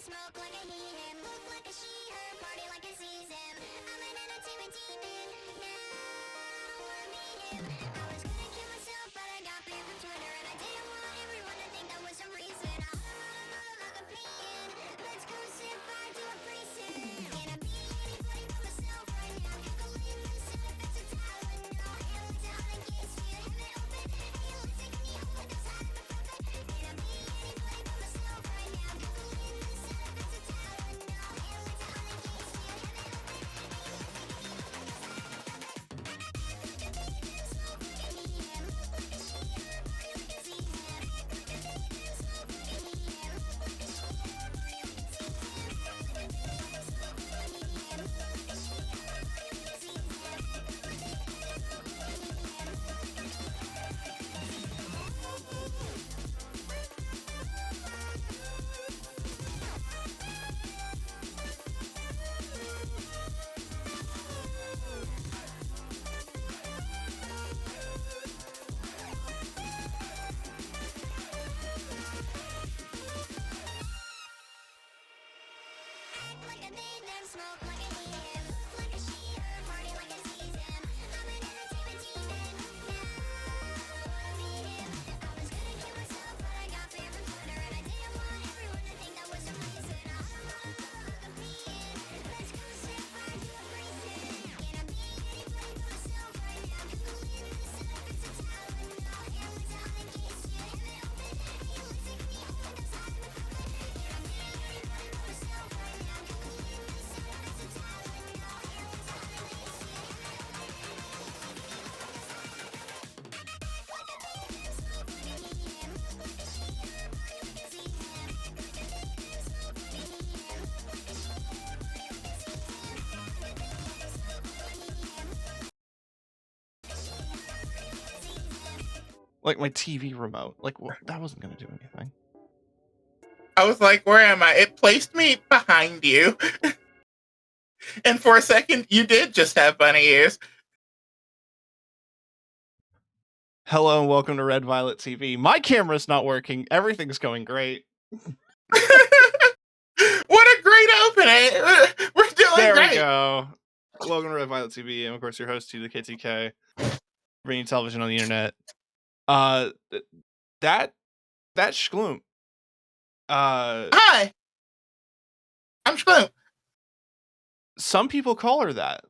smoke like I need him, look like a she, her, party like I sees him. I'm an entertainment demon, now I wanna meet him. I was gonna kill myself, but I got banned from Twitter, and I didn't want everyone to think that was some reason. I like a peon, let's go sit fire to a precinct. Can I be anybody but myself right now? Calculating the side effects of Tylenol. Aliens and other gates, see your heaven open. Aliens taking me home with those ibuprofen. Can I be anybody but myself right now? Calculating the side effects of Tylenol. Aliens and other gates, see your heaven open. Aliens taking me home with those ibuprofen. Smoke like I need him, look like a she, her, party like I see him. Smoke like I need him, look like a she, her, party like I see him. Smoke like I need him, look like a she, her, party like I see him. Like I need them, smoke like I need him, look like a she, her, party like I sees him. I'm an entertainment demon, now I wanna meet him. I was gonna kill myself, but I got banned from Twitter, and I didn't want everyone to think that was some reason. I like a peon, let's go set fire to a precinct. Can I be anybody but myself right now? Calculating the side effects of Tylenol. Aliens and other gates, see your heaven open. Aliens taking me home with those ibuprofen. Can I be anybody but myself right now? Calculating the side effects of Tylenol. Aliens and other gates, see your heaven open. Like I need him, smoke like I need him, look like a she, her, party like I see him. Smoke like I need him, look like a she, her, party like I see him. Smoke like I need him, look like a she, her, party like I see him. Like my TV remote. Like that wasn't gonna do anything. I was like, where am I? It placed me behind you. And for a second, you did just have bunny ears. Hello and welcome to Red Violet TV. My camera's not working. Everything's going great. What a great opening! We're doing There great. we go. Welcome to Red Violet TV. I'm of course your host, T the KTK. Bringing television on the internet. That Shkloomp. Hi, I'm Shkloomp. Some people call her that.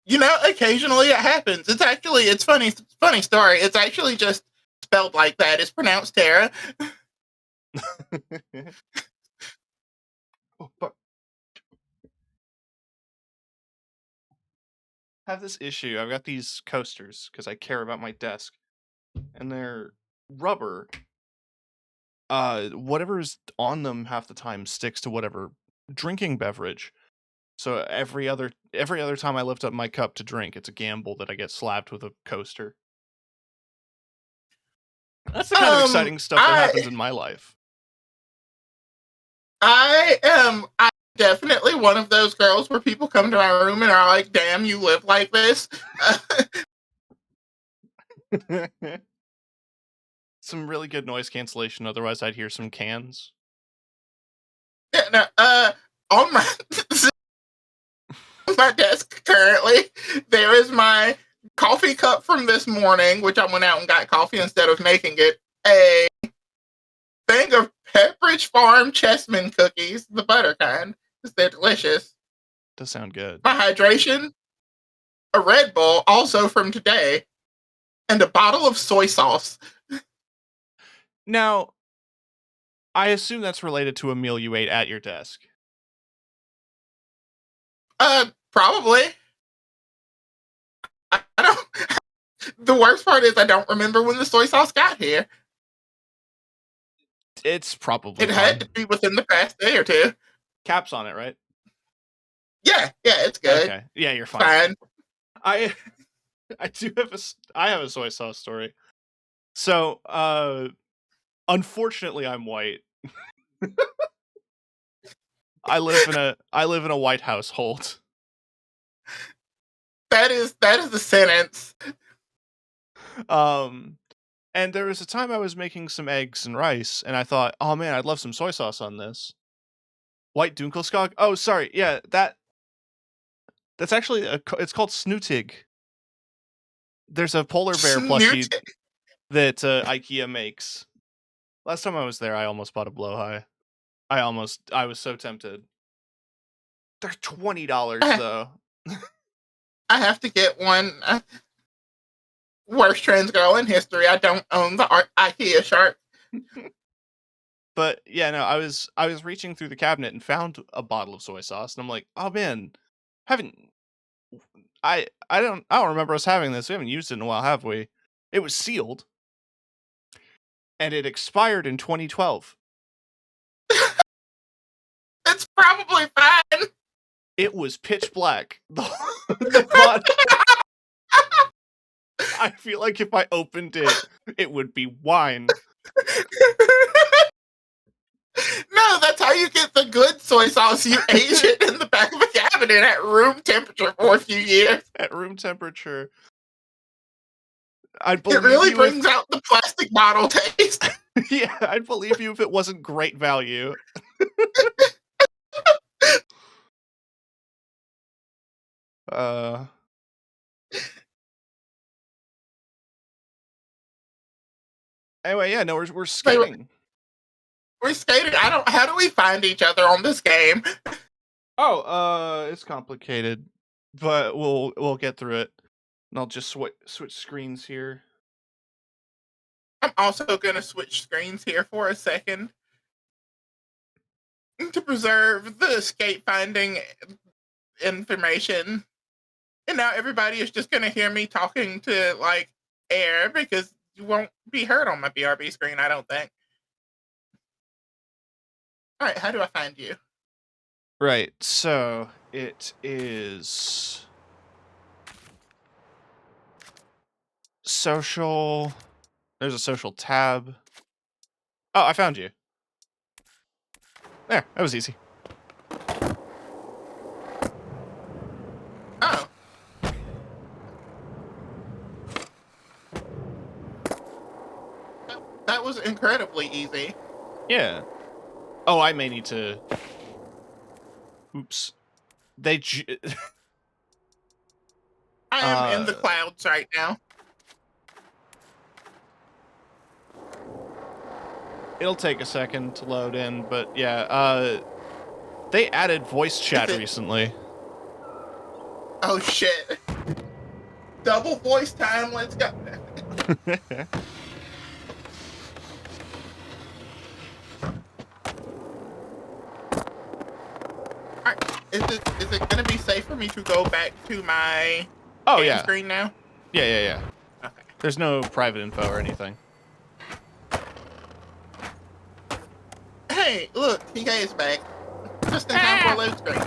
You know, occasionally it happens. It's funny story. It's actually just spelled like that. It's pronounced Tara. Oh, but I have this issue. I've got these coasters because I care about my desk, and they're rubber. Whatever's on them half the time sticks to whatever drinking beverage. So every other time I lift up my cup to drink, it's a gamble that I get slapped with a coaster. That's the kind of exciting stuff that happens in my life. I'm definitely one of those girls where people come to my room and are like, damn, you live like this. Some really good noise cancellation, otherwise I'd hear some cans. Yeah, no, on my desk currently, there is my coffee cup from this morning, which I went out and got coffee instead of making it. A thing of Pepperidge Farm Chessman cookies, the butter kind, because they're delicious. Does sound good. My hydration, a Red Bull, also from today, and a bottle of soy sauce. Now, I assume that's related to a meal you ate at your desk. Probably. I don't. The worst part is I don't remember when the soy sauce got here. It's probably It had to be within the past day or two. Caps on it, right? Yeah, it's good. Okay, yeah, you're fine. Fine. I have a soy sauce story. So, unfortunately, I'm white. I live in a white household. That is the sentence. And there was a time I was making some eggs and rice, and I thought, oh man, I'd love some soy sauce on this. White Dunkelskog? Oh, sorry. Yeah, that's actually it's called Snootig. There's a polar bear plushie Snoot. that IKEA makes. Last time I was there, I almost bought a blowhigh. I was so tempted. They're $20 though. I have to get one. Worst trans girl in history. I don't own the IKEA shark. But yeah, no, I was reaching through the cabinet and found a bottle of soy sauce, and I'm like, oh man, haven't I don't remember us having this. We haven't used it in a while, have we? It was sealed, and it expired in 2012. It's probably fine. It was pitch black. The bottle. I feel like if I opened it, it would be wine. No, that's how you get the good soy sauce. You age it in the back of a cabinet at room temperature for a few years. At room temperature. I'd It believe really you brings out the plastic bottle taste. Yeah, I'd believe you if it wasn't great value. Anyway, yeah, no, we're skating. We're skating. How do we find each other on this game? Oh, it's complicated, but we'll get through it. And I'll just switch screens here. I'm also gonna switch screens here for a second to preserve the escape finding information. And now everybody is just gonna hear me talking to like air because you won't be heard on my BRB screen, I don't think. Alright, how do I find you? Right, so it is social. There's a social tab. Oh, I found you. There, that was easy. Oh. That was incredibly easy. Yeah. Oh, I may need to. Oops. I am in the clouds right now. It'll take a second to load in, but yeah, they added voice chat recently. Oh shit. Double voice time, let's go. Alright, is it gonna be safe for me to go back to my game screen now? Yeah. Okay. There's no private info or anything. Hey, look, TK is back. Just in time for a load screen.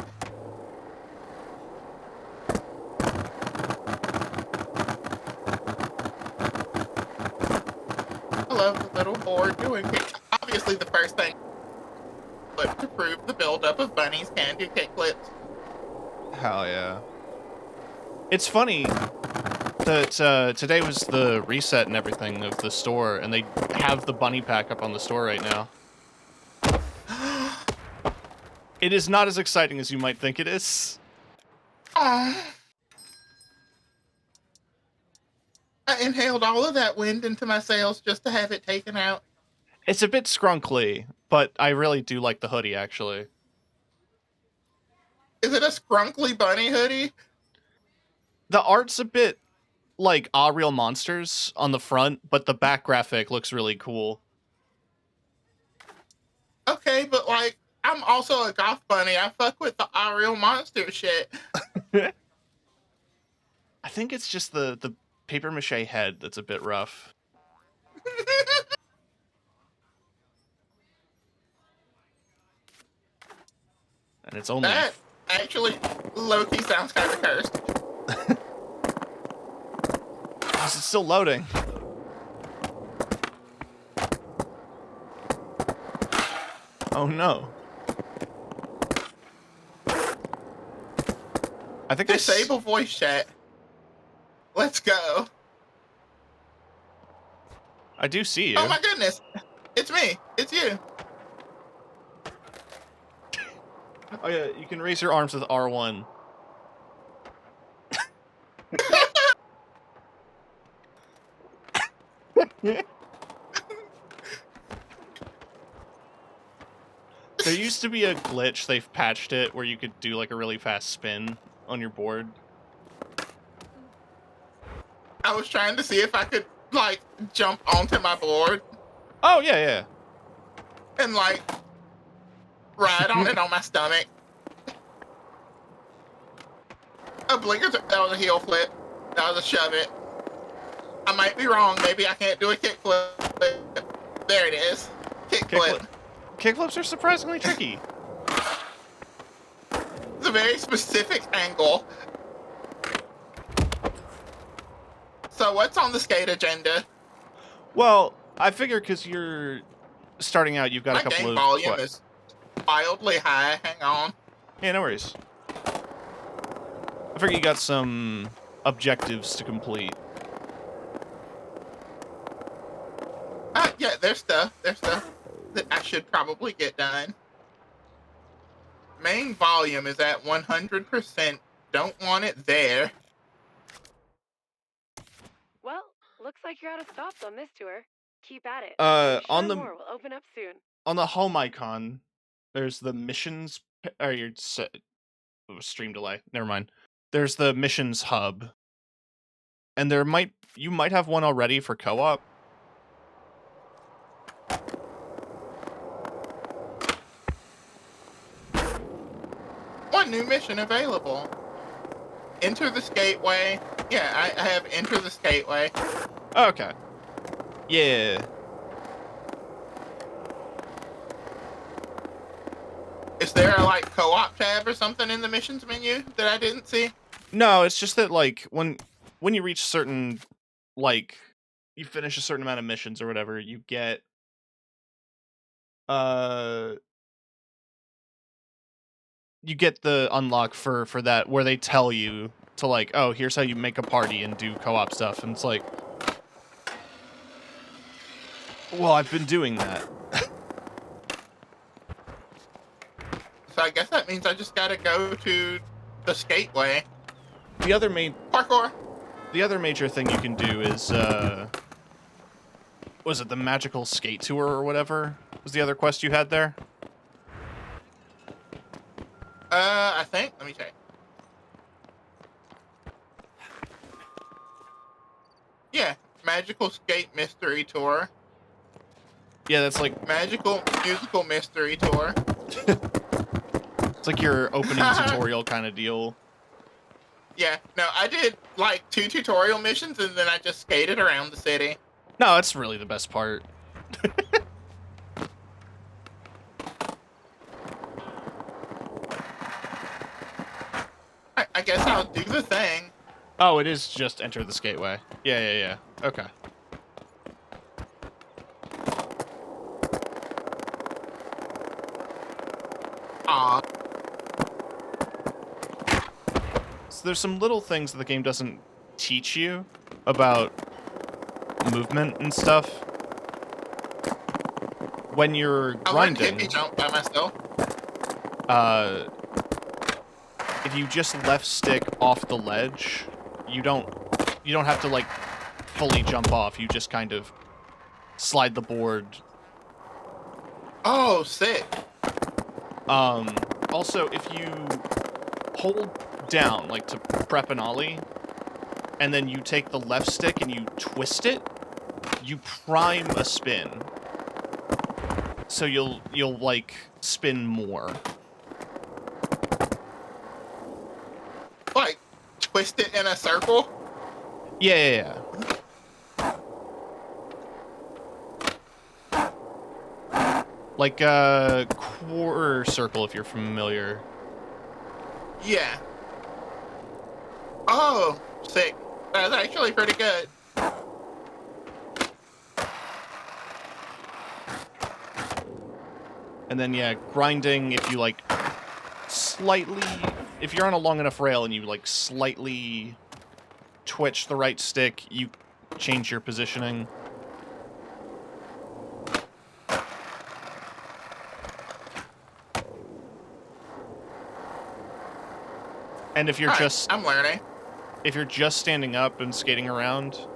Hello, the little board doing it. Obviously the first thing to prove the buildup of bunnies can do kickflips. Hell yeah. It's funny that today was the reset and everything of the store, and they have the bunny pack up on the store right now. It is not as exciting as you might think it is. Aww. I inhaled all of that wind into my sails just to have it taken out. It's a bit scrunkly, but I really do like the hoodie, actually. Is it a scrunkly bunny hoodie? The art's a bit like Real Monsters on the front, but the back graphic looks really cool. Okay, but like, I'm also a goth bunny. I fuck with the Real Monster shit. I think it's just the paper mache head that's a bit rough. And it's only... That actually, low-key sounds kind of cursed. Is it still loading? Oh no. I think Disable voice chat. Let's go. I do see you. Oh my goodness. It's me. It's you. Oh yeah, you can raise your arms with R1. There used to be a glitch, they've patched it, where you could do like a really fast spin on your board. I was trying to see if I could like jump onto my board Oh yeah, yeah. and like ride on it on my stomach. A blinker, that was a heel flip. That was a shove it. I might be wrong. Maybe I can't do a kick flip. There it is. Kick flip. Kickflips are surprisingly tricky. It's a very specific angle. So what's on the skate agenda? Well, I figure because you're starting out, you've got My a couple game of... volume what? is wildly high. Hang on. Yeah, no worries. I figure you got some objectives to complete. Yeah, there's stuff. There's stuff that I should probably get done. Main volume is at 100%. Don't want it there. Well, looks like you're out of stops on this tour. Keep at it. On the more will open up soon. on the home icon, there's the missions. Or your stream delay. Never mind. There's the missions hub, and you might have one already for co-op. One new mission available. Enter the skateway. Yeah, I have enter the skateway. Okay. Yeah. Is there a like co-op tab or something in the missions menu that I didn't see? No, it's just that like when you reach certain, like, you finish a certain amount of missions or whatever, you get the unlock for that, where they tell you to like, oh, here's how you make a party and do co-op stuff, and it's like, well, I've been doing that. So I guess that means I just gotta go to the skateway. The other Parkour. The other major thing you can do is, was it the Magical Skate Tour or whatever? Was the other quest you had there? I think. Let me check. Yeah, Magical Skate Mystery Tour. Yeah, that's like... Magical Musical Mystery Tour. It's like your opening tutorial kind of deal. Yeah, no, I did like 2 tutorial missions and then I just skated around the city. No, that's really the best part. I guess I'll do the thing. Oh, it is just enter the skateway. Yeah. Okay. Aw. So there's some little things that the game doesn't teach you about movement and stuff. When you're grinding... I went hippie jump by myself. If you just left stick off the ledge, you don't have to like fully jump off. You just kind of slide the board. Oh, sick. Also, if you hold down, like to prep an ollie, and then you take the left stick and you twist it, you prime a spin. So you'll like spin more. Like, twist it in a circle? Yeah. Like a quarter circle, if you're familiar. Yeah. Oh, sick. That's actually pretty good. And then, yeah, grinding, if you, like, slightly... If you're on a long enough rail and you, like, slightly twitch the right stick, you change your positioning. And if you're All right, just I'm learning. if you're just standing up and skating around,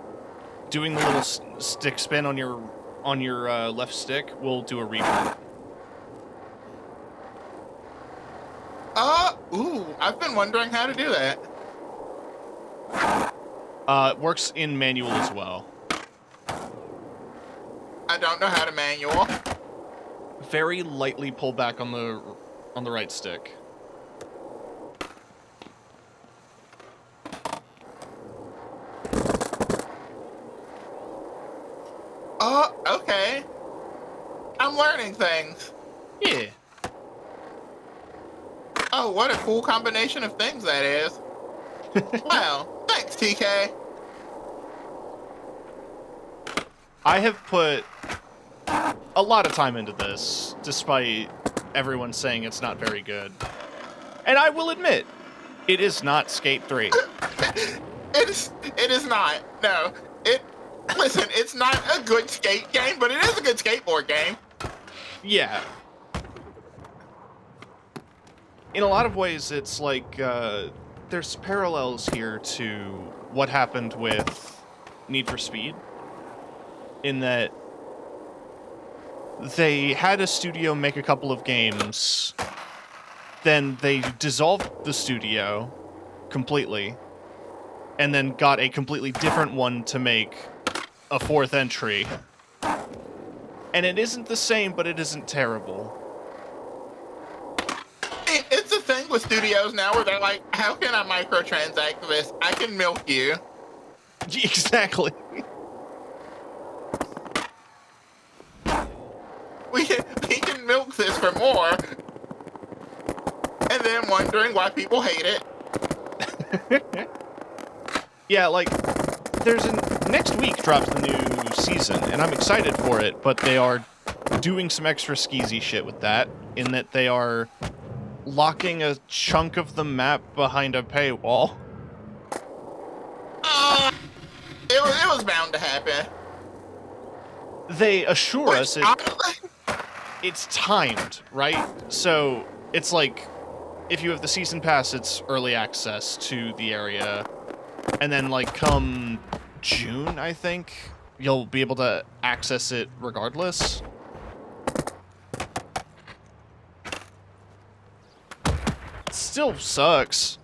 doing the little stick spin on your left stick will do a reboot. I've been wondering how to do that. It works in manual as well. I don't know how to manual. Very lightly pull back on the right stick. Okay. I'm learning things. Yeah. Oh, what a cool combination of things that is. Wow. Thanks, TK. I have put a lot of time into this, despite everyone saying it's not very good. And I will admit, it is not Skate 3. It is not. No. Listen, it's not a good skate game, but it is a good skateboard game. Yeah. In a lot of ways, it's like, there's parallels here to what happened with Need for Speed, in that they had a studio make a couple of games, then they dissolved the studio completely, and then got a completely different one to make a fourth entry. And it isn't the same, but it isn't terrible. It's a thing with studios now where they're like, how can I microtransact this? I can milk you. Exactly. We can milk this for more. And then wondering why people hate it. Yeah, like, next week drops the new season, and I'm excited for it, but they are doing some extra skeezy shit with that, in that they are locking a chunk of the map behind a paywall. It was bound to happen. They assure us it's timed, right? So it's like, if you have the season pass, it's early access to the area, and then like come June, I think, you'll be able to access it regardless. It still sucks.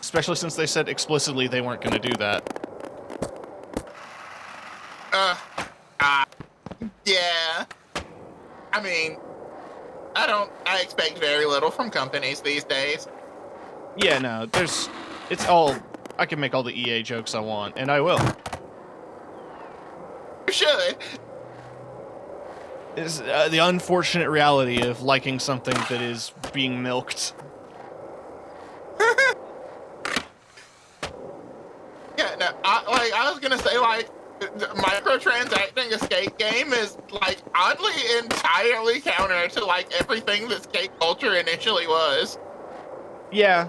Especially since they said explicitly they weren't going to do that. Yeah. I mean, I expect very little from companies these days. Yeah, no, I can make all the EA jokes I want, and I will. You should. It's the unfortunate reality of liking something that is being milked. Yeah, no, I was gonna say, like, microtransacting a skate game is, like, oddly entirely counter to, like, everything that skate culture initially was. Yeah.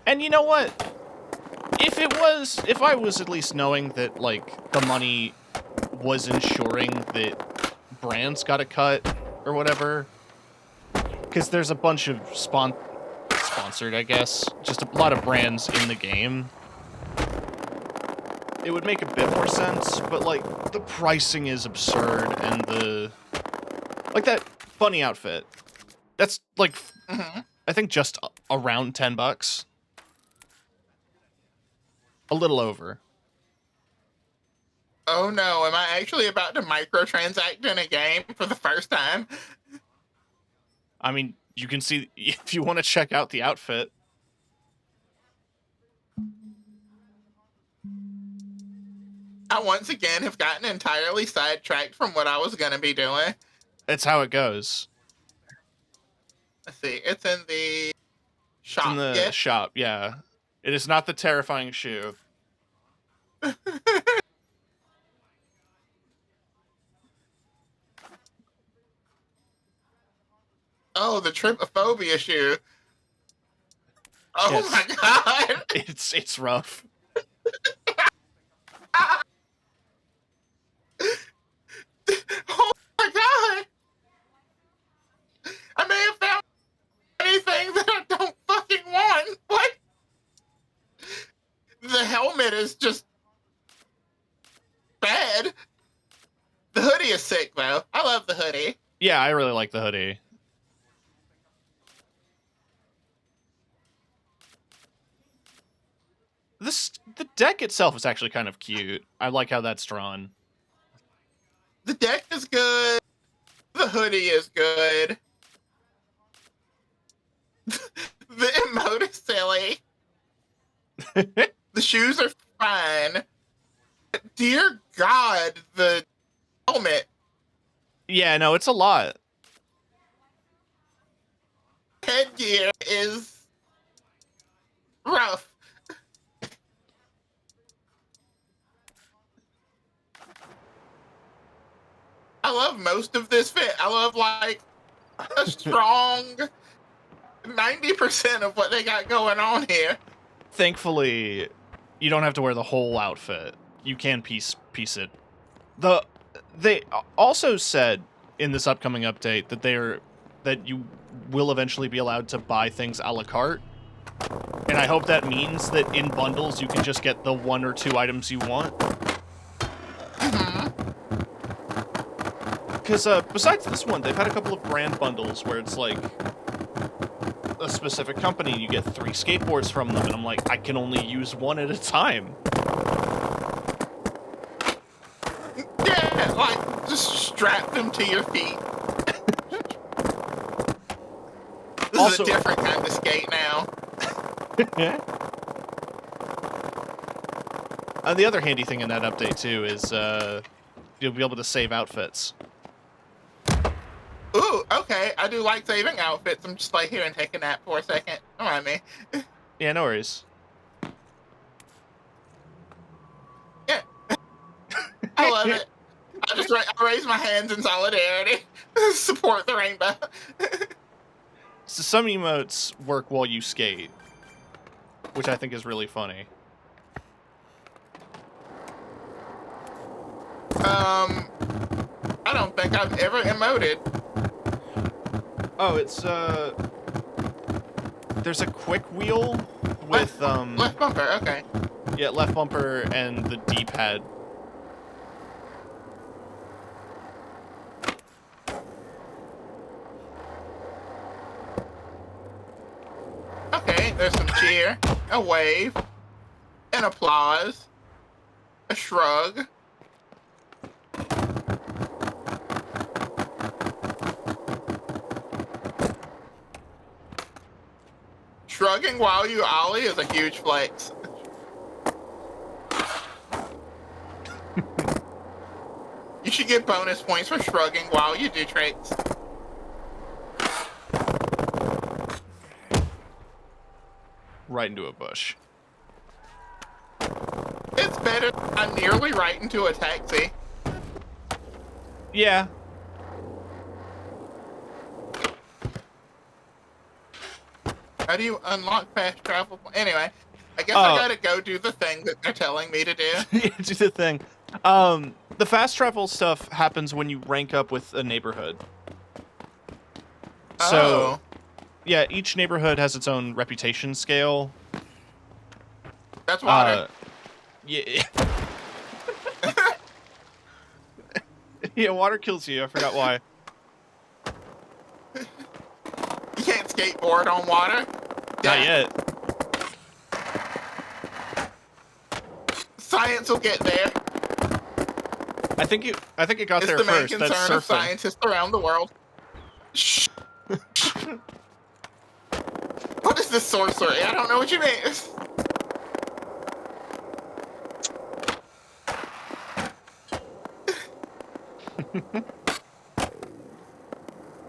And you know what? If I was at least knowing that, like, the money was ensuring that brands got a cut or whatever, because there's a bunch of sponsored, I guess, just a lot of brands in the game, it would make a bit more sense, but, like, the pricing is absurd, and like, that bunny outfit, that's, like, I think just around $10. A little over. Oh no, am I actually about to microtransact in a game for the first time? I mean, you can see, if you want to check out the outfit. I once again have gotten entirely sidetracked from what I was going to be doing. That's how it goes. Let's see, it's in the shop. It's in the shop, yeah. It is not the terrifying shoe. Oh, the trypophobia shoe. Oh Yes. my god. It's rough. Oh my god! I may have found anything that I don't fucking want. What? The helmet is just bad. The hoodie is sick, though. I love the hoodie. Yeah, I really like the hoodie. The deck itself is actually kind of cute. I like how that's drawn. The deck is good. The hoodie is good. The emote is silly. The shoes are fine. Dear God, the helmet. Yeah, no, it's a lot. Headgear is rough. I love most of this fit. I love, like, a strong 90% of what they got going on here. Thankfully, you don't have to wear the whole outfit. You can piece it. They also said in this upcoming update that you will eventually be allowed to buy things a la carte. And I hope that means that in bundles you can just get the 1 or 2 items you want. Because besides this one, they've had a couple of brand bundles where it's like a specific company and you get 3 skateboards from them, and I'm like, I can only use 1 at a time. Yeah, like, just strap them to your feet. This Also, is a different kind of skate now. The other handy thing in that update, too, is you'll be able to save outfits. Ooh, okay. I do like saving outfits. I'm just like here and take a nap for a second. Don't mind me. Yeah, no worries. Yeah. I love it. I raise my hands in solidarity. Support the rainbow. So some emotes work while you skate, which I think is really funny. I don't think I've ever emoted. Oh, it's there's a quick wheel with left bumper, okay. yeah, left bumper and the D-pad. Okay, there's some cheer, a wave, an applause, a shrug. Shrugging while you ollie is a huge flex. You should get bonus points for shrugging while you do tricks. Right into a bush. It's better than I'm nearly right into a taxi. Yeah. How do you unlock fast travel? Anyway, I guess I gotta go do the thing that they're telling me to do. Do the thing. The fast travel stuff happens when you rank up with a neighborhood. So, yeah, each neighborhood has its own reputation scale. That's water. Yeah. Yeah, water kills you. I forgot why. You can't skateboard on water? Not yet. Science will get there. I think it got It's there the main first. That's concern of surfing. scientists around the world. Shh. What is this sorcery? I don't know what you mean.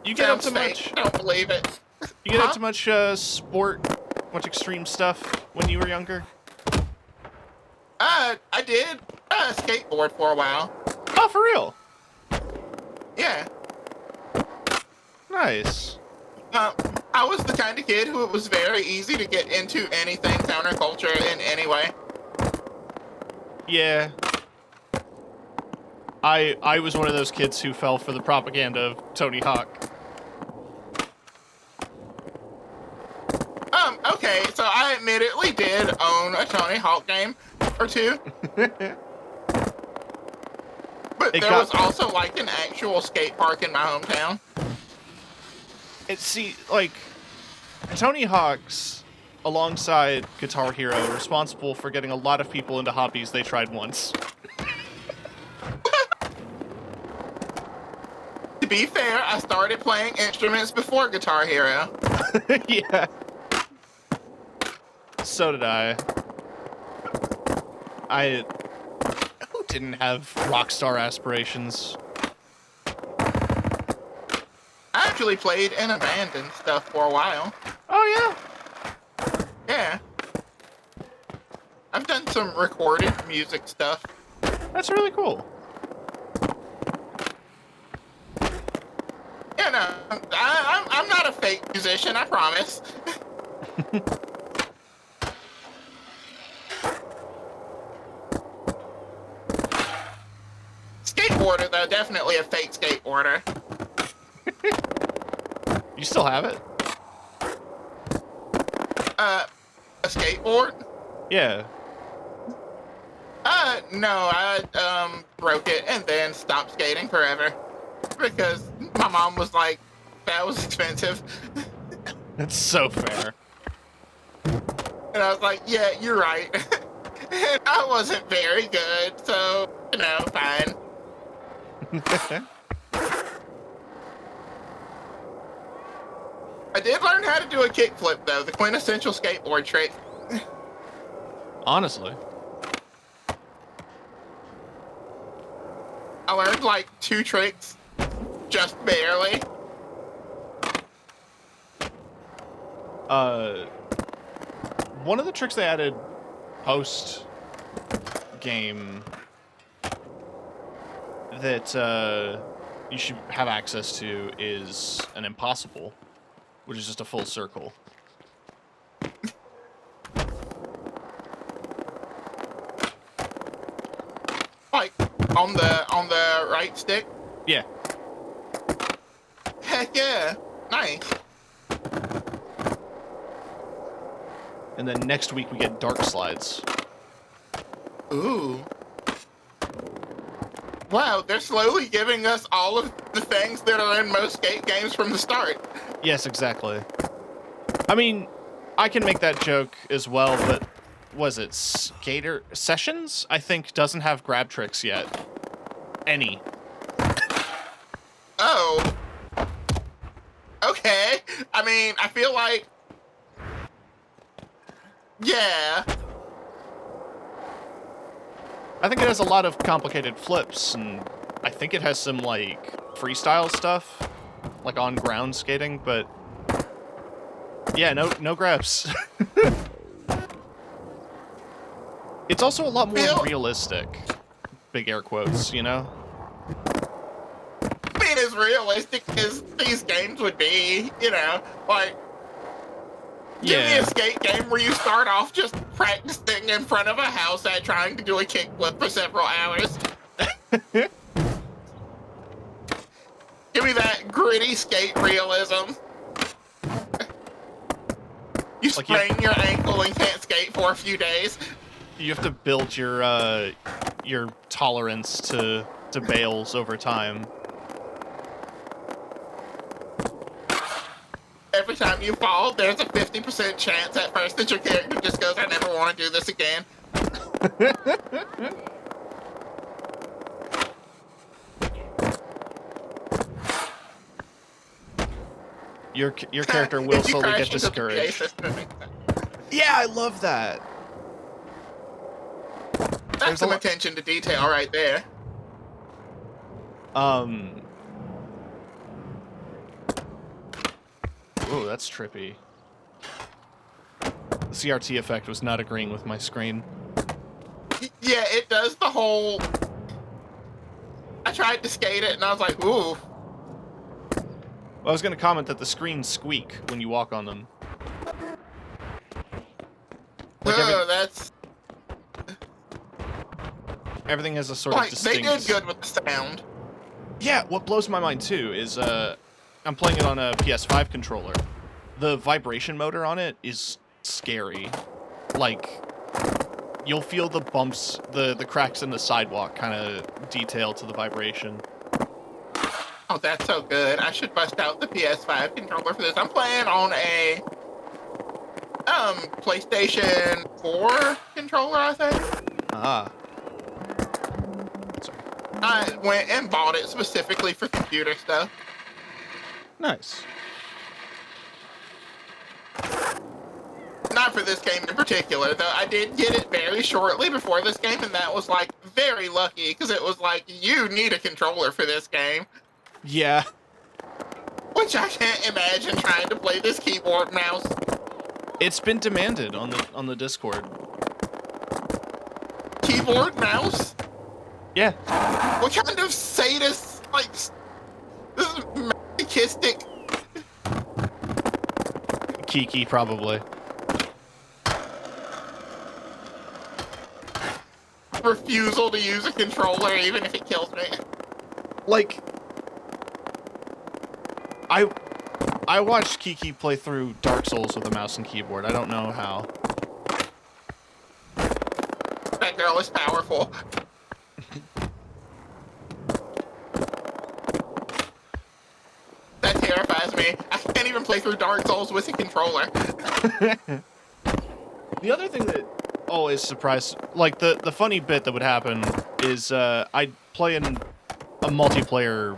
You get up Sounds to fake. much. I don't believe it. You get up to much sport, much extreme stuff when you were younger. I did skateboard for a while. Oh, for real? Yeah. Nice. I was the kind of kid who it was very easy to get into anything counterculture in any way. Yeah. I was one of those kids who fell for the propaganda of Tony Hawk. Okay, so I admittedly did own a Tony Hawk game or two. But there was also, like, an actual skate park in my hometown. Tony Hawk's, alongside Guitar Hero, are responsible for getting a lot of people into hobbies they tried once. To be fair, I started playing instruments before Guitar Hero. Yeah. So did I. Who didn't have rock star aspirations? I actually played in a band and stuff for a while. Oh, yeah? Yeah. I've done some recorded music stuff. That's really cool. Yeah, no, I'm not a fake musician, I promise. Skateboarder, though, definitely a fake skateboarder. You still have it? A skateboard? Yeah. No, I broke it and then stopped skating forever because my mom was like, that was expensive. That's so fair. And I was like, yeah, you're right. And I wasn't very good, so, fine. I did learn how to do a kickflip, though, the quintessential skateboard trick. Honestly. I learned like 2 tricks, just barely. One of the tricks they added post-game that you should have access to is an impossible, which is just a full circle. Like on the right stick? Yeah. Heck yeah. Nice. And then next week we get dark slides. Ooh. Wow, they're slowly giving us all of the things that are in most skate games from the start. Yes, exactly. I mean, I can make that joke as well, but was it Skater Sessions? I think doesn't have grab tricks yet. Any. Oh. Okay. I mean, I feel like... Yeah. I think it has a lot of complicated flips, and I think it has some, like, freestyle stuff, like on-ground skating, but... Yeah, no grabs. It's also a lot more realistic. Big air quotes, you know? I mean, as realistic as these games would be, like... Give me a skate game where you start off just practicing in front of a house at trying to do a kickflip for several hours. Give me that gritty skate realism. You sprain your ankle and can't skate for a few days. You have to build your tolerance to bails over time. Every time you fall, there's a 50% chance at first that your character just goes, I never want to do this again. Your character will slowly get discouraged. Yeah, I love that. That's some attention to detail right there. Ooh, that's trippy. The CRT effect was not agreeing with my screen. Yeah, it does the whole... I tried to skate it and I was like, ooh. I was going to comment that the screens squeak when you walk on them. Like that's... Everything has a sort of Like, they distinct... did good with the sound. Yeah, what blows my mind too is I'm playing it on a PS5 controller. The vibration motor on it is scary. Like, you'll feel the bumps, the cracks in the sidewalk kind of detail to the vibration. Oh, that's so good. I should bust out the PS5 controller for this. I'm playing on a PlayStation 4 controller, I think. Ah. Sorry. I went and bought it specifically for computer stuff. Nice. Not for this game in particular, though. I did get it very shortly before this game, and that was, like, very lucky, because it was like, you need a controller for this game. Yeah. Which I can't imagine trying to play this keyboard mouse. It's been demanded on the Discord. Keyboard mouse? Yeah. What kind of sadist, like, this is masochistic. Kiki, probably. Refusal to use a controller, even if it kills me. Like, I watched Kiki play through Dark Souls with a mouse and keyboard. I don't know how. That girl is powerful. That terrifies me. I can't even play through Dark Souls with a controller. The other thing that always surprised, like the funny bit that would happen is I'd play in a multiplayer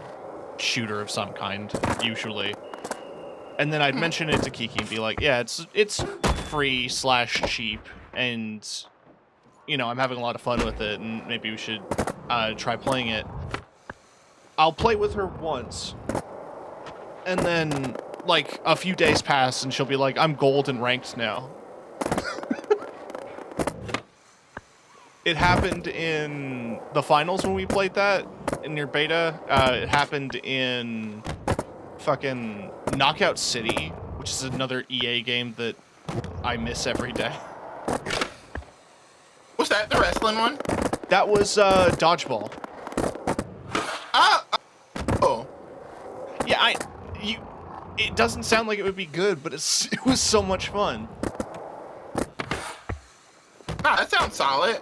shooter of some kind, usually. And then I'd mention it to Kiki and be like, yeah, it's free / cheap, and, you know, I'm having a lot of fun with it, and maybe we should try playing it. I'll play with her once, and then, like, a few days pass, and she'll be like, I'm gold and ranked now. It happened in the finals when we played that, in your beta. It happened in fucking Knockout City, which is another EA game that I miss every day. Was that the wrestling one? That was Dodgeball. Oh. Yeah, it doesn't sound like it would be good, but it was so much fun. Ah, that sounds solid.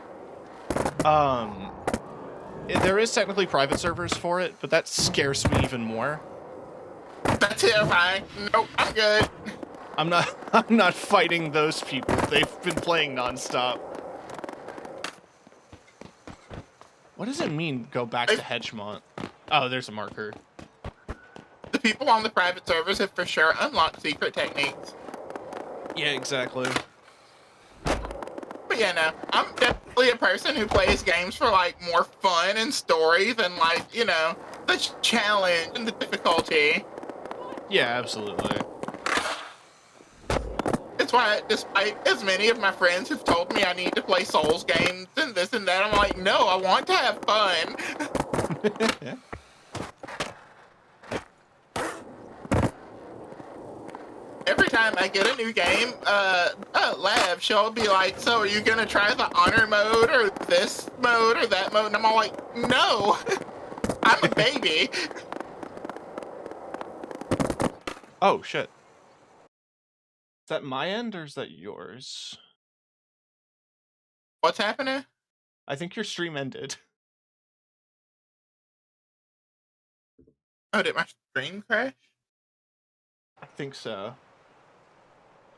There is technically private servers for it, but that scares me even more. That's terrifying. Nope, I'm good. I'm not fighting those people. They've been playing nonstop. What does it mean, go back to Hedgemont? Oh, there's a marker. The people on the private servers have for sure unlocked secret techniques. Yeah, exactly. But yeah, no, I'm definitely a person who plays games for, like, more fun and story than, like, you know, the challenge and the difficulty. Yeah, absolutely. It's why, despite as many of my friends who've told me I need to play Souls games and this and that, I'm like, no, I want to have fun. Every time I get a new game, Lab, she'll be like, so are you gonna try the honor mode or this mode or that mode? And I'm all like, no, I'm a baby. Oh, shit. Is that my end or is that yours? What's happening? I think your stream ended. Oh, did my stream crash? I think so.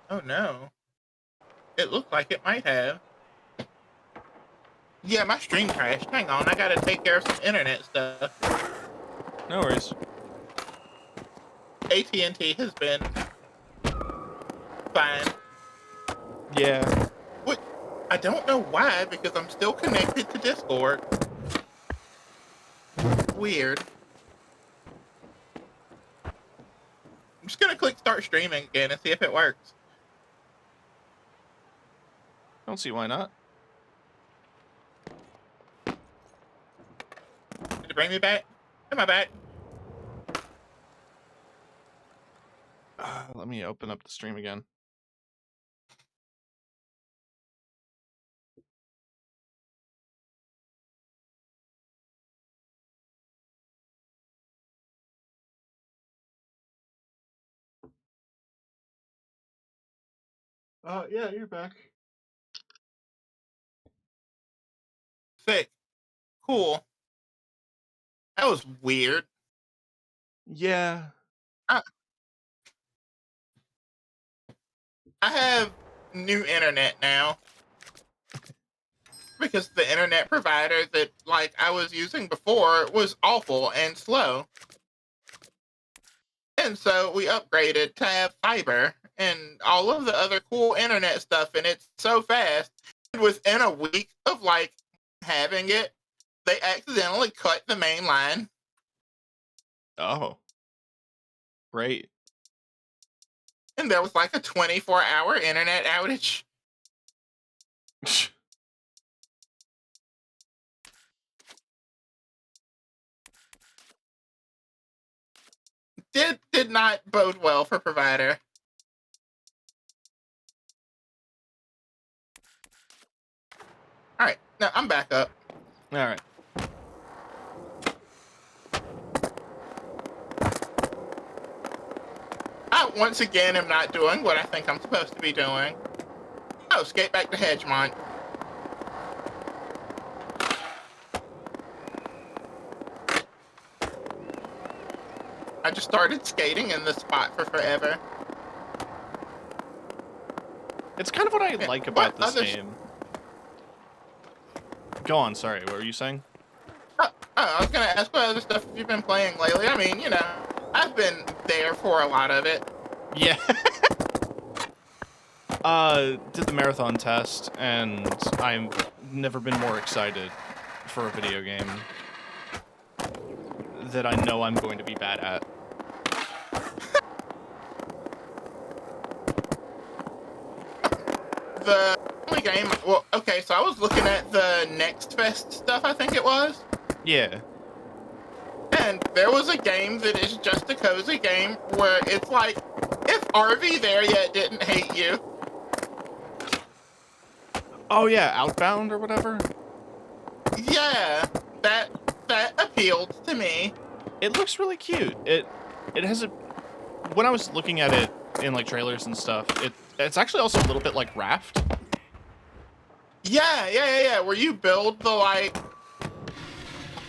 Oh no. It looked like it might have. Yeah, my stream crashed. Hang on, I gotta take care of some internet stuff. No worries. AT&T has been fine. Yeah. What? I don't know why, because I'm still connected to Discord. Weird. I'm just gonna click start streaming again and see if it works. I don't see why not. Did it bring me back? Am I back? Let me open up the stream again. Yeah, you're back. Sick. Cool. That was weird. Yeah. I, I have new internet now because the internet provider that like I was using before was awful and slow. And so we upgraded to have fiber and all of the other cool internet stuff, and it's so fast. And within a week of like having it, they accidentally cut the main line. Oh. Great. And there was like a 24-hour internet outage. Did not bode well for provider. All right, now I'm back up. All right. I once again am not doing what I think I'm supposed to be doing. Oh, skate back to Hedgemont. I just started skating in this spot for forever. It's kind of what I like about What this game. Go on, sorry, what were you saying? I was gonna ask what other stuff you've been playing lately. I mean, I've been there for a lot of it. Yeah. Did the marathon test, and I've never been more excited for a video game that I know I'm going to be bad at. The only game, well, okay, so I was looking at the Next Fest stuff, I think it was. Yeah. And there was a game that is just a cozy game where it's like, if RV There Yet didn't hate you. Oh yeah, Outbound or whatever? Yeah, that appealed to me. It looks really cute. It has a... When I was looking at it in like trailers and stuff, it's actually also a little bit like Raft. Yeah, where you build the like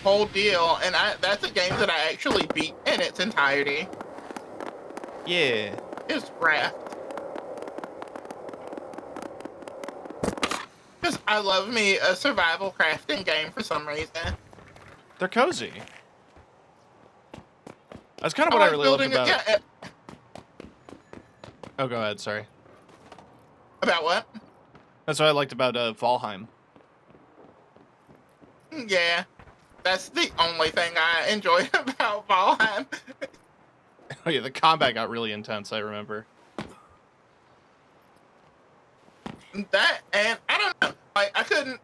whole deal, and that's a game that I actually beat in its entirety. Yeah. It's Raft. Because I love me a survival crafting game for some reason. They're cozy. That's kind of I what I like really loved building about... it. Yeah, Oh, go ahead, sorry. about what? That's what I liked about Valheim. Yeah, that's the only thing I enjoy about Valheim. Oh yeah, the combat got really intense, I remember. That, and I don't know, like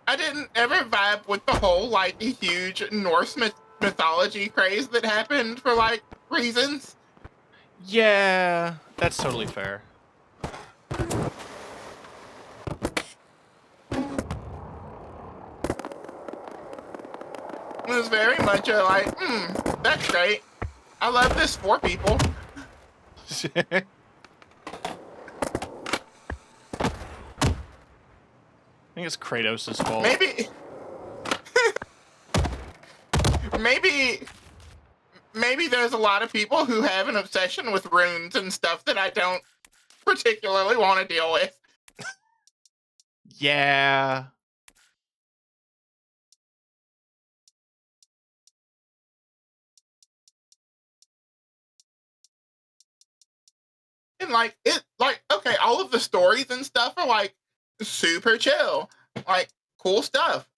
I didn't ever vibe with the whole like huge Norse mythology craze that happened for like reasons. Yeah, that's totally fair. It was very much a like, that's great. I love this for people. I think it's Kratos' fault. Maybe maybe there's a lot of people who have an obsession with runes and stuff that I don't particularly want to deal with. Yeah. And like okay, all of the stories and stuff are like super chill. Like cool stuff.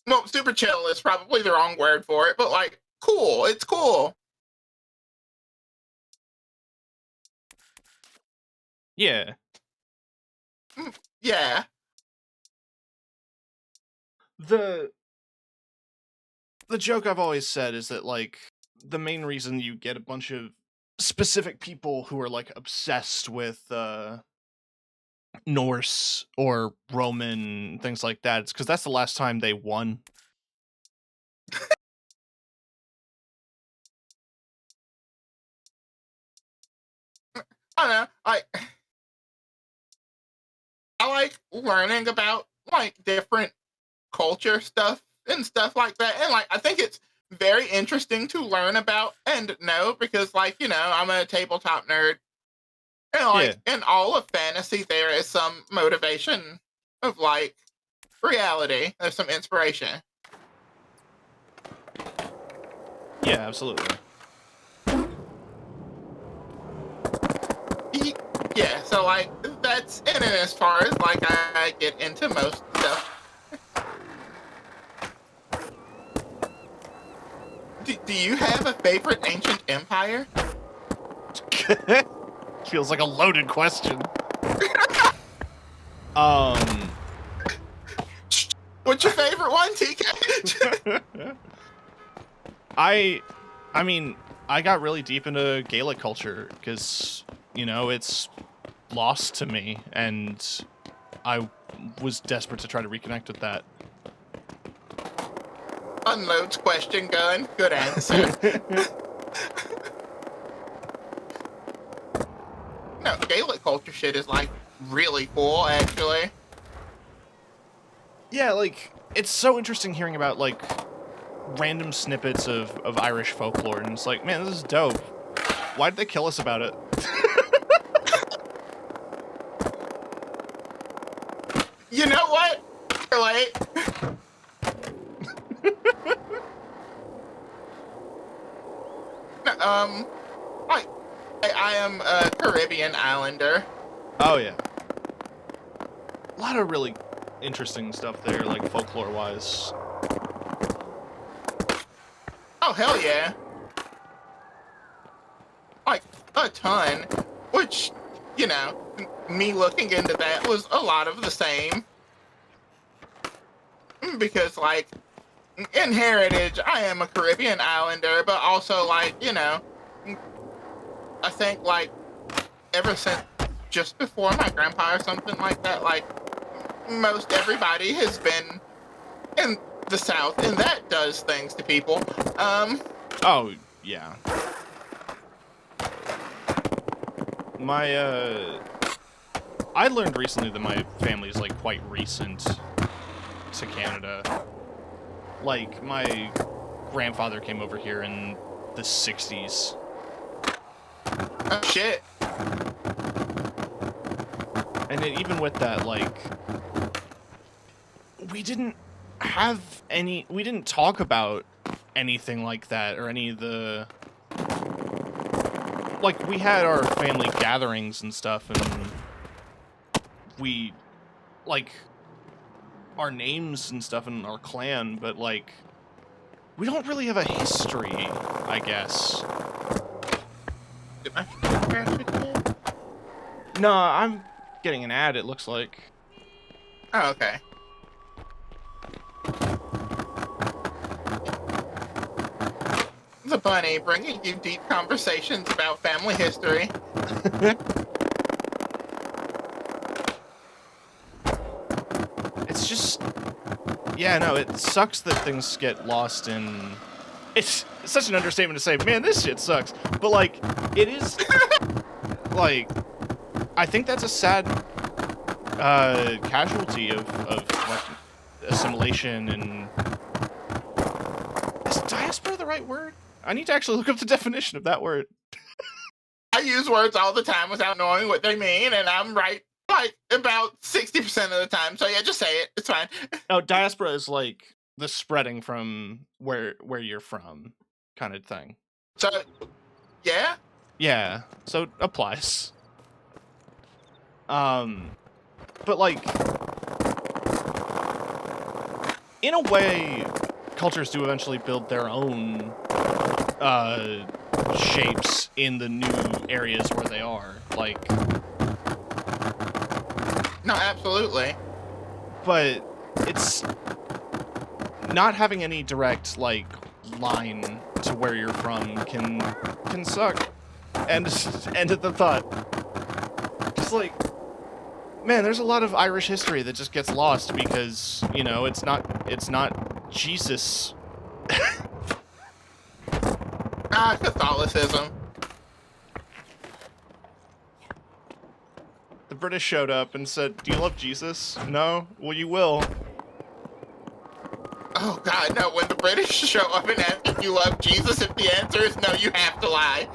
Well, super chill is probably the wrong word for it, but like cool. It's cool. Yeah. Yeah. The joke I've always said is that, like, the main reason you get a bunch of specific people who are, like, obsessed with, Norse or Roman, things like that, it's because that's the last time they won. I don't know. Like I like learning about like different culture stuff and stuff like that. And like I think it's very interesting to learn about and know because like, I'm a tabletop nerd. And Yeah. like in all of fantasy there is some motivation of like reality. There's some inspiration. Yeah, absolutely. Yeah, so like that's in it as far as like I get into most stuff. Do you have a favorite ancient empire? Feels like a loaded question. What's your favorite one, TK? I mean, I got really deep into Gaelic culture because, it's lost to me, and I was desperate to try to reconnect with that. Unloads question gun. Good answer. No, Gaelic culture shit is like really cool, actually. Yeah, like, it's so interesting hearing about, like, random snippets of Irish folklore, and it's like, man, this is dope. Why did they kill us about it? You know what? Like, like I am a Caribbean islander. Oh, yeah. A lot of really interesting stuff there, like, folklore-wise. Oh, hell yeah. Like, a ton. Which, me looking into that was a lot of the same. Because, like, in heritage, I am a Caribbean islander, but also, like, I think, like, ever since just before my grandpa or something like that, like, most everybody has been in the South, and that does things to people. Oh, yeah. I learned recently that my family is, like, quite recent to Canada. Like, my grandfather came over here in the 60s. Oh, shit. And even with that, like, we didn't talk about anything like that, or any of the... Like, we had our family gatherings and stuff, and we, like, our names and stuff in our clan, but, like, we don't really have a history, I guess. Did my crash again? No, I'm getting an ad, it looks like. Oh, okay. The bunny bringing you deep conversations about family history. It's just... Yeah, no, it sucks that things get lost in... It's such an understatement to say, man, this shit sucks. But, like, it is... like, I think that's a sad casualty of like, assimilation and... Is diaspora the right word? I need to actually look up the definition of that word. I use words all the time without knowing what they mean, and I'm right like about 60% of the time. So yeah, just say it. It's fine. Oh, diaspora is like the spreading from where you're from kind of thing. So yeah. Yeah, so it applies. But like, in a way, cultures do eventually build their own shapes in the new areas where they are. Like, No, absolutely. but it's not having any direct like line to where you're from can suck. And end at the thought. Just like, man, there's a lot of Irish history that just gets lost because, it's not Jesus. Catholicism. British showed up and said, "Do you love Jesus?" No? Well, you will. Oh God, no! When the British show up and ask if you love Jesus, if the answer is no, you have to lie.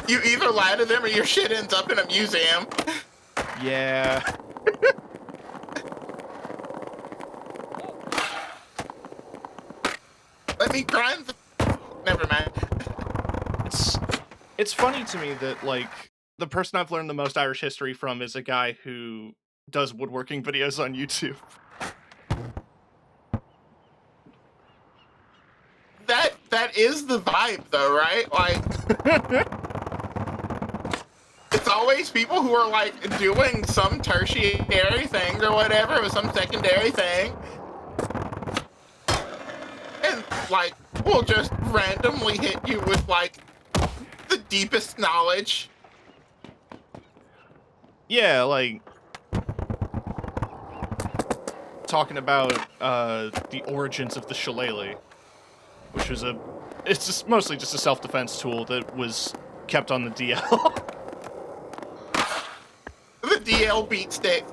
You either lie to them or your shit ends up in a museum. Yeah. Let me grind the... Never mind. It's funny to me that, like, the person I've learned the most Irish history from is a guy who does woodworking videos on YouTube. That is the vibe, though, right? Like, it's always people who are, like, doing some tertiary thing or whatever, or some secondary thing. And, like, we'll just randomly hit you with, like, the deepest knowledge. Yeah, like, talking about the origins of the shillelagh, which was it's just mostly just a self-defense tool that was kept on the DL. The DL beat stick.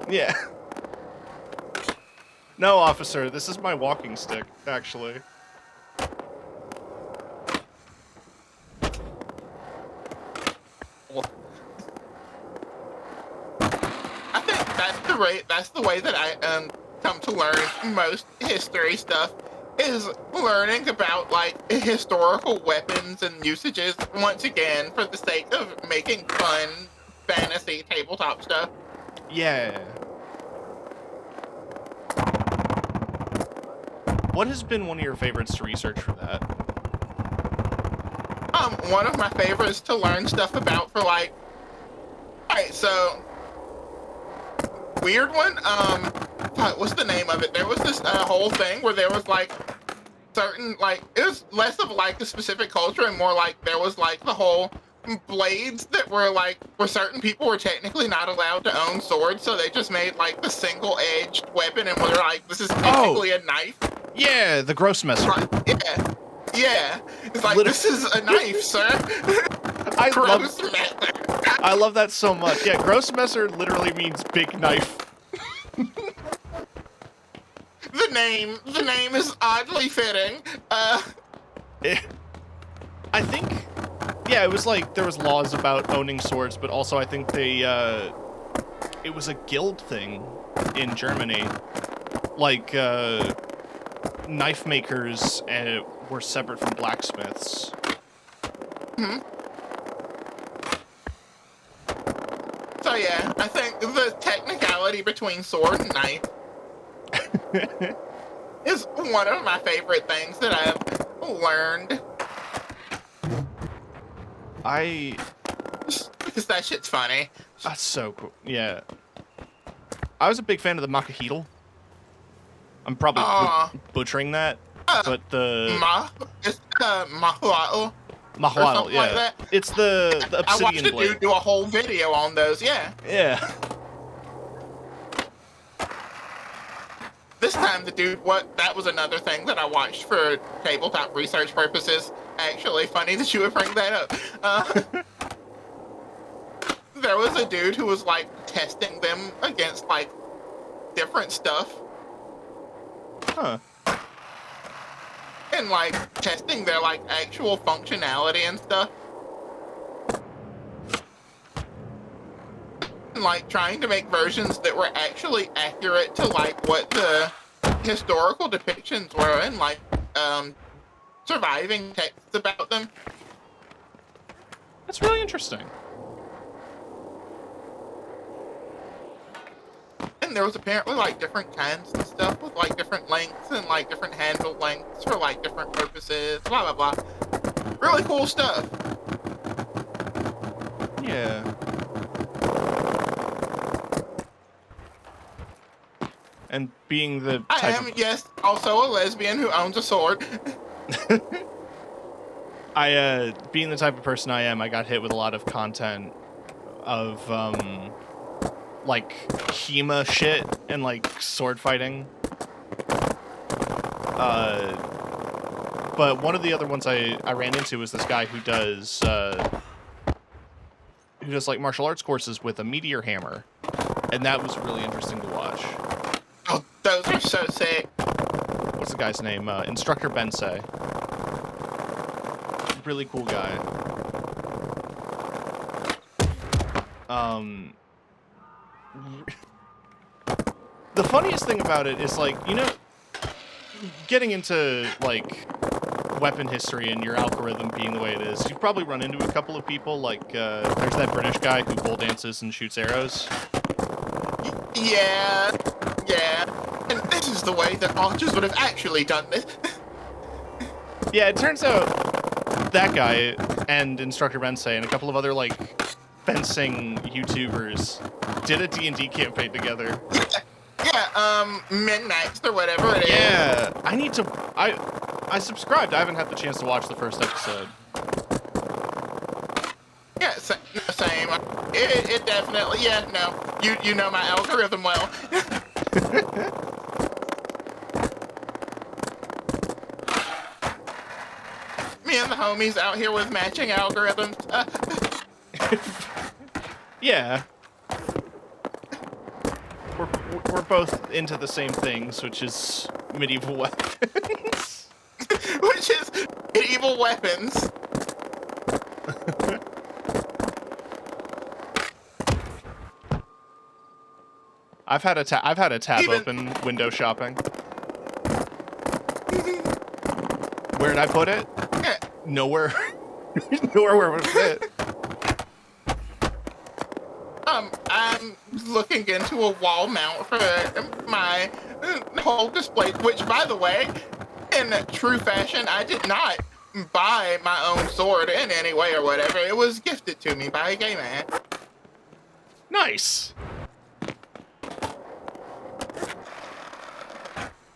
Yeah. No, officer, this is my walking stick, actually. I think that's the way that I come to learn most history stuff, is learning about, like, historical weapons and usages, once again, for the sake of making fun fantasy tabletop stuff. Yeah. What has been one of your favorites to research for that? One of my favorites to learn stuff about for, like... Alright, so... Weird one, what's the name of it? There was this whole thing where there was, like, certain, like, it was less of, like, a specific culture and more like there was, like, the whole blades that were, like, where certain people were technically not allowed to own swords, so they just made, like, the single-edged weapon and were like, this is technically a knife. Yeah, the Grossmesser. Yeah. Yeah. It's like, this is a knife, sir. I love that so much. Yeah, Grossmesser literally means big knife. The name is oddly fitting. I think, yeah, it was like there was laws about owning swords, but also I think they, it was a guild thing in Germany. Like, knife makers were separate from blacksmiths. Hmm. So yeah, I think the technicality between sword and knife is one of my favorite things that I've learned. Because that shit's funny. That's so cool. Yeah. I was a big fan of the Makahidal. I'm probably butchering that, but the... It's Mahua'u. Mahua'u, yeah. Like that. It's the obsidian blade. I watched a dude do a whole video on those, yeah. Yeah. This time the dude, that was another thing that I watched for tabletop research purposes. Actually, funny that you would bring that up. There was a dude who was, like, testing them against, like, different stuff. Huh. And, like, testing their, like, actual functionality and stuff. And, like, trying to make versions that were actually accurate to, like, what the historical depictions were and, like, surviving texts about them. That's really interesting. And there was apparently, like, different kinds and stuff with, like, different lengths and, like, different handle lengths for, like, different purposes, blah, blah, blah. Really cool stuff. Yeah. And being the type I am, yes, also a lesbian who owns a sword. Being the type of person I am, I got hit with a lot of content of, like, HEMA shit and, like, sword fighting. But one of the other ones I ran into was this guy who does like martial arts courses with a meteor hammer, and that was really interesting to watch. Oh, those are so sick. What's the guy's name? Instructor Bensei. Really cool guy. The funniest thing about it is, like, you know, getting into, like, weapon history and your algorithm being the way it is, you've probably run into a couple of people, like, there's that British guy who pole dances and shoots arrows. Yeah. And this is the way that archers would have actually done this. Yeah, it turns out that guy and Instructor Bensei and a couple of other, like, fencing YouTubers did a D&D campaign together. Yeah, Midnights or whatever it is. Yeah, I need to... I subscribed. I haven't had the chance to watch the first episode. Yeah, same. It definitely, yeah, no. You know my algorithm well. Me and the homies out here with matching algorithms. Yeah. We're both into the same things, which is medieval weapons. Which is medieval weapons. I've had a tab open window shopping. Where did I put it? Nowhere. Nowhere where it would fit. I'm looking into a wall mount for my whole display, which, by the way, in true fashion, I did not buy my own sword in any way or whatever. It was gifted to me by a gay man. Nice.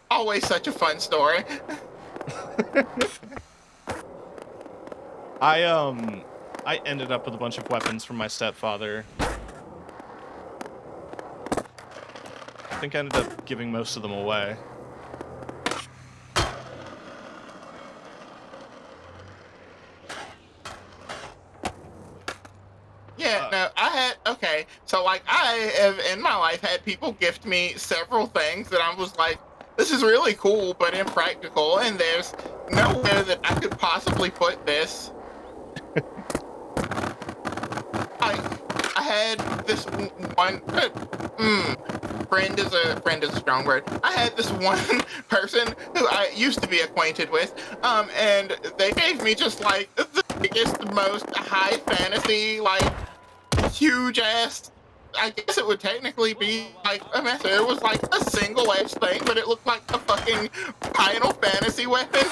Always such a fun story. I ended up with a bunch of weapons from my stepfather. I think I ended up giving most of them away. Yeah, no, okay, so, like, I have, in my life, had people gift me several things that I was like, this is really cool, but impractical, and there's nowhere that I could possibly put this. I had this one, friend is a strong word. I had this one person who I used to be acquainted with, and they gave me just, like, the biggest, most high fantasy, like, huge ass, I guess it would technically be like a messer. It was like a single edge thing, but it looked like a fucking Final Fantasy weapon.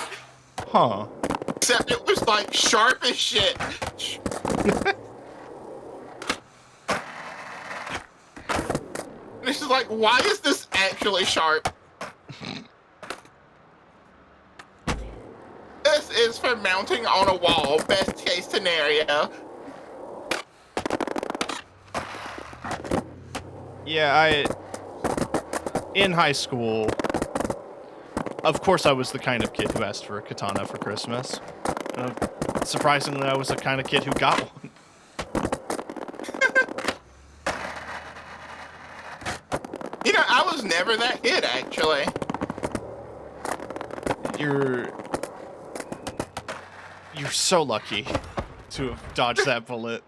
Huh. Except it was like sharp as shit. And it's just like, why is this actually sharp? This is for mounting on a wall, best case scenario. Yeah, in high school, of course I was the kind of kid who asked for a katana for Christmas. Surprisingly, I was the kind of kid who got one. You know, I was never that kid, actually. You're so lucky to have dodged that bullet.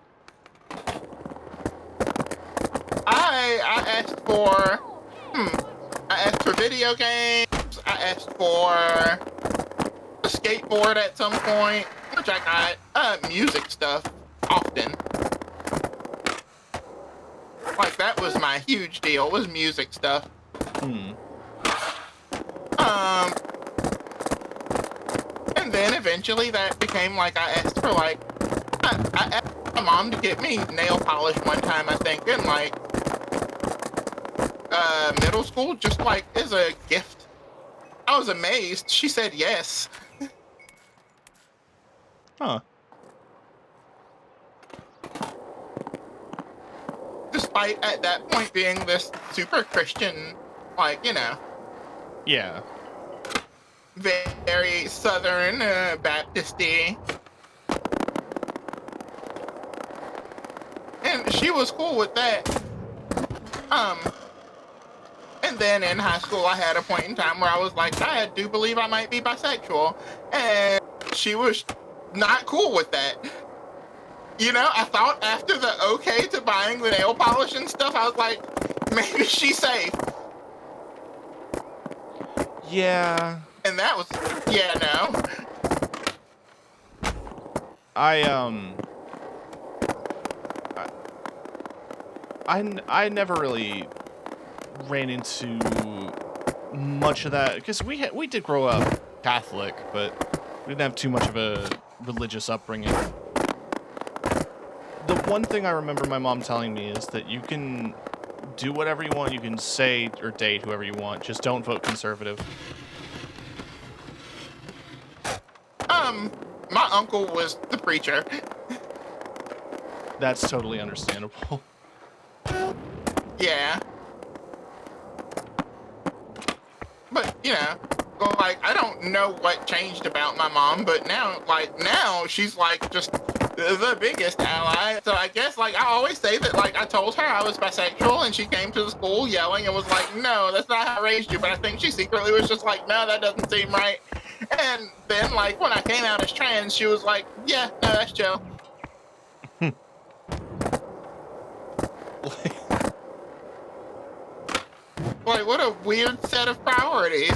I asked for video games. I asked for a skateboard at some point, which I got. Music stuff, often. Like, that was my huge deal, was music stuff. And then eventually that became, like, I asked for, like, I asked my mom to get me nail polish one time, I think, in, like, middle school, just, like, as a gift. I was amazed. She said yes. Huh. Despite, at that point, being this super Christian, like, you know. Yeah. very Southern Baptist-y. And she was cool with that. And then in high school, I had a point in time where I was like, I do believe I might be bisexual. And she was not cool with that. You know, I thought after the okay to buying the nail polish and stuff, I was like, maybe she's safe. Yeah. And that was, yeah, no. I never really ran into much of that because we did grow up Catholic, but we didn't have too much of a religious upbringing. The one thing I remember my mom telling me is that you can do whatever you want, you can say or date whoever you want, just don't vote conservative. My uncle was the preacher. That's totally understandable. Yeah. But, you know, like, I don't know what changed about my mom, but now she's, like, just the biggest ally. So I guess, like, I always say that, like, I told her I was bisexual, and she came to the school yelling and was like, no, that's not how I raised you. But I think she secretly was just like, no, that doesn't seem right. And then, like, when I came out as trans, she was like, yeah, no, that's chill. Like, what a weird set of priorities.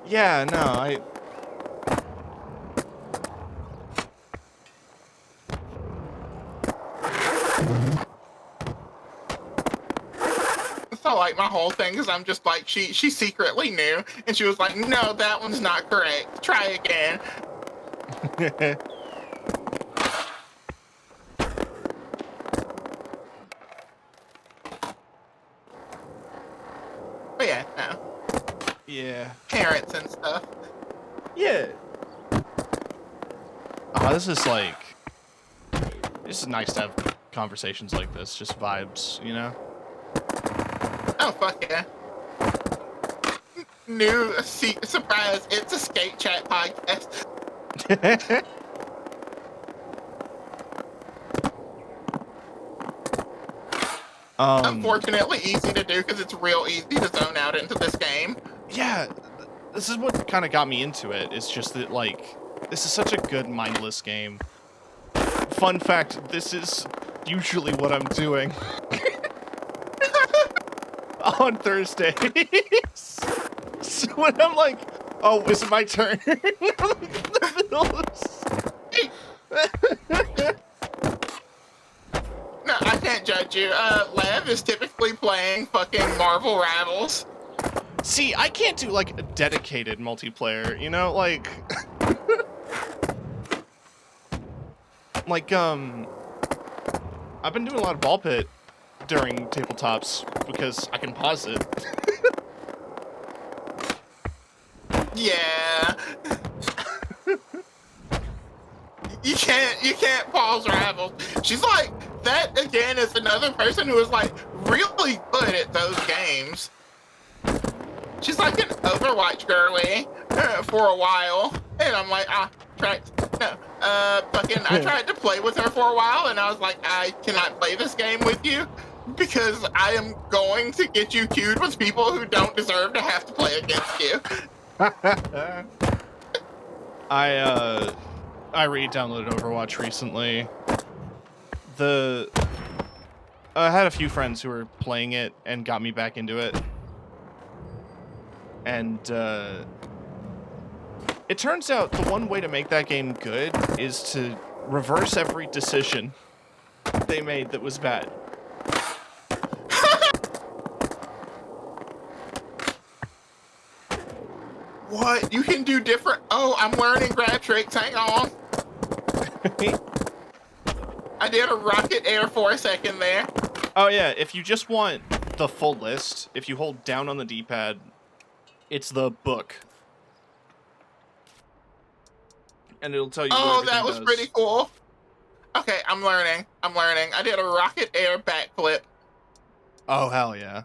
Yeah, no, So, like, my whole thing is I'm just like, she secretly knew, and she was like, no, that one's not correct. Try again. But yeah, no. Yeah. Parents and stuff. Yeah. Oh, this is nice to have conversations like this, just vibes, you know? Oh, fuck yeah. New surprise, it's a skate chat podcast. Unfortunately easy to do because it's real easy to zone out into this game. Yeah, this is what kind of got me into it. It's just that, like, this is such a good mindless game. Fun fact, this is usually what I'm doing on Thursdays. So when I'm like, oh, is it my turn? I'm like in the middle of No, I can't judge you. Lev is typically playing fucking Marvel Rivals. See, I can't do, like, a dedicated multiplayer, you know? Like... like, I've been doing a lot of ball pit during tabletops because I can pause it. Yeah. You can't pause Rivals. She's like, that again is another person who is like really good at those games. She's like an Overwatch girly for a while, and I'm like, I tried to play with her for a while, and I was like, I cannot play this game with you because I am going to get you queued with people who don't deserve to have to play against you. I re-downloaded Overwatch recently. I had a few friends who were playing it and got me back into it. And, it turns out the one way to make that game good is to reverse every decision they made that was bad. What? You can do different... Oh, I'm learning grab tricks. Hang on. I did a rocket air for a second there. Oh, yeah. If you just want the full list, if you hold down on the D-pad, it's the book. And it'll tell you Oh, that was pretty cool. Okay, I'm learning. I did a rocket air backflip. Oh, hell yeah.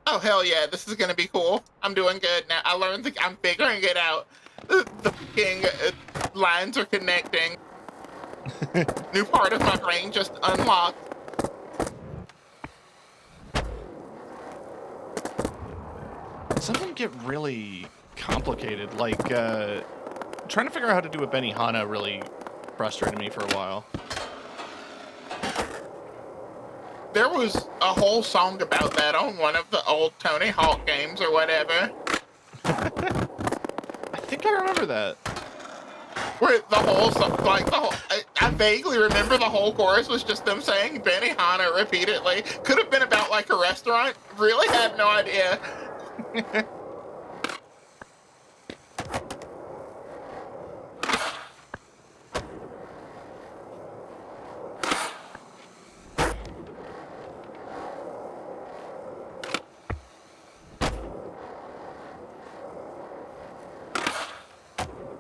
Oh, hell yeah, this is gonna be cool. I'm doing good now. I'm figuring it out. The fucking lines are connecting. New part of my brain just unlocked. Some of them get really complicated. Like, trying to figure out how to do a Benihana really frustrated me for a while. There was a whole song about that on one of the old Tony Hawk games or whatever. I think I remember that. Where the whole song, like the whole, I vaguely remember the whole chorus was just them saying Benihana repeatedly. Could have been about like a restaurant. Really have no idea.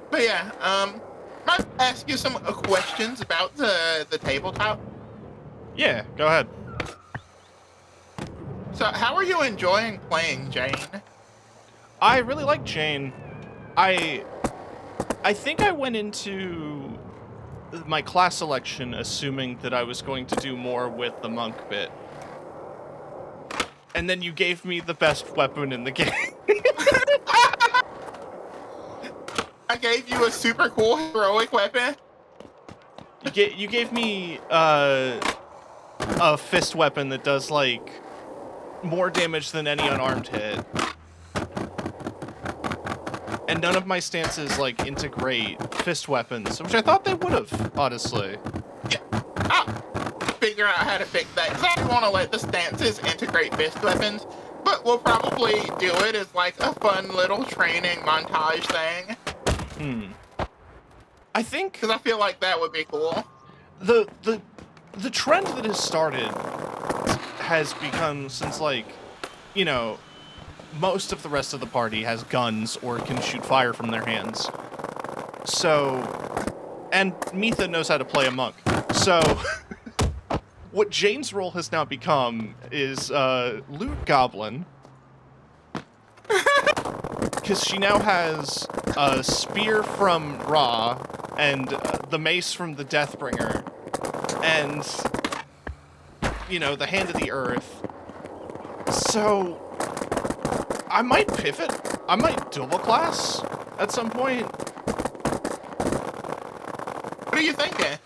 But yeah, might ask you some questions about the tabletop. Yeah, go ahead. So, how are you enjoying playing Jane? I really like Jane. I think I went into my class selection assuming that I was going to do more with the monk bit. And then you gave me the best weapon in the game. I gave you a super cool heroic weapon. You gave me a fist weapon that does like more damage than any unarmed hit. And none of my stances like integrate fist weapons, which I thought they would have, honestly. Yeah. I'll figure out how to fix that, because I don't want to let the stances integrate fist weapons, but we'll probably do it as like a fun little training montage thing. I think Because I feel like that would be cool. the trend that has started has become, since like, you know, most of the rest of the party has guns or can shoot fire from their hands. So, and Mitha knows how to play a monk. So, what Jane's role has now become is loot goblin. Because she now has a spear from Ra and the mace from the Deathbringer and, you know, the Hand of the Earth. So, I might pivot. I might double class at some point. What are you thinking?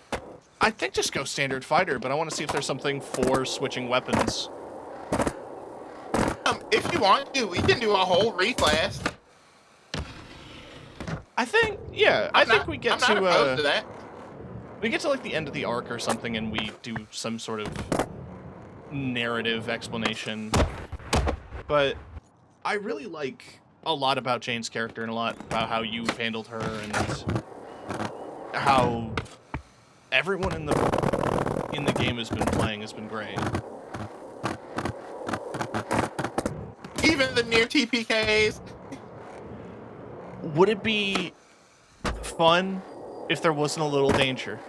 I think just go standard fighter, but I want to see if there's something for switching weapons. If you want to, we can do a whole reclass. I think, yeah, I think we get I'm not opposed to that. we get to like the end of the arc or something, and we do some sort of narrative explanation. But I really like a lot about Jane's character and a lot about how you've handled her and how everyone in the game has been playing has been great. Even the near TPKs. Would it be fun if there wasn't a little danger?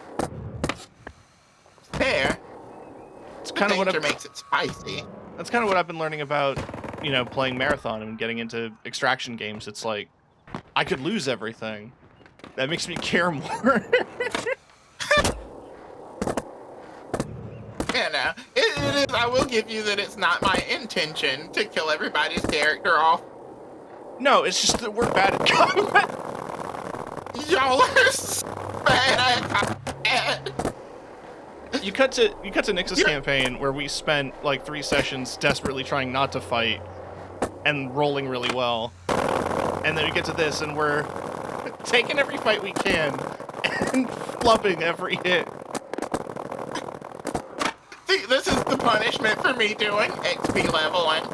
Fair. It's The kind of what danger makes it spicy. That's kind of what I've been learning about, you know, playing Marathon and getting into extraction games. It's like, I could lose everything. That makes me care more. Yeah, no. It is, I will give you that it's not my intention to kill everybody's character off. No, it's just that we're bad at combat. Y'all are so bad at combat. You cut to Nix's campaign where we spent like 3 sessions desperately trying not to fight and rolling really well. And then we get to this and we're taking every fight we can and flubbing every hit. See, this is the punishment for me doing XP leveling.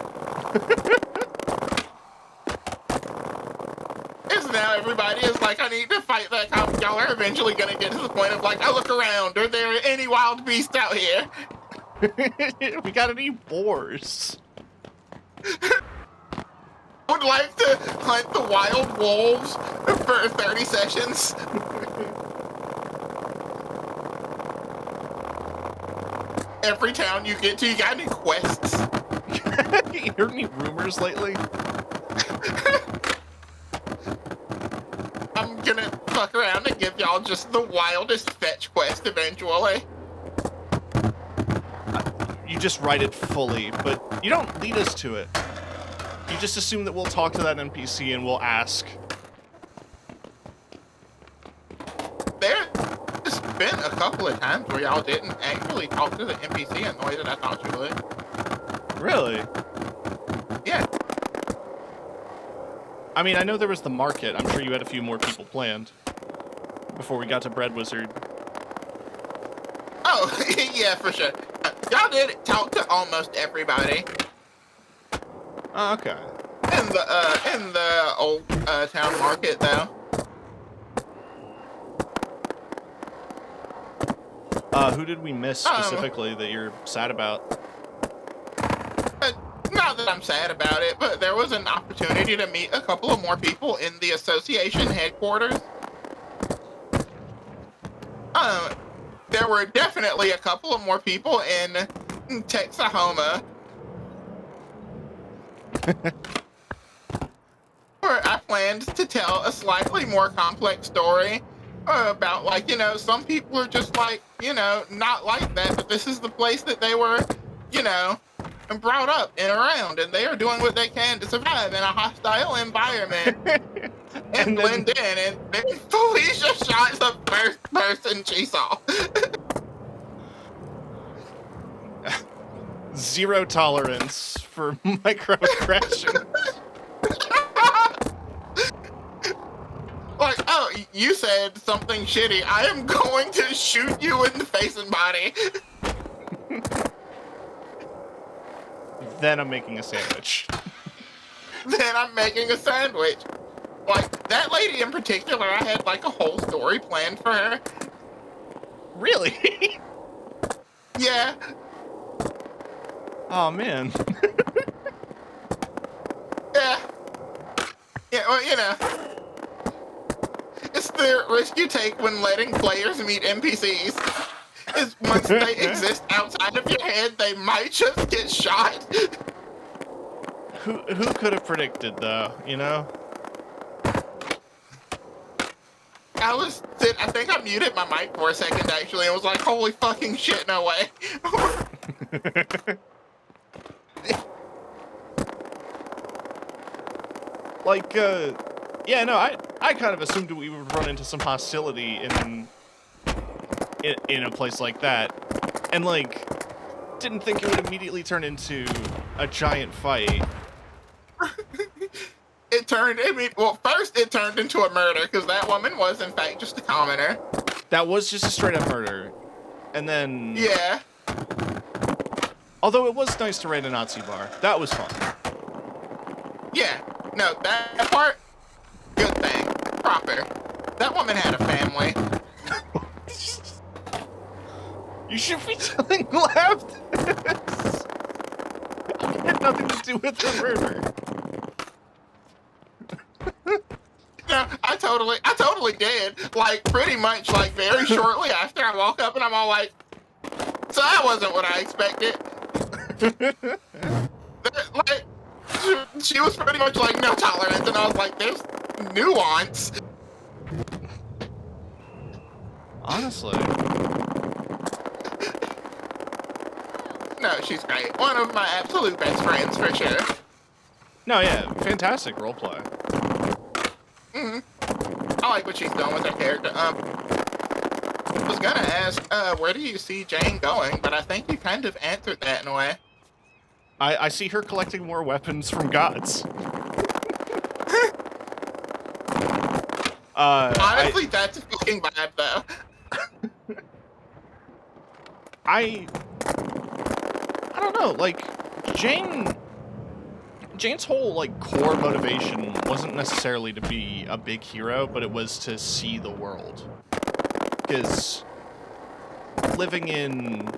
Is now everybody is like, I need to fight that cop. Y'all are eventually gonna get to the point of like, I look around, are there any wild beasts out here? We got any boars? Would like to hunt the wild wolves for 30 sessions. Every town you get to, you got any quests? You heard any rumors lately? I'm gonna fuck around and give y'all just the wildest fetch quest eventually. You just write it fully, but you don't lead us to it. You just assume that we'll talk to that NPC and we'll ask. There's been a couple of times where y'all didn't actually talk to the NPC in the way that I thought you would. Really? Yeah. I mean, I know there was the market. I'm sure you had a few more people planned before we got to Bread Wizard. Oh, yeah, for sure. Y'all did talk to almost everybody. Oh, okay. In the old town market, though. Who did we miss specifically that you're sad about? Not that I'm sad about it, but there was an opportunity to meet a couple of more people in the association headquarters. There were definitely a couple of more people in Texahoma. Where I planned to tell a slightly more complex story about, like, you know, some people are just like, you know, not like that, but this is the place that they were, you know, brought up and around, and they are doing what they can to survive in a hostile environment and blend in. And then Felicia shot the first person she saw. Zero tolerance for microaggressions. Like, oh, you said something shitty. I am going to shoot you in the face and body. Then I'm making a sandwich. Then I'm making a sandwich. Like, that lady in particular, I had, like, a whole story planned for her. Really? Yeah. Oh, man. Yeah. Yeah, well, you know. It's the risk you take when letting players meet NPCs. Is once they exist outside of your head, they might just get shot. Who could have predicted, though, you know? I think I muted my mic for a second, actually, and was like, holy fucking shit, no way. Like, yeah, no, I kind of assumed we would run into some hostility in a place like that, and, like, didn't think it would immediately turn into a giant fight. Well, first it turned into a murder, because that woman was, in fact, just a commoner. That was just a straight-up murder. And then... Yeah. Although it was nice to raid a Nazi bar. That was fun. Yeah. No, that part, good thing. Proper. That woman had a family. You should be telling left. It had nothing to do with the murder. No, I totally did. Like, pretty much, like, very shortly after I woke up, and I'm all like, so that wasn't what I expected. Like, she was pretty much like, no tolerance, and I was like, there's nuance. Honestly. No, she's great. One of my absolute best friends, for sure. No, yeah, fantastic roleplay. I like what she's done with her character. I was gonna ask, where do you see Jane going? But I think you kind of answered that in a way. I see her collecting more weapons from gods. Honestly, that's a fucking vibe, though. I don't know, like, Jane's whole, like, core motivation wasn't necessarily to be a big hero, but it was to see the world. Because living in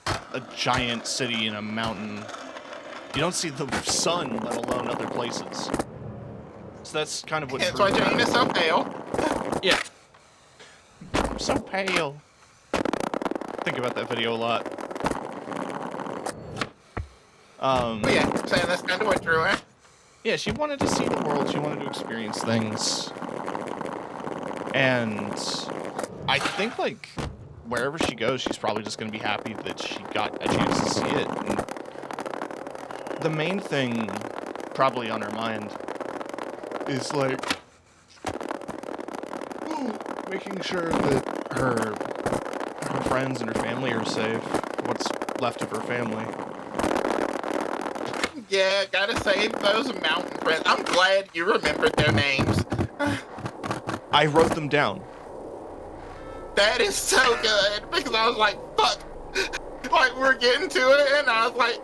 a giant city in a mountain, you don't see the sun, let alone other places. So that's kind of what... That's why Jane is so pale. Yeah. I'm so pale. Think about that video a lot. But yeah, saying that's kind of what drew her. Yeah, she wanted to see the world. She wanted to experience things. And I think, like, wherever she goes, she's probably just going to be happy that she got a chance to see it. And the main thing probably on her mind is, like, making sure that her friends and her family are safe. What's left of her family. Yeah, gotta save those mountain friends. I'm glad you remembered their names. I wrote them down. That is so good, because I was like, fuck. Like, we're getting to it, and I was like,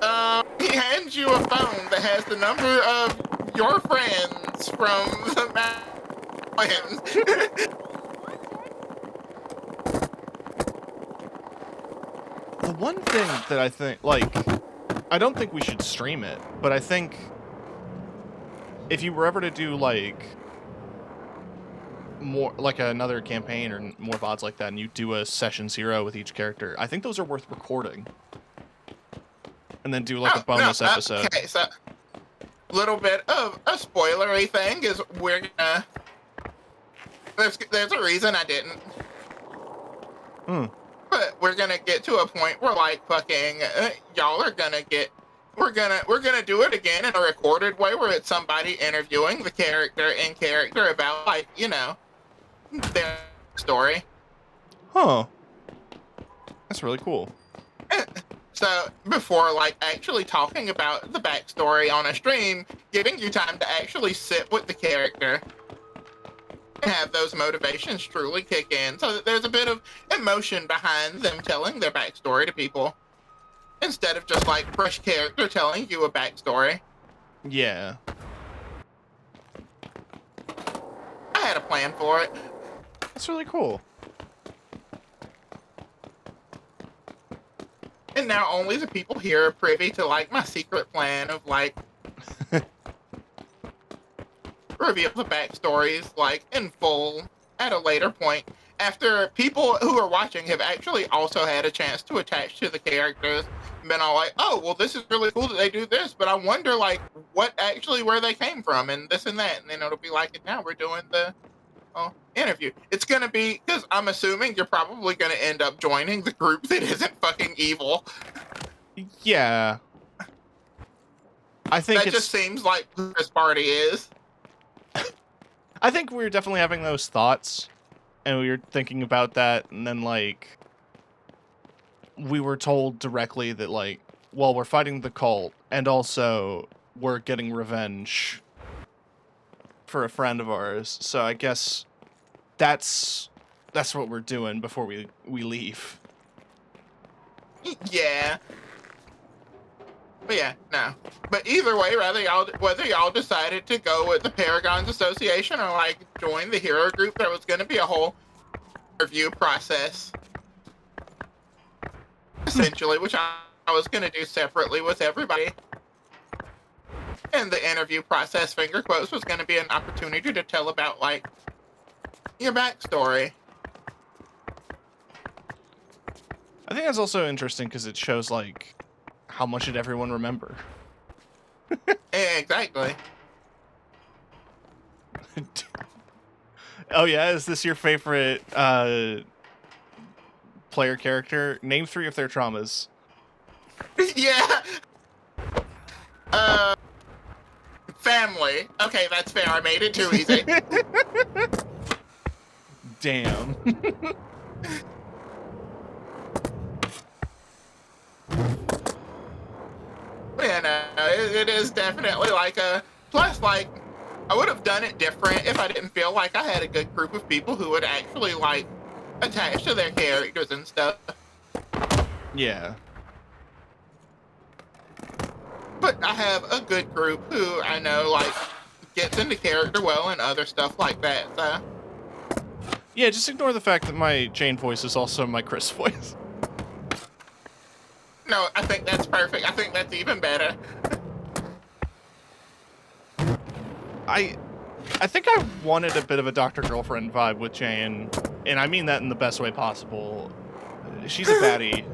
he hands you a phone that has the number of your friends from the mountains. The one thing that I think, like, I don't think we should stream it, but I think if you were ever to do, like, more, like another campaign or more VODs like that, and you do a session 0 with each character, I think those are worth recording. And then do, like, a bonus episode. Okay, so, little bit of a spoilery thing is we're gonna... There's a reason I didn't. But we're gonna get to a point where, like, fucking, y'all are gonna get... We're gonna do it again in a recorded way where it's somebody interviewing the character in character about, like, you know, their story. Huh. That's really cool. So before, like, actually talking about the backstory on a stream, giving you time to actually sit with the character and have those motivations truly kick in, so that there's a bit of emotion behind them telling their backstory to people, instead of just, like, fresh character telling you a backstory. Yeah. I had a plan for it. That's really cool. And now only the people here are privy to, like, my secret plan of, like, reveal the backstories, like, in full at a later point, after people who are watching have actually also had a chance to attach to the characters, and been all like, oh, well, this is really cool that they do this, but I wonder, like, what actually, where they came from, and this and that, and then it'll be like, and now we're doing the interview. It's gonna be, because I'm assuming you're probably gonna end up joining the group that isn't fucking evil. Yeah. I think that just seems like who this party is. I think we were definitely having those thoughts, and we were thinking about that, and then, like, we were told directly that, like, well, we're fighting the cult, and also we're getting revenge for a friend of ours, so I guess that's what we're doing before we leave. Yeah. But yeah, no. But either way, whether y'all decided to go with the Paragons Association or, like, join the hero group, there was going to be a whole review process, essentially, which I was going to do separately with everybody. And the interview process, finger quotes, was going to be an opportunity to tell about, like, your backstory. I think that's also interesting because it shows, like, how much did everyone remember? Exactly. Oh yeah, is this your favorite player character? Name 3 of their traumas. Yeah. Family. Okay, that's fair. I made it too easy. Damn. Yeah, no, it is definitely like a... Plus, like, I would have done it different if I didn't feel like I had a good group of people who would actually, like, attach to their characters and stuff. Yeah. But I have a good group who I know, like, gets into character well and other stuff like that, so... Yeah, just ignore the fact that my Jane voice is also my Chris voice. No, I think that's perfect. I think that's even better. I think I wanted a bit of a Dr. Girlfriend vibe with Jane, and I mean that in the best way possible. She's a baddie.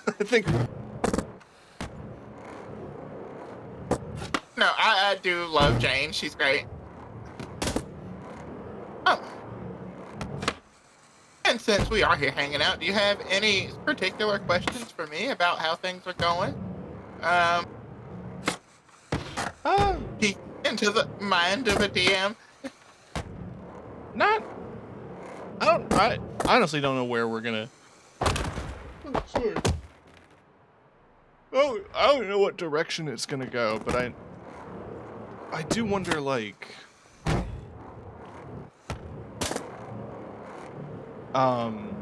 I think No, I do love Jane. She's great. Oh. And since we are here hanging out, do you have any particular questions for me about how things are going? Peek into the mind of a DM. Not. I honestly don't know where we're gonna. Oh, sorry. Oh, I don't know what direction it's gonna go, but I do wonder, like, I'm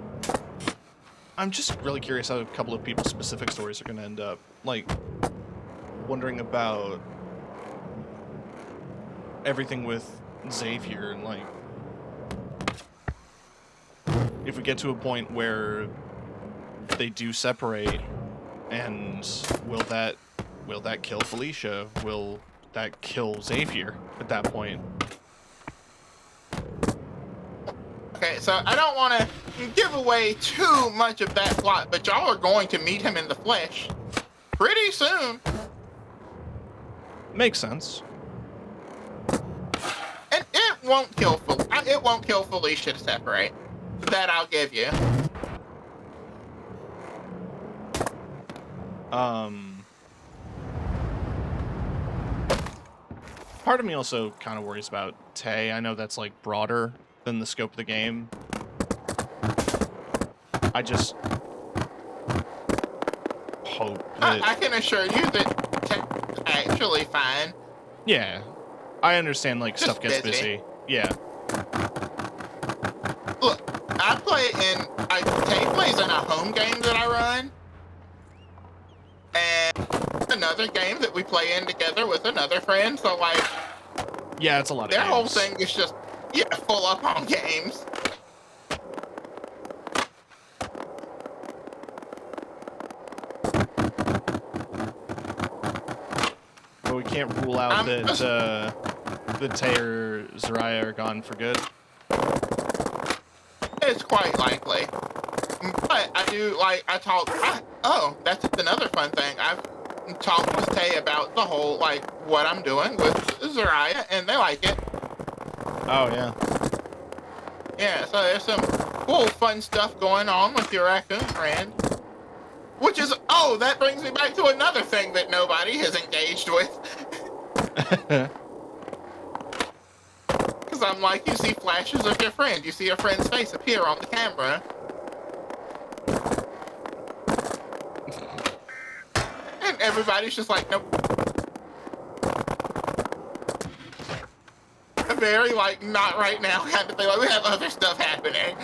just really curious how a couple of people's specific stories are gonna end up. Like, wondering about everything with Xavier and, like, if we get to a point where they do separate, and will that kill Felicia? Will that kill Xavier at that point? Okay, so I don't want to give away too much of that plot, but y'all are going to meet him in the flesh pretty soon. Makes sense. And it won't kill Felicia to separate. That I'll give you. Part of me also kind of worries about Tay. I know that's, like, broader than the scope of the game. I just hope that... I can assure you that Tay's actually fine. Yeah. I understand, like, Just stuff gets busy. Yeah. Look, Tay plays in a home game that I run. And another game that we play in together with another friend, so, like... Yeah, it's a lot of Their games. whole thing is just, full up on games. But we can't rule out that Tay or Zariah are gone for good. It's quite likely. But I do, like, oh, that's another fun thing. I've talked with Tay about the whole, like, what I'm doing with Zariah, and they like it. Oh, yeah. Yeah, so there's some cool, fun stuff going on with your raccoon friend. Which is, oh, that brings me back to another thing that nobody has engaged with. Because I'm like, you see flashes of your friend. You see your friend's face appear on the camera. And everybody's just like, nope. A very, like, not right now kind of thing. Like, we have other stuff happening.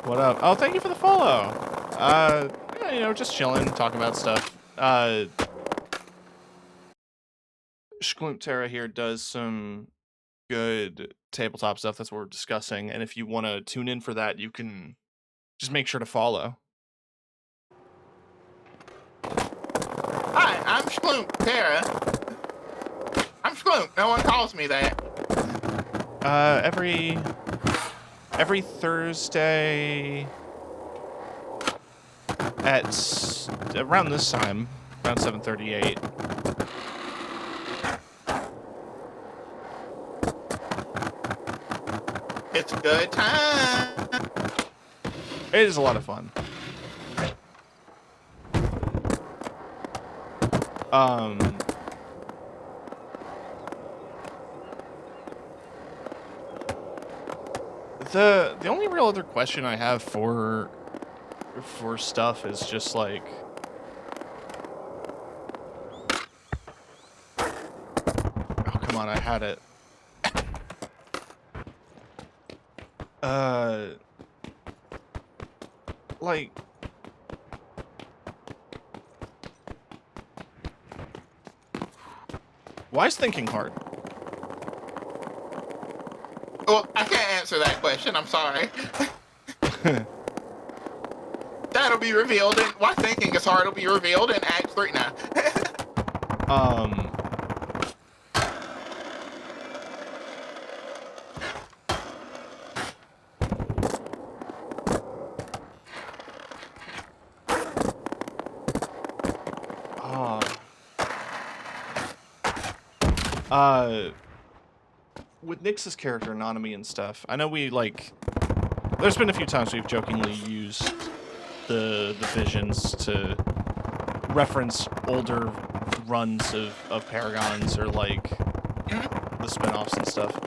What up? Oh, thank you for the follow. Yeah, you know, just chilling, talking about stuff. Shkloomp Terra here does some good tabletop stuff. That's what we're discussing. And if you want to tune in for that, you can just make sure to follow. Hi, I'm Shkloomp Terra. I'm Shkloomp. No one calls me that. Every Thursday at around this time, around 7:38. It's a good time. It is a lot of fun. The only real other question I have for stuff is just like, oh come on, I had it. Like, why is thinking hard? Well, I can't answer that question. I'm sorry. That'll be revealed in why thinking is hard will be revealed in Act 3 now. With Nyx's character, Nanami and stuff, I know we, like... There's been a few times we've jokingly used the visions to reference older runs of Paragons or, like, the spin-offs and stuff.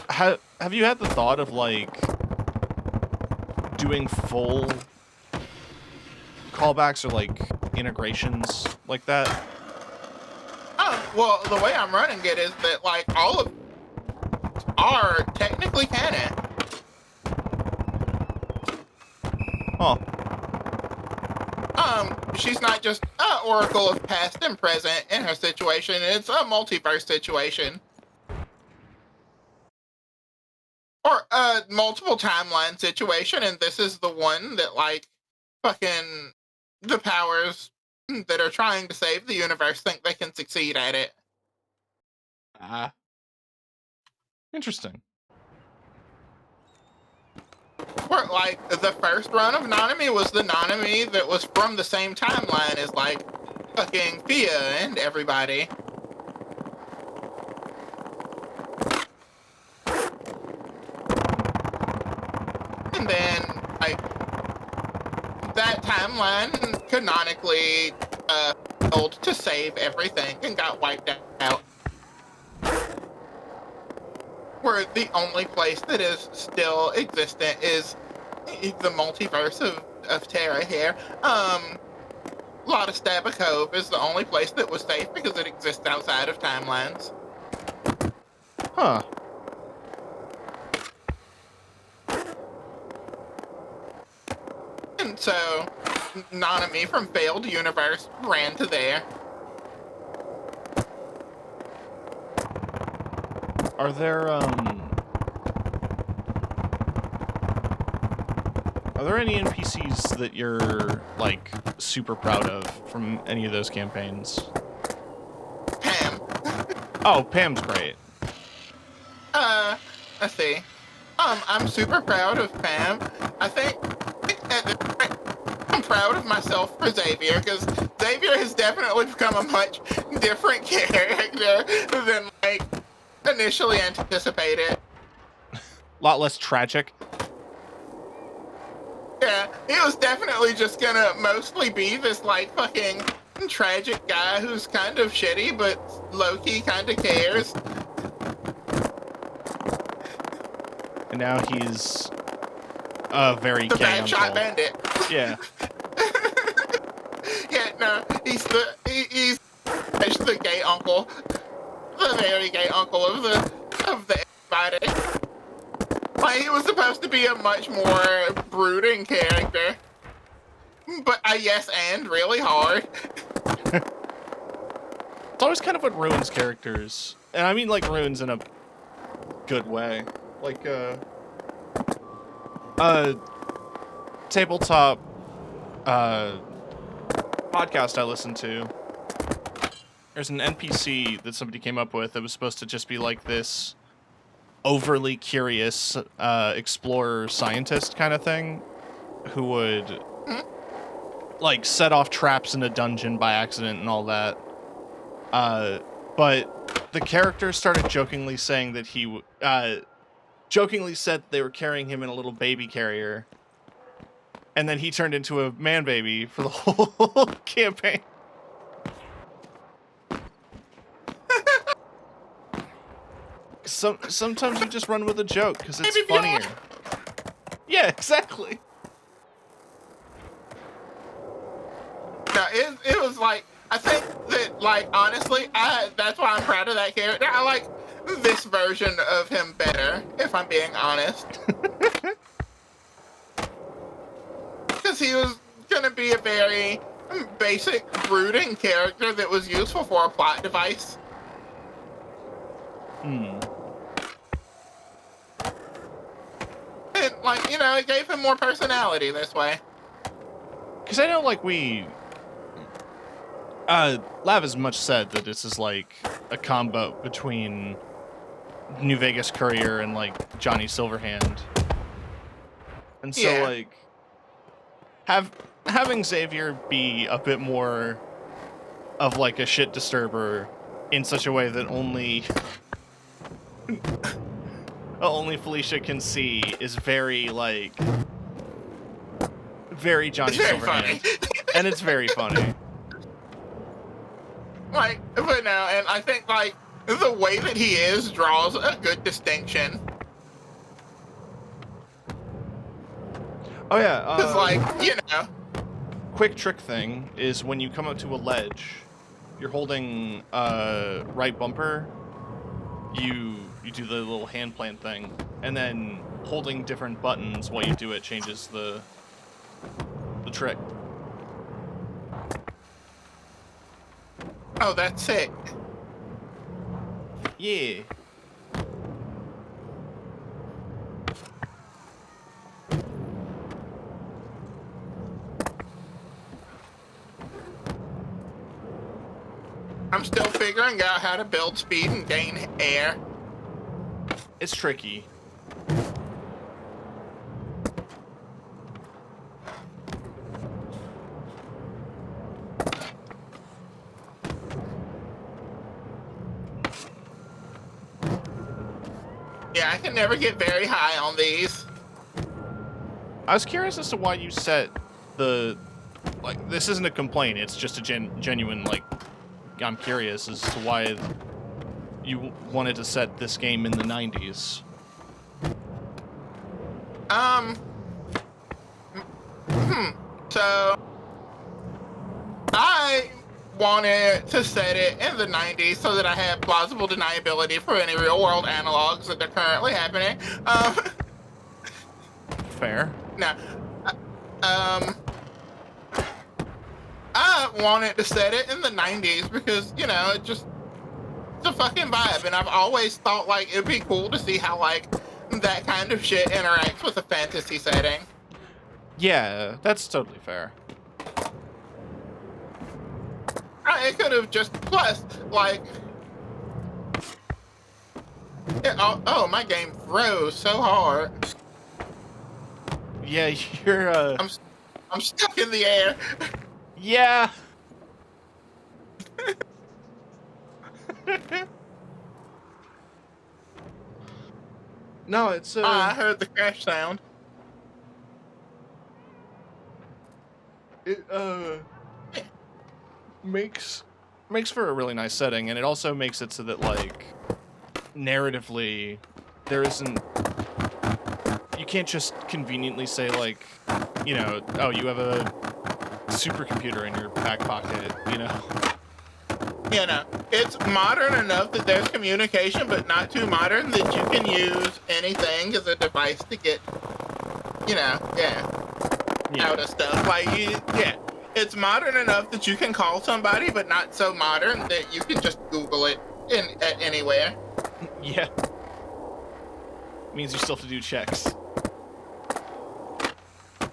Have you had the thought of, like, doing full callbacks or, like, integrations like that? Well, the way I'm running it is that, like, all of are technically canon. Oh. She's not just an oracle of past and present in her situation. It's a multiverse situation. Or a multiple timeline situation, and this is the one that, like, fucking the powers that are trying to save the universe think they can succeed at it. Interesting. Or, like, the first run of Nanami was the Nanami that was from the same timeline as, like, fucking Fia and everybody. And then, like, that timeline canonically failed to save everything and got wiped out. Where the only place that is still existent is the multiverse of Terra here. Lotta Stabba Cove is the only place that was safe because it exists outside of timelines. Huh. And so, Nanami from Failed Universe ran to there. Are there any NPCs that you're, like, super proud of from any of those campaigns? Pam. Oh, Pam's great. Let's see. I'm super proud of Pam. I think I'm proud of myself for Xavier, because Xavier has definitely become a much different character than, like, initially anticipated. A lot less tragic. Yeah, he was definitely just gonna mostly be this, like, fucking tragic guy who's kind of shitty, but low-key kind of cares. And now he's a very The gay bad uncle. shot bandit. Yeah. Yeah, no, he's the gay uncle, the very gay uncle of the everybody. Like, he was supposed to be a much more brooding character, but yes, and really hard. It's always kind of what ruins characters, and I mean, like, ruins in a good way. Like, tabletop podcast I listened to, there's an NPC that somebody came up with that was supposed to just be like this overly curious explorer scientist kind of thing, who would like set off traps in a dungeon by accident and all that. But the character started jokingly saying that he jokingly said that they were carrying him in a little baby carrier, and then he turned into a man baby for the whole campaign. Sometimes you just run with a joke because it's funnier. Yeah, exactly. No, it was like, I think that, like, honestly, that's why I'm proud of that character. I like this version of him better, if I'm being honest. Because he was gonna be a very basic, brooding character that was useful for a plot device. And, like, you know, it gave him more personality this way. Because I know, like, Lav has much said that this is, like, a combo between New Vegas Courier and, like, Johnny Silverhand. And so, Yeah. like, having Xavier be a bit more of, like, a shit disturber in such a way that only Felicia can see is very, like, very Johnny It's very Silverhand. funny. And it's very funny. Like, but no, and I think, like, the way that he is draws a good distinction. Oh yeah, Because, like, you know. quick trick thing is when you come up to a ledge, you're holding right bumper, you do the little hand plant thing, and then holding different buttons while you do it changes the trick. Oh, that's sick. Yeah. I'm still figuring out how to build speed and gain air. It's tricky. Yeah, I can never get very high on these. I was curious as to why you set the... Like, this isn't a complaint, it's just a genuine, like... I'm curious as to why you wanted to set this game in the 90s. So... I wanted to set it in the 90s so that I had plausible deniability for any real-world analogs that are currently happening. Fair. Now, I wanted to set it in the 90s because, you know, it's a fucking vibe, and I've always thought, like, it'd be cool to see how, like, that kind of shit interacts with a fantasy setting. Yeah, that's totally fair. It could have just, plus, like... oh, my game froze so hard. Yeah, you're, I'm stuck in the air. Yeah! No, it's, I heard the crash sound. It, makes for a really nice setting, and it also makes it so that, like, narratively, there isn't... You can't just conveniently say, like, you know, oh, you have a supercomputer in your back pocket, you know? You know, it's modern enough that there's communication, but not too modern that you can use anything as a device to get, you know, out of stuff. Like, it's modern enough that you can call somebody, but not so modern that you can just Google it at anywhere. Yeah. Means you still have to do checks.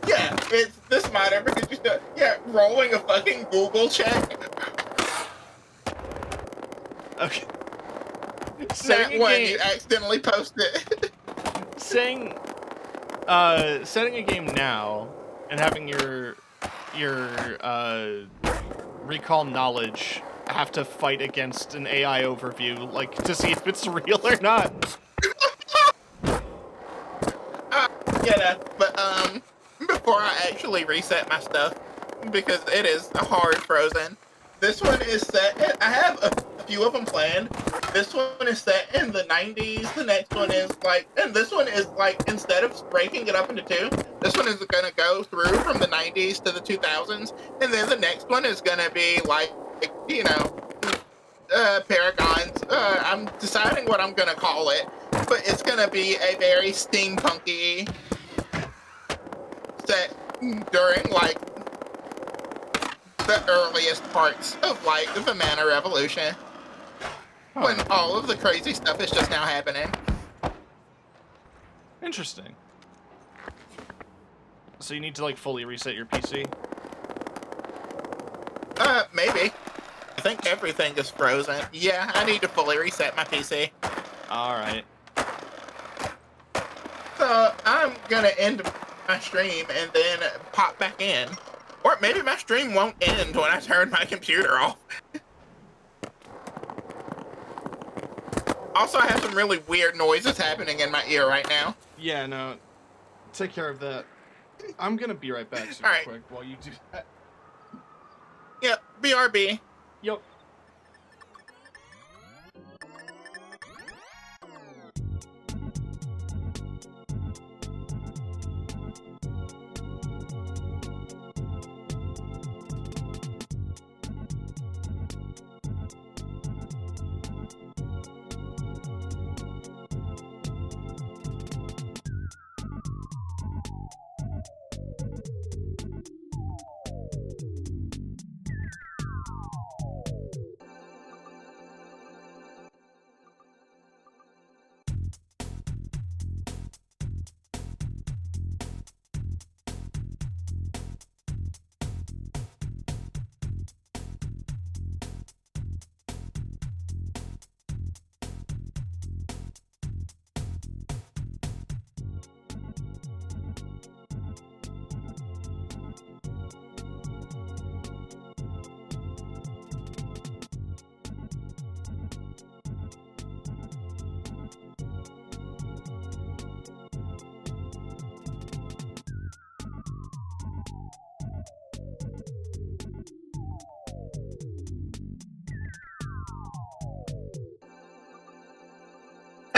Yeah, it's this modern because you still, rolling a fucking Google check. Okay. Not when you accidentally post it. setting a game now and having your recall knowledge have to fight against an AI overview, like, to see if it's real or not. But before I actually reset my stuff, because it is hard frozen, this one is set, I have a few of them planned. This one is set in the 90s, the next one is like, and this one is like, instead of breaking it up into two, this one is gonna go through from the 90s to the 2000s, and then the next one is gonna be like, you know, Paragons. I'm deciding what I'm gonna call it, but it's gonna be a very steampunky set during, like, the earliest parts of, like, the Mana Revolution. When all of the crazy stuff is just now happening. Interesting. So you need to, like, fully reset your PC? Maybe. I think everything is frozen. Yeah, I need to fully reset my PC. Alright. So, I'm gonna end my stream and then pop back in. Or maybe my stream won't end when I turn my computer off. Also, I have some really weird noises happening in my ear right now. Yeah, no. Take care of that. I'm gonna be right back super Alright. quick while you do that. Yep, BRB. Yup.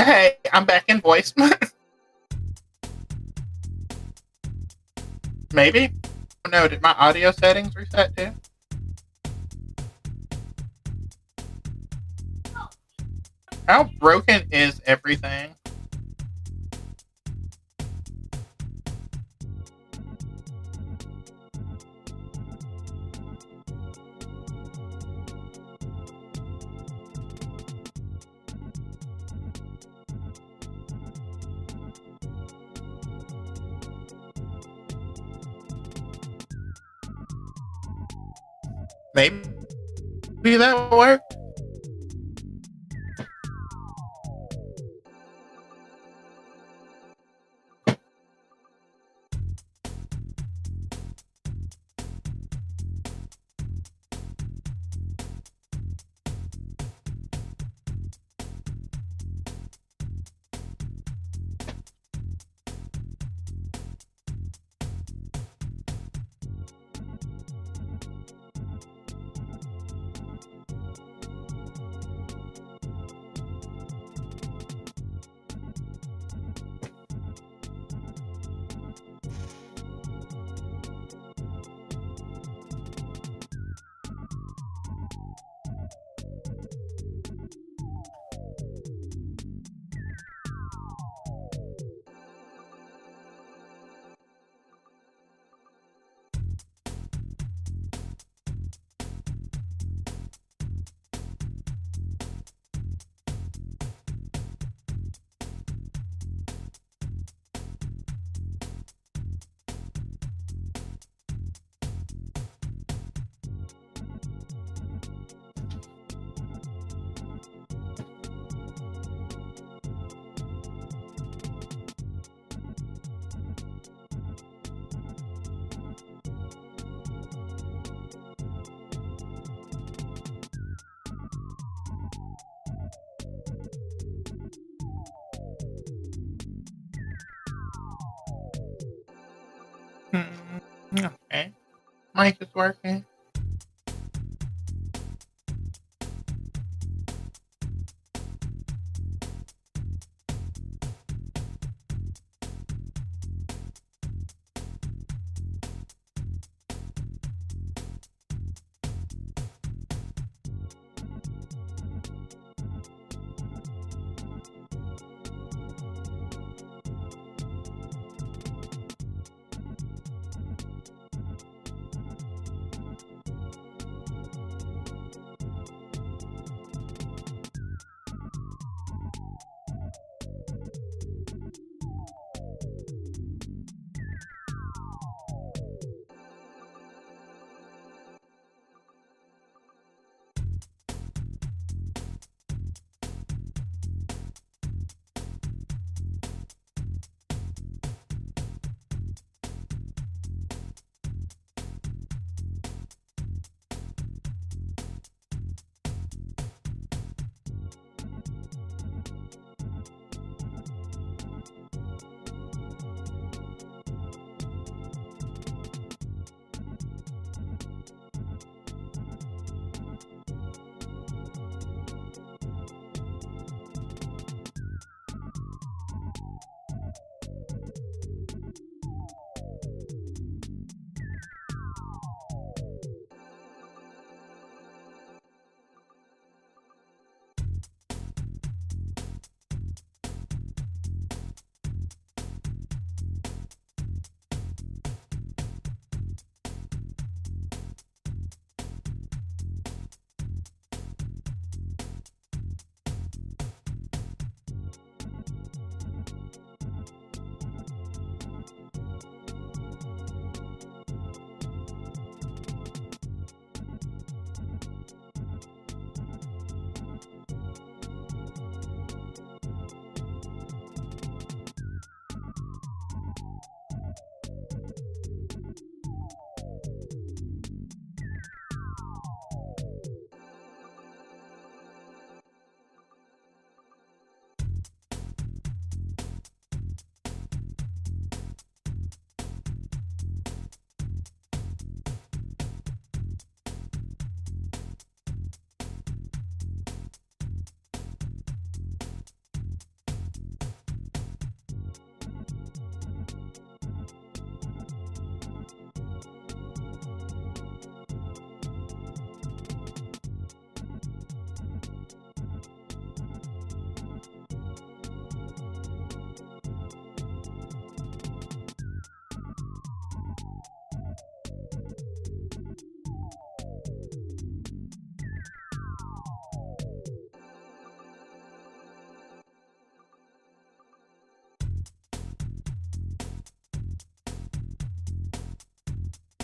Hey, I'm back in voice. Maybe? Oh no, did my audio settings reset too? How broken is everything? Maybe that will work. Okay. Mic is working.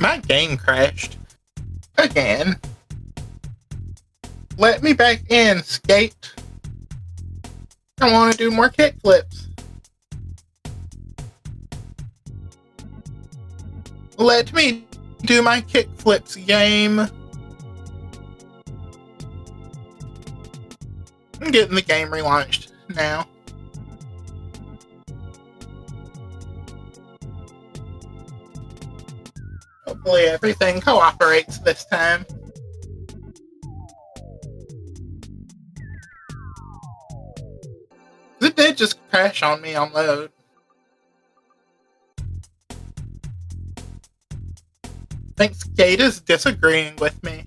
My game crashed. Again. Let me back in, Skate. I want to do more kickflips. Let me do my kickflips game. I'm getting the game relaunched now. Hopefully everything cooperates this time. It did just crash on me on load. I think Skate is disagreeing with me.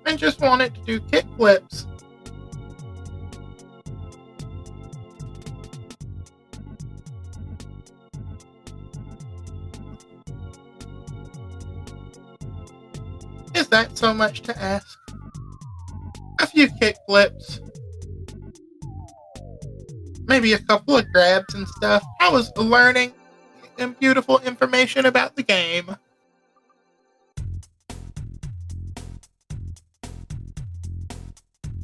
I just wanted to do kickflips. Is that so much to ask? A few kickflips. Maybe a couple of grabs and stuff. I was learning beautiful information about the game.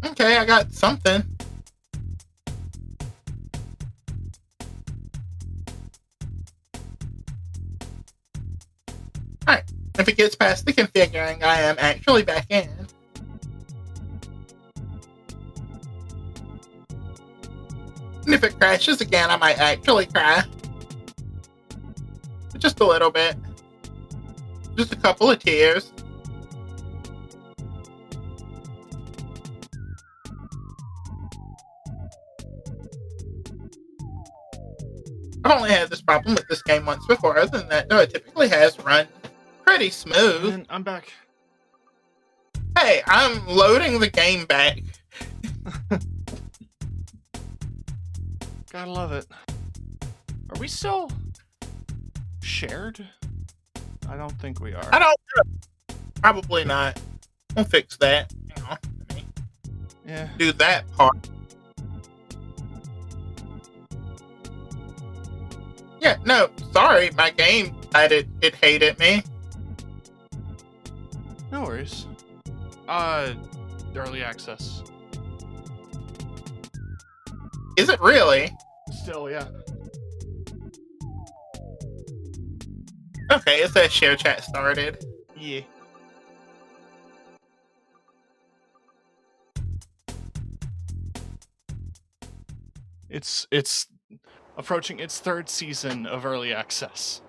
Okay, I got something. Alright, if it gets past the configuring, I am actually back in. And if it crashes again, I might actually cry. Just a little bit. Just a couple of tears. I've only had this problem with this game once before. Other than that, though, it typically has run pretty smooth. And I'm back. Hey, I'm loading the game back. Gotta love it. Are we still shared? I don't think we are. I don't know. Probably not. We'll fix that. Hang on. Let me Yeah. do that part. Yeah, no, sorry. My game decided it hated me. No worries. Early access. Is it really? Still, yeah. Okay, it says share chat started. Yeah. It's approaching its third season of early access.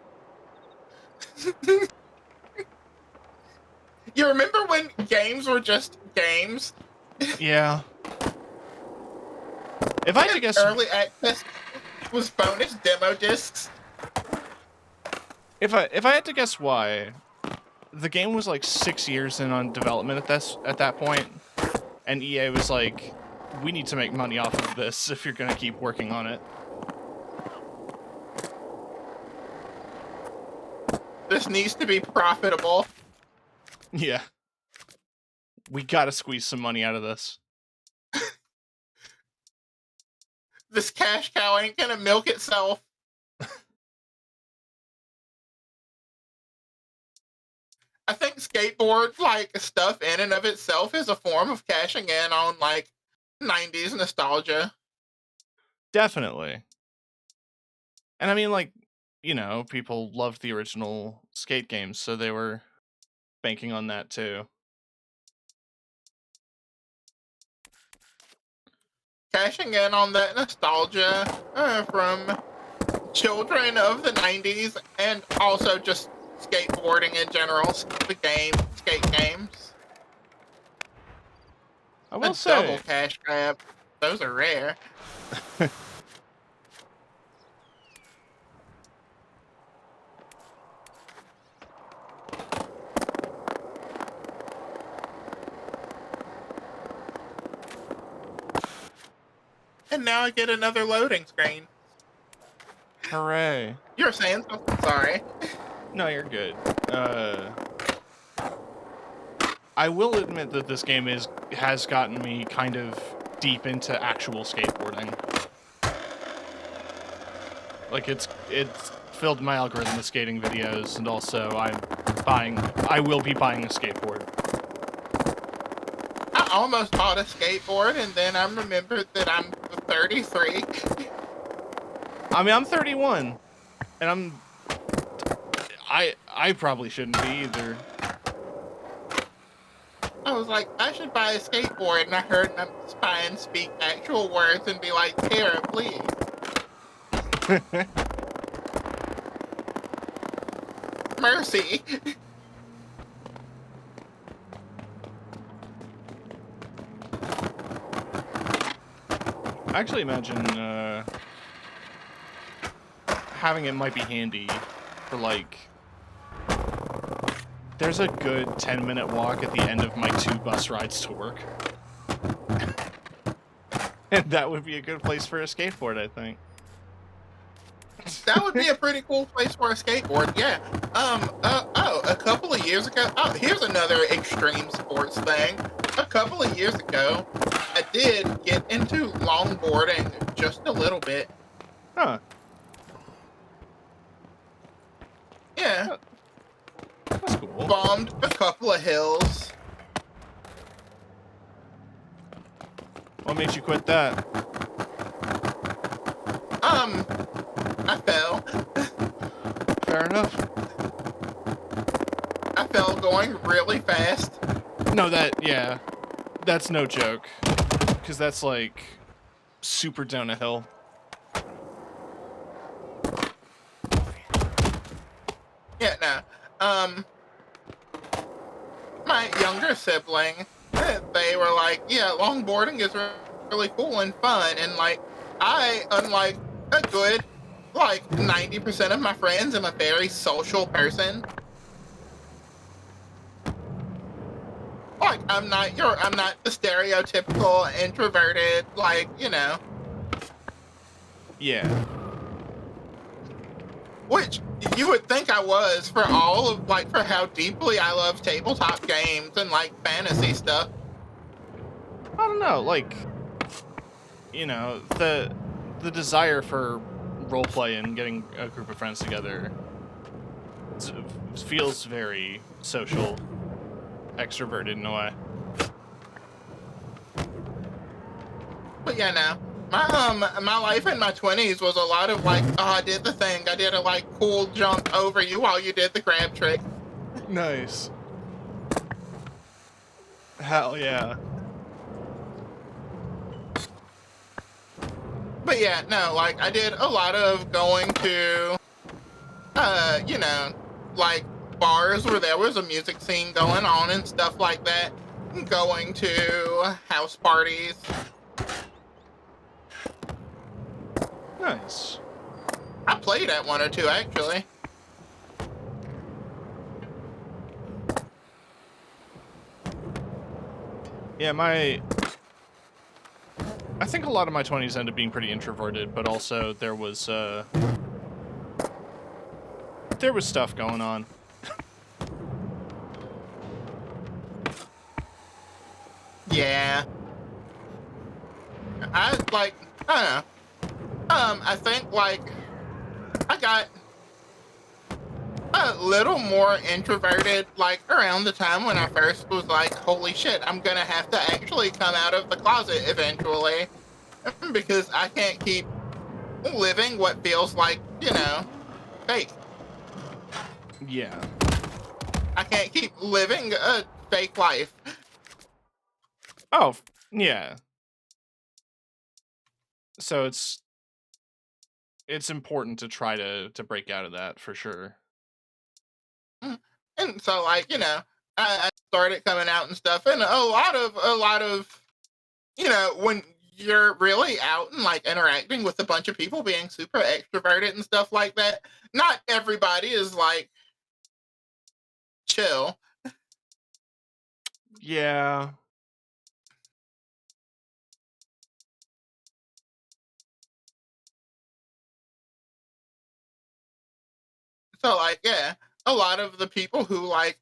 You remember when games were just games? Yeah. If I had to guess, Early access was bonus demo discs. if I had to guess why, the game was like 6 years in on development at that point, and EA was like, "We need to make money off of this if you're gonna keep working on it." This needs to be profitable. Yeah. We gotta squeeze some money out of this. This cash cow ain't gonna milk itself. I think skateboard like stuff in and of itself is a form of cashing in on like 90s nostalgia. Definitely. And I mean, like, you know, people loved the original skate games, so they were banking on that too. Cashing in on that nostalgia from children of the 90s and also just skateboarding in general, skate games. I will A say, double cash grab. Those are rare. And now I get another loading screen. hooray. You were saying something? Sorry. No, you're good. I will admit that this game has gotten me kind of deep into actual skateboarding. Like it's filled my algorithm with skating videos, and also I will be buying a skateboard. I almost bought a skateboard, and then I remembered that I'm 33. I mean, I'm 31, and I probably shouldn't be either. I was like, I should buy a skateboard, and I heard an spine speak actual words and be like, Tara, please. Mercy. I actually imagine having it might be handy for, like, there's a good 10-minute walk at the end of my 2 bus rides to work. And that would be a good place for a skateboard, I think. That would be a pretty cool place for a skateboard, yeah. A couple of years ago, here's another extreme sports thing. A couple of years ago, I did get into longboarding just a little bit. Huh. Yeah. That's cool. Bombed a couple of hills. What made you quit that? I fell. Fair enough. I fell going really fast. No, that's no joke. Because that's, like, super down a hill. Yeah, no. My younger sibling, they were like, yeah, longboarding is really cool and fun. And, like, I, unlike a good, like, 90% of my friends, am a very social person. Like, I'm not the stereotypical introverted, like, you know. Yeah. Which you would think I was for all of, like, for how deeply I love tabletop games and, like, fantasy stuff. I don't know, like, you know, the desire for roleplay and getting a group of friends together feels very social, extroverted in a way. But yeah, no. My life in my 20s was a lot of, like, oh, I did the thing. I did a, like, cool jump over you while you did the grab trick. Nice. Hell yeah. But yeah, no, like, I did a lot of going to, you know, like, bars where there was a music scene going on and stuff like that. Going to house parties. Nice. I played at one or two, actually. Yeah, I think a lot of my 20s ended up being pretty introverted, but also there was stuff going on. Yeah. I don't know. I think, like, I got a little more introverted, like, around the time when I first was like, holy shit, I'm gonna have to actually come out of the closet eventually. Because I can't keep living what feels like, you know, fake. Yeah. I can't keep living a fake life. Oh, yeah. So it's important to try to break out of that for sure. And so, like, you know, I started coming out and stuff, and a lot of, you know, when you're really out and, like, interacting with a bunch of people, being super extroverted and stuff like that, not everybody is, like, chill. Yeah. So, like, yeah, a lot of the people who, like,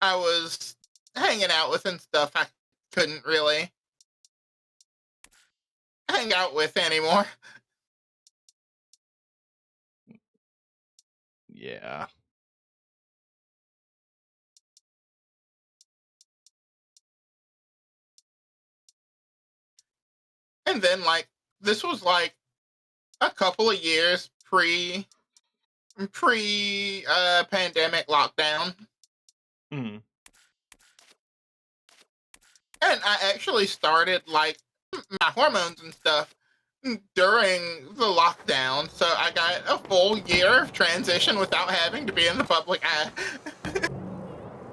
I was hanging out with and stuff, I couldn't really hang out with anymore. Yeah. And then, like, this was like a couple of years pandemic lockdown. Mm. And I actually started, like, my hormones and stuff during the lockdown. So I got a full year of transition without having to be in the public eye.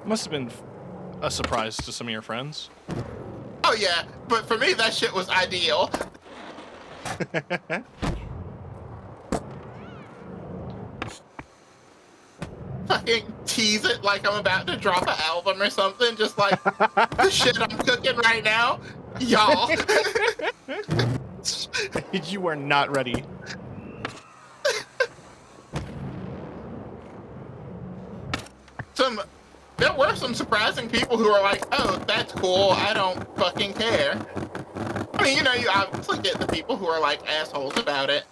Must have been a surprise to some of your friends. Oh, yeah. But for me, that shit was ideal. Fucking tease it like I'm about to drop an album or something. Just like the shit I'm cooking right now. Y'all. You are not ready. There were some surprising people who are like, oh, that's cool. I don't fucking care. I mean, you know, you obviously get the people who are like assholes about it.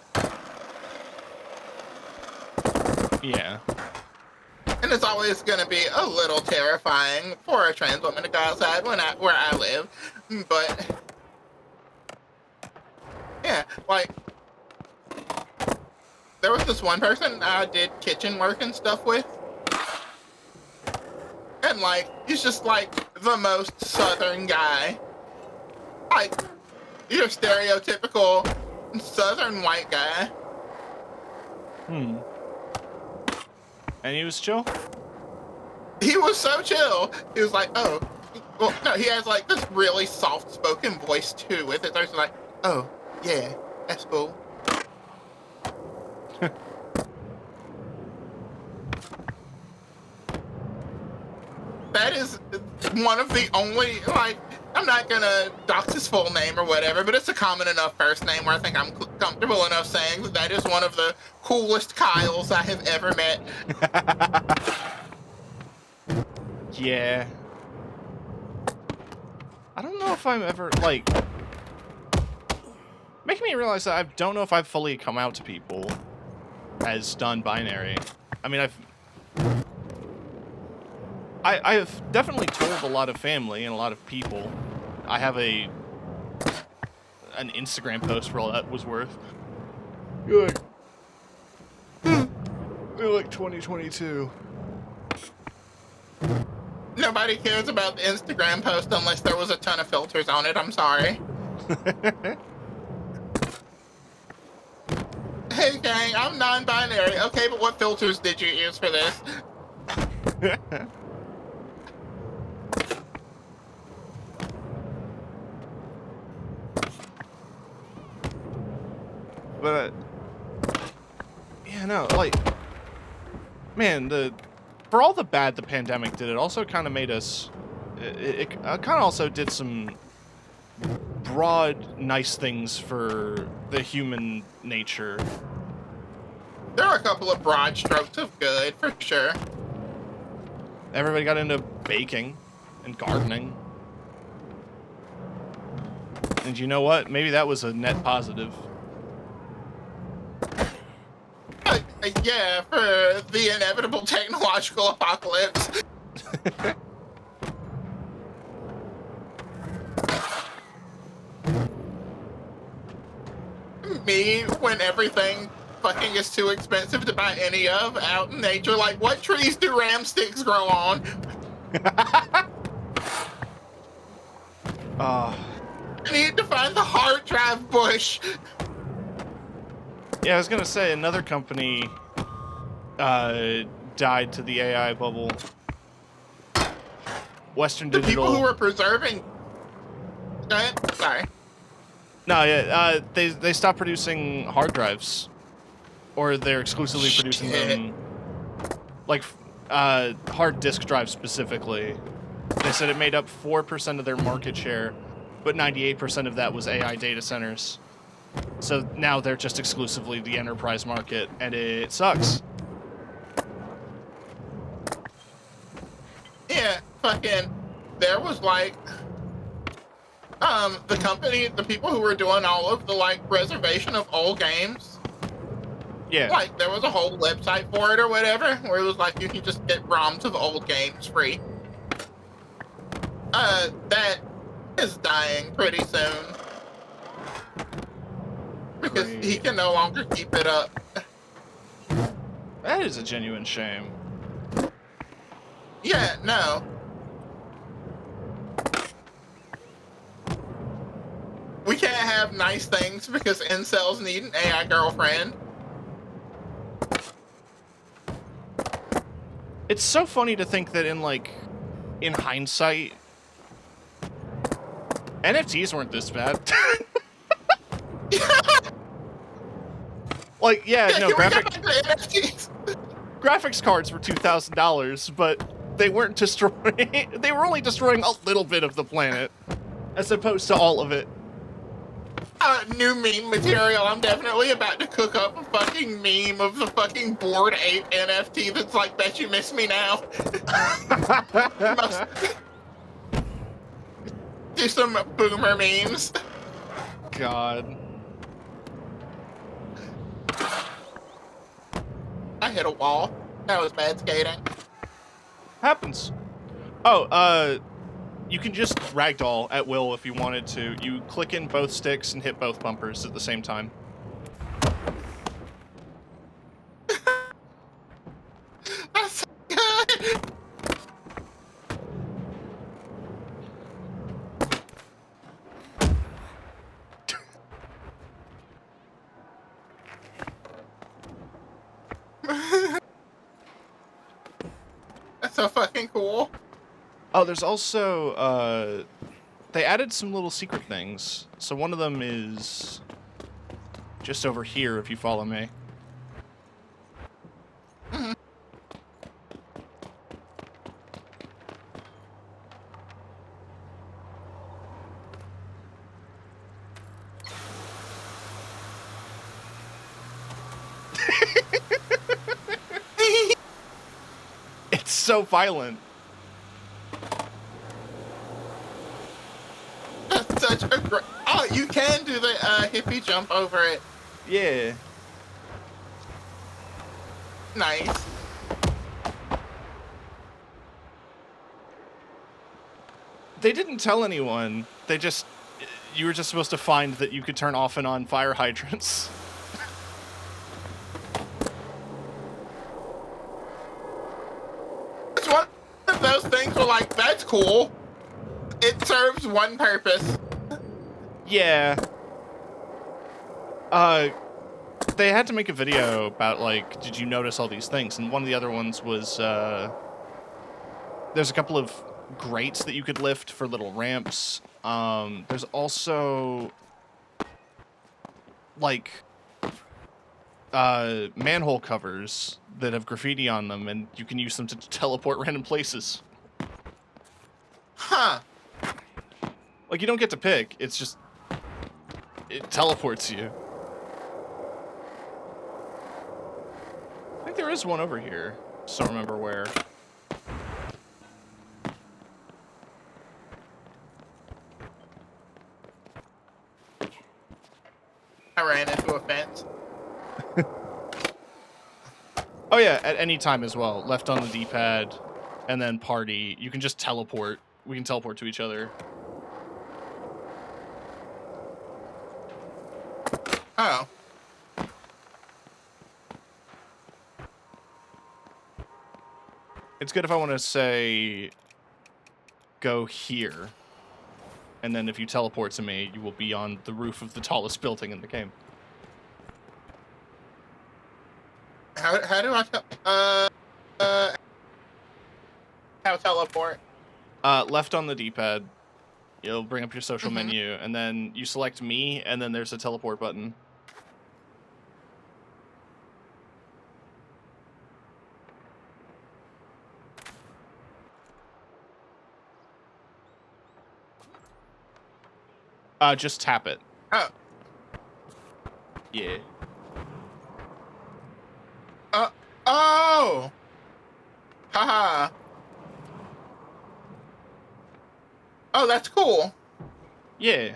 Yeah. And it's always going to be a little terrifying for a trans woman to go outside where I live. But, yeah, like, there was this one person I did kitchen work and stuff with. And, like, he's just, like, the most southern guy. Like, your stereotypical southern white guy. And he was chill? He was so chill. He was like, oh, well, no, he has, like, this really soft-spoken voice, too, with it. There's like, oh, yeah, that's cool. That is one of the only, like, I'm not gonna dox his full name or whatever, but it's a common enough first name where I think I'm comfortable enough saying that is one of the coolest Kyles I have ever met. Yeah. I don't know if I'm ever, like... Making me realize that I don't know if I've fully come out to people as non-binary. I mean, I've definitely told a lot of family and a lot of people. I have an Instagram post for all that was worth. You're like 2022. Nobody cares about the Instagram post unless there was a ton of filters on it. I'm sorry. Hey, gang, I'm non-binary. Okay, but what filters did you use for this? But, yeah, no, like, man, for all the bad the pandemic did, it also kind of made us, it kind of also did some broad, nice things for the human nature. There are a couple of broad strokes of good, for sure. Everybody got into baking and gardening. And you know what? Maybe that was a net positive. Yeah, for the inevitable technological apocalypse. Me, when everything fucking is too expensive to buy any of out in nature, like, what trees do ram sticks grow on? I need to find the hard drive bush. Yeah, I was gonna say, another company died to the AI bubble. Western The Digital. people who were preserving... Go ahead. Sorry. No, yeah, they stopped producing hard drives. Or they're exclusively producing them... Like, hard disk drives specifically. They said it made up 4% of their market share, but 98% of that was AI data centers. So now they're just exclusively the enterprise market, and it sucks. Yeah, fucking... there was like the company, the people who were doing all of the like reservation of old games. Yeah. Like there was a whole website for it or whatever, where it was like you can just get ROMs of old games free. That is dying pretty soon because he Great. can no longer keep it up. That is a genuine shame. Yeah, no. We can't have nice things because incels need an AI girlfriend. It's so funny to think that in hindsight, NFTs weren't this bad. Like, yeah, no, Can we get back to NFTs? graphics cards were $2,000, but they weren't destroying. They were only destroying a little bit of the planet, as opposed to all of it. New meme material. I'm definitely about to cook up a fucking meme of the fucking Bored Ape NFT that's like, bet you miss me now. Do some boomer memes. God. I hit a wall. That was bad skating. Happens. Oh, you can just ragdoll at will if you wanted to. You click in both sticks and hit both bumpers at the same time. That's so good. That's so fucking cool. Oh, there's also, they added some little secret things. So one of them is just over here, if you follow me. Mhm. It's so violent. That's such a great. Oh, you can do the hippie jump over it. Yeah. Nice. They didn't tell anyone. You were just supposed to find that you could turn off and on fire hydrants. It's one of those things where, like, that's cool. It serves one purpose. Yeah. They had to make a video about, like, did you notice all these things? And one of the other ones was, there's a couple of grates that you could lift for little ramps. There's also, like, manhole covers that have graffiti on them, and you can use them to teleport random places. Huh. Like, you don't get to pick, it's just, it teleports you. I think there is one over here. Just don't remember where. I ran into a fence. Oh yeah, at any time as well. Left on the D-pad, and then party. You can just teleport. We can teleport to each other. Oh. It's good if I want to say, go here. And then if you teleport to me, you will be on the roof of the tallest building in the game. How do I how teleport? Left on the D-pad. It'll bring up your social menu, and then you select me, and then there's a teleport button. Just tap it. Oh. Yeah. Oh. Haha. Oh, that's cool. Yeah.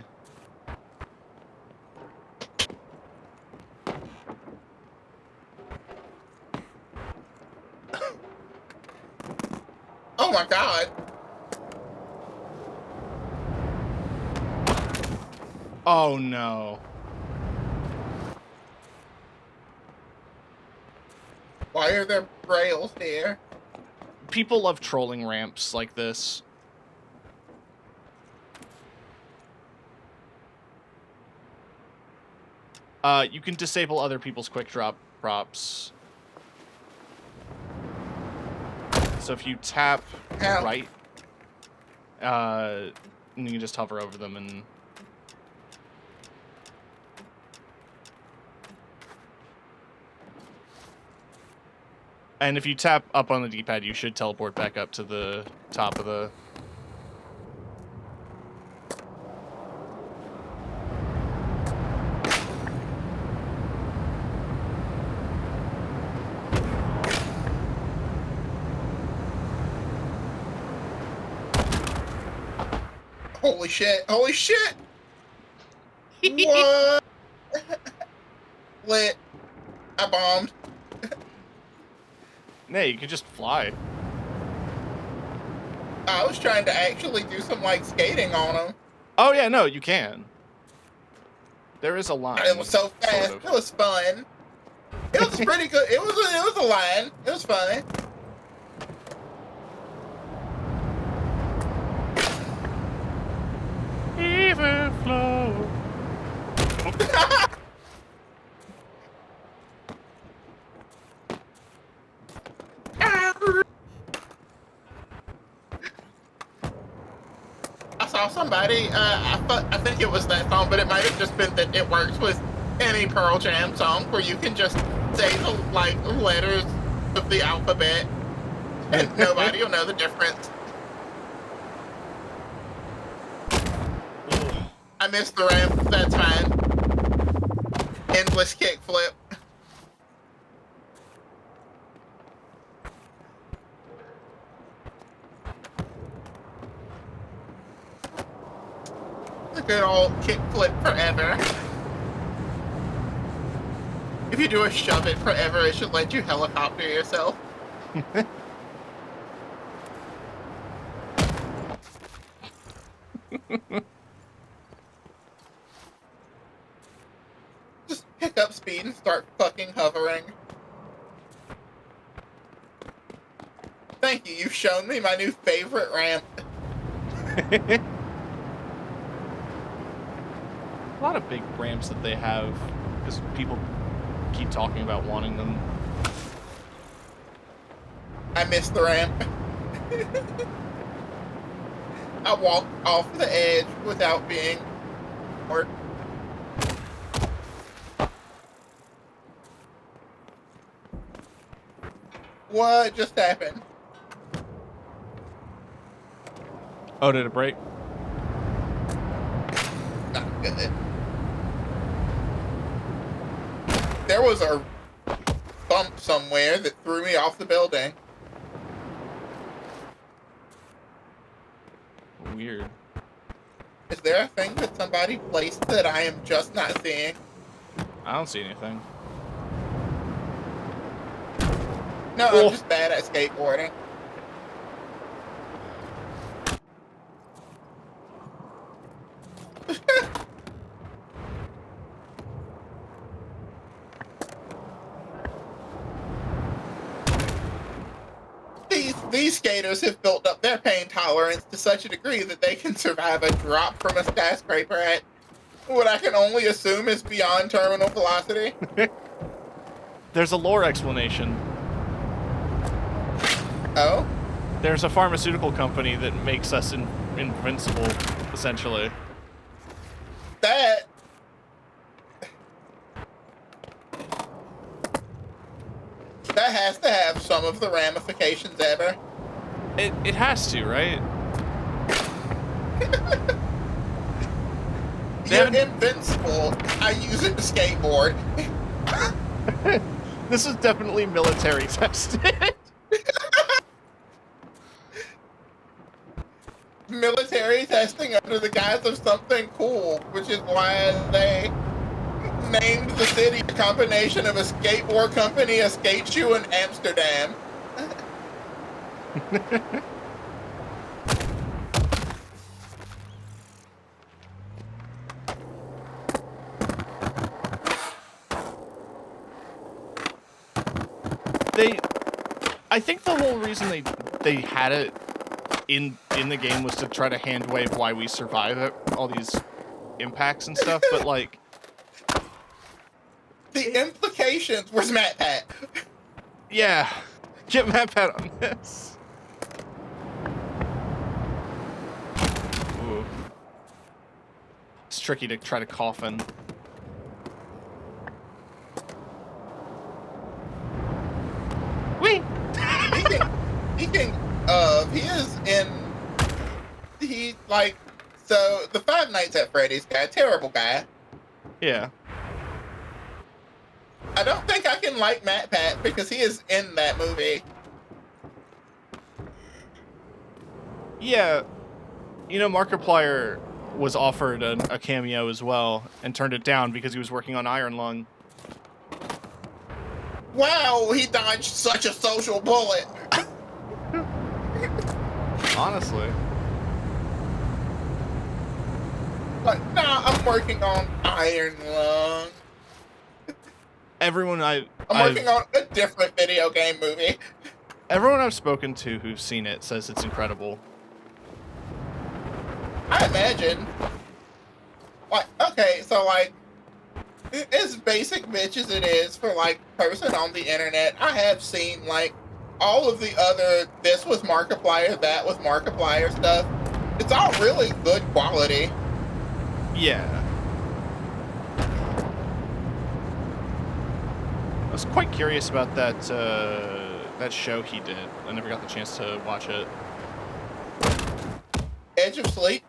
Oh my god. Oh no. Why are there rails here? People love trolling ramps like this. You can disable other people's quick drop props. So if you tap How? right, you can just hover over them and... And if you tap up on the D-pad, you should teleport back up to the top of the... Holy shit. Holy shit. What? Lit. I bombed. Yeah, you can just fly. I was trying to actually do some, like, skating on them. Oh yeah, no, you can. There is a line. It was so fast. Sort of. It was fun. It was pretty good. It was a line. It was fun. Even flow. I saw somebody, I think it was that song, but it might have just been that it works with any Pearl Jam song where you can just say the, like, letters of the alphabet and nobody will know the difference. I missed the ramp, that's fine. Endless kickflip. A good old kickflip forever. If you do a shove it forever, it should let you helicopter yourself. Just pick up speed and start fucking hovering. Thank you, you've shown me my new favorite ramp. A lot of big ramps that they have, because people keep talking about wanting them. I missed the ramp. I walked off the edge without being hurt. What just happened? Oh, did it break? Not good. There was a bump somewhere that threw me off the building. Weird. Is there a thing that somebody placed that I am just not seeing? I don't see anything. No, Oh. I'm just bad at skateboarding. These skaters have built up their pain tolerance to such a degree that they can survive a drop from a skyscraper at what I can only assume is beyond terminal velocity. There's a lore explanation. Oh? There's a pharmaceutical company that makes us invincible, essentially. That has to have some of the ramifications ever. It has to, right? You're invincible. I use it to skateboard. This is definitely military tested. military testing under the guise of something cool, which is why they named the city a combination of a skateboard company, a skate shoe, and Amsterdam. I think the whole reason they had it in the game was to try to hand wave why we survive all these impacts and stuff, but like the implications was Matt Pat. Yeah, get Matt Pat on this. Ooh. It's tricky to try to coffin. Whee! So the Five Nights at Freddy's guy, terrible guy. Yeah. I don't think I can like Matt Pat because he is in that movie. Yeah. You know, Markiplier was offered a cameo as well and turned it down because he was working on Iron Lung. Wow, he dodged such a social bullet. Honestly. Like, nah, I'm working on Iron Lung. Everyone I'm working on a different video game movie. Everyone I've spoken to who's seen it says it's incredible. I imagine. Like, okay, so like, as basic bitch as it is for like person on the internet, I have seen like all of the other this was Markiplier, that was Markiplier stuff. It's all really good quality. Yeah. I was quite curious about that that show he did. I never got the chance to watch it. Edge of Sleep?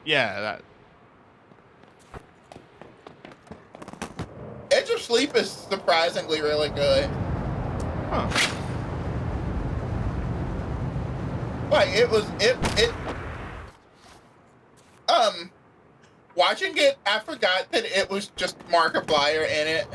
Yeah, that. Edge of Sleep is surprisingly really good. Huh. Like, watching it, I forgot that it was just Markiplier in it.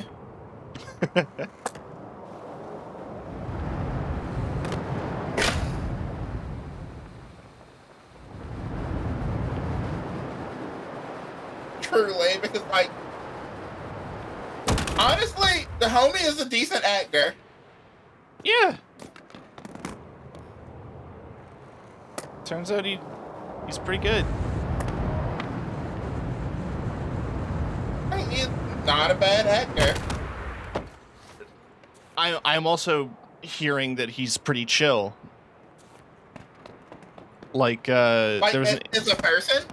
Truly, because like, honestly, the homie is a decent actor. Yeah. Turns out he's pretty good. I mean, he's not a bad actor. I'm also hearing that he's pretty chill. Like there was as a person?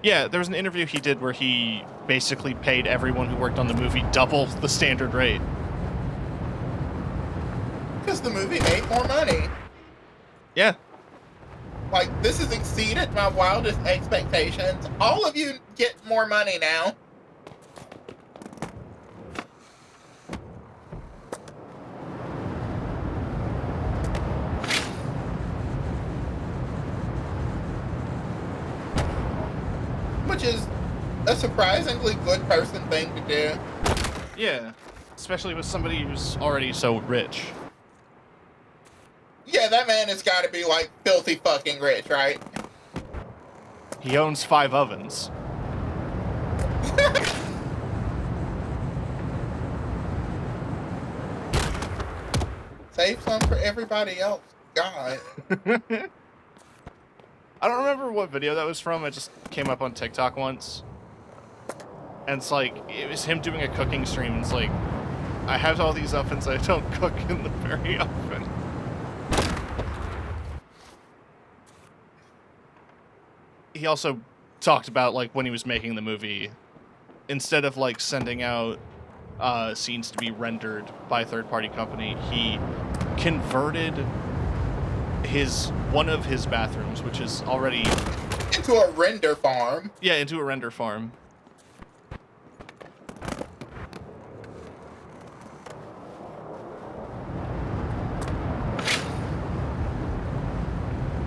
Yeah, there was an interview he did where he basically paid everyone who worked on the movie double the standard rate. Because the movie made more money. Yeah. Like, this has exceeded my wildest expectations. All of you get more money now. Which is a surprisingly good person thing to do. Yeah. Especially with somebody who's already so rich. Yeah, that man has got to be, like, filthy fucking rich, right? He owns 5 ovens. Save some for everybody else. God. I don't remember what video that was from. It just came up on TikTok once. And it's like, it was him doing a cooking stream. It's like, I have all these ovens, I don't cook in them very often. He also talked about, like, when he was making the movie, instead of, like, sending out scenes to be rendered by a third-party company, he converted one of his bathrooms, which is already into a render farm. Yeah, into a render farm.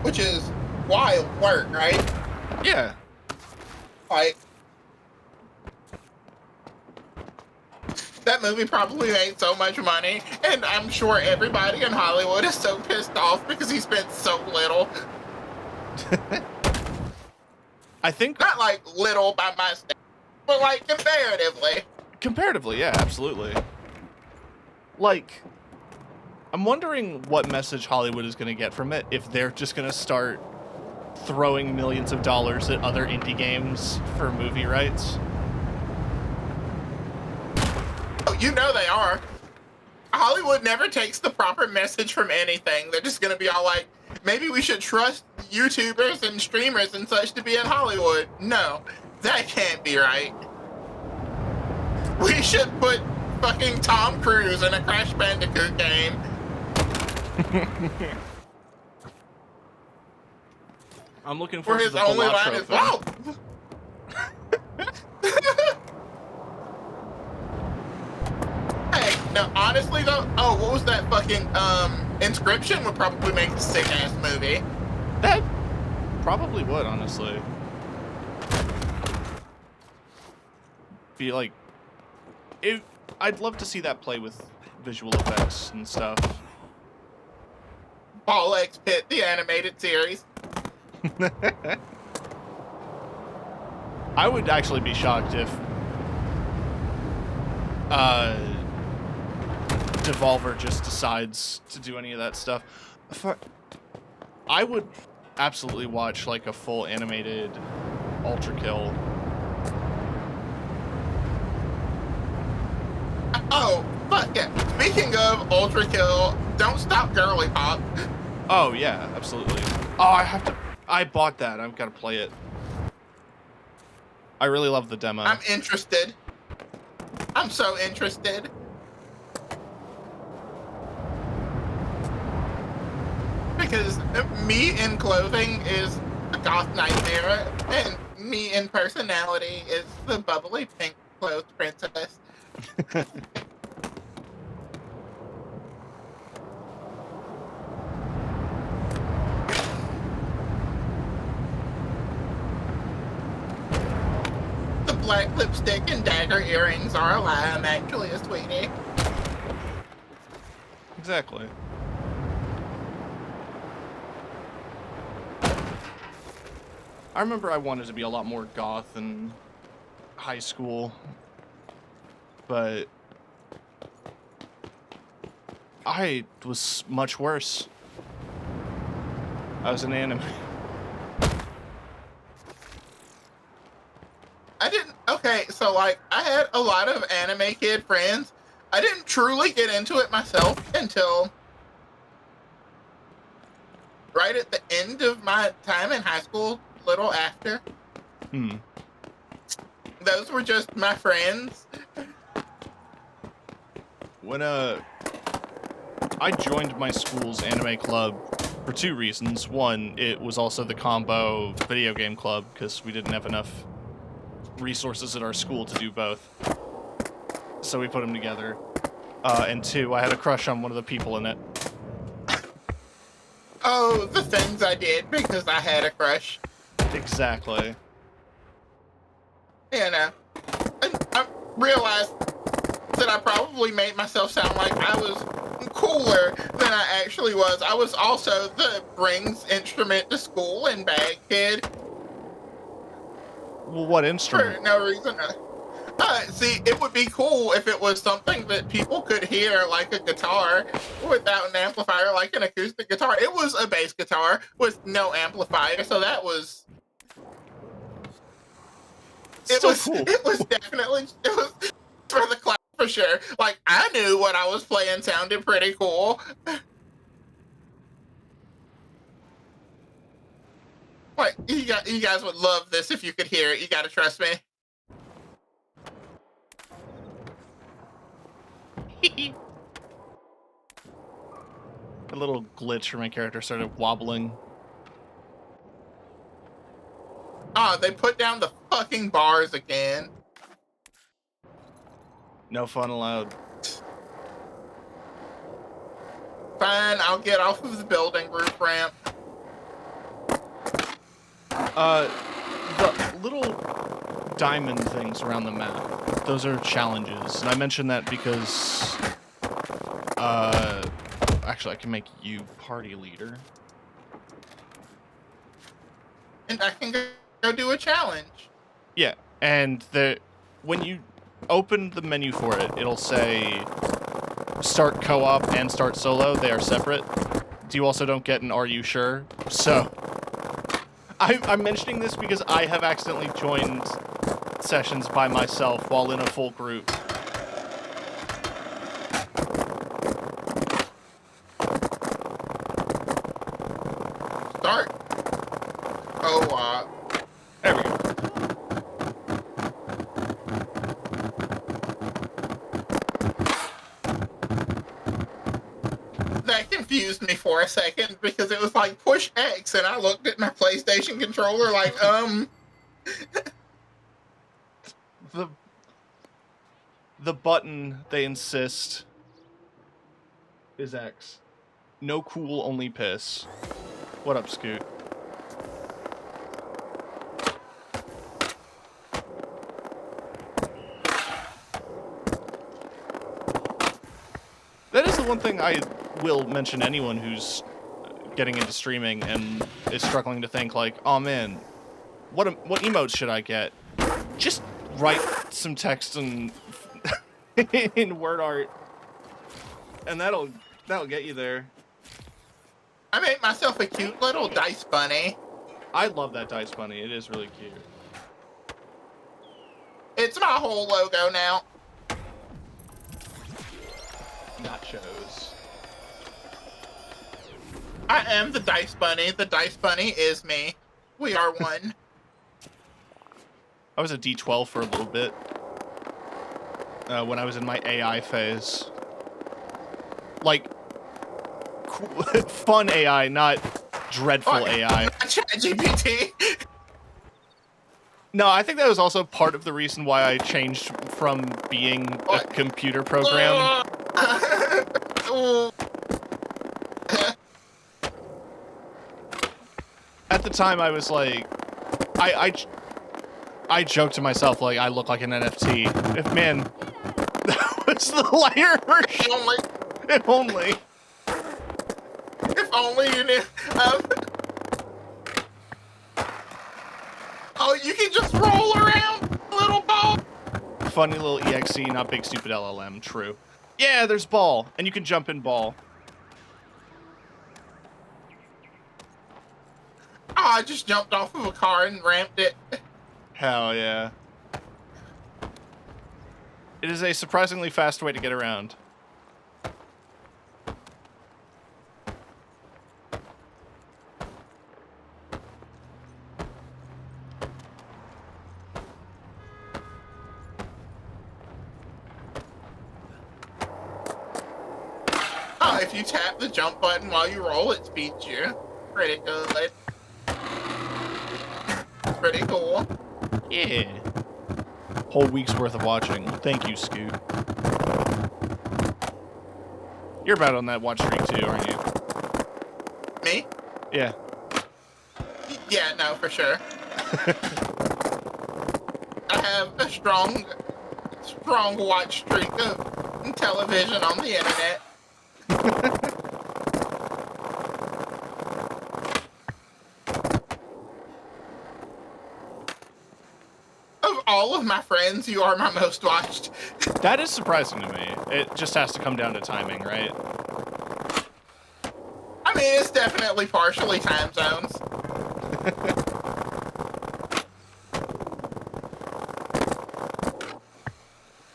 Which is wild work, right? Yeah. Like, that movie probably made so much money, and I'm sure everybody in Hollywood is so pissed off because he spent so little. I think Not like little by my standards, but like comparatively. comparatively, yeah, absolutely. Like, I'm wondering what message Hollywood is going to get from it if they're just going to start throwing millions of dollars at other indie games for movie rights. Oh, you know they are. Hollywood never takes the proper message from anything. They're just gonna be all like, maybe we should trust YouTubers and streamers and such to be in Hollywood. No, that can't be right. We should put fucking Tom Cruise in a Crash Bandicoot game. I'm looking Where forward to his the only line Balatro is, thing. wow! Hey, now honestly though, oh, what was that fucking, Inscription would probably make a sick-ass movie. That probably would, honestly. Be like, I'd love to see that play with visual effects and stuff. Ball X Pit, the animated series. I would actually be shocked if Devolver just decides to do any of that stuff. I would absolutely watch like a full animated Ultra Kill. Oh, fuck yeah. Speaking of Ultra Kill, Don't Stop Girly Pop. Oh yeah, absolutely. Oh, I bought that. I've got to play it. I really love the demo. I'm interested. I'm so interested. Because me in clothing is a goth nightmare, and me in personality is the bubbly pink clothed princess. The black lipstick and dagger earrings are a lie. I'm actually a sweetie. Exactly. I remember I wanted to be a lot more goth in high school, but I was much worse. I was an anime. I didn't, okay, so like, I had a lot of anime kid friends. I didn't truly get into it myself until right at the end of my time in high school, little after. Those were just my friends. When I joined my school's anime club for two reasons. One, it was also the combo video game club because we didn't have enough resources at our school to do both. So we put them together. And two, I had a crush on one of the people in it. Oh, the things I did because I had a crush. Exactly. You know, and I realized that I probably made myself sound like I was cooler than I actually was. I was also the brings instrument to school and bag kid. Well, what instrument? For no reason. See, it would be cool if it was something that people could hear, like a guitar, without an amplifier, like an acoustic guitar. It was a bass guitar with no amplifier, so that was... Still cool. It was definitely... It was for the class, for sure. Like, I knew what I was playing sounded pretty cool. Like, you guys would love this if you could hear it. You gotta trust me. A little glitch where my character started wobbling. Ah, they put down the fucking bars again. No fun allowed. Fine, I'll get off of the building roof ramp. little diamond things around the map. Those are challenges, and I mention that because, actually, I can make you party leader. And I can go do a challenge. Yeah, and when you open the menu for it, it'll say start co-op and start solo. They are separate. You also don't get an "Are you sure?" So I'm mentioning this because I have accidentally joined sessions by myself while in a full group. Start. Oh, There we go. that confused me for a second because it was like push X, and I looked at my PlayStation controller like, The button they insist is X. No cool, only piss. What up, Scoot? That is the one thing I will mention anyone who's getting into streaming and is struggling to think like, oh man, what emotes should I get? Just write some text in in word art, and that'll get you there. I made myself a cute little dice bunny. I love that dice bunny. It is really cute. It's my whole logo now. Nachos. I am the dice bunny. The dice bunny is me. We are one. I was a D12 for a little bit when I was in my AI phase. Like, cool, fun AI, not dreadful AI. ChatGPT. No, I think that was also part of the reason why I changed from being a computer program. At the time, I was like, I joked to myself, like, I look like an NFT. If, man, that was the lighter version. If only. If only you knew. Oh, you can just roll around, little ball. Funny little EXE, not big stupid LLM. True. Yeah, there's ball, and you can jump in ball. Oh, I just jumped off of a car and ramped it. Hell yeah. It is a surprisingly fast way to get around. Oh, if you tap the jump button while you roll, it speeds you. Pretty good. Pretty cool. Yeah. Whole week's worth of watching. Thank you, Scoot. You're about on that watch streak too, aren't you? Me? Yeah. Yeah, no, for sure. I have a strong watch streak of television on the internet. Of all of my friends, you are my most watched. That is surprising to me. It just has to come down to timing, right? I mean, it's definitely partially time zones.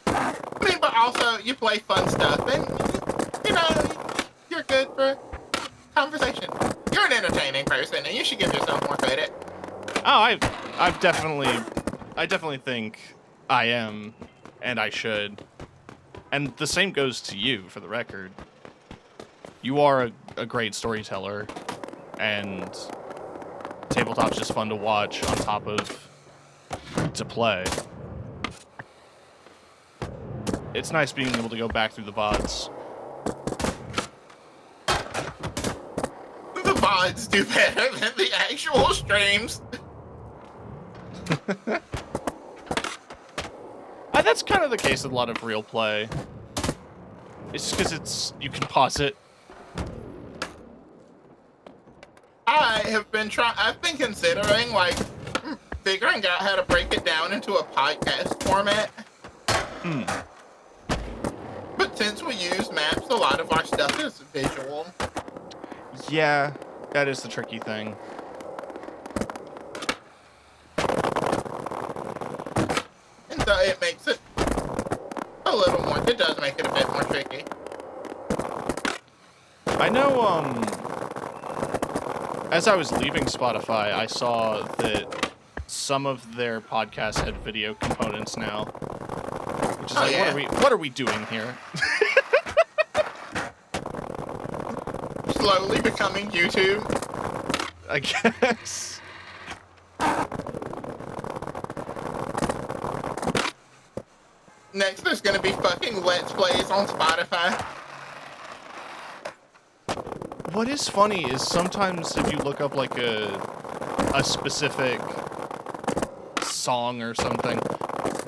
I mean, but also, you play fun stuff, and, you know, you're good for conversation. You're an entertaining person, and you should give yourself more credit. Oh, I definitely think I am, and I should. And the same goes to you, for the record. You are a great storyteller, and tabletop's just fun to watch on top of to play. It's nice being able to go back through the VODs. The VODs do better than the actual streams. That's kind of the case with a lot of real play. It's just because you can pause it. I've been considering, like, figuring out how to break it down into a podcast format. But since we use maps, a lot of our stuff is visual. Yeah, that is the tricky thing. And so it makes it a little more, it does make it a bit more tricky. I know, as I was leaving Spotify, I saw that some of their podcasts had video components now. Which is what are we doing here? Slowly becoming YouTube. I guess. Next, there's gonna be fucking Let's Plays on Spotify. What is funny is sometimes if you look up like a specific song or something,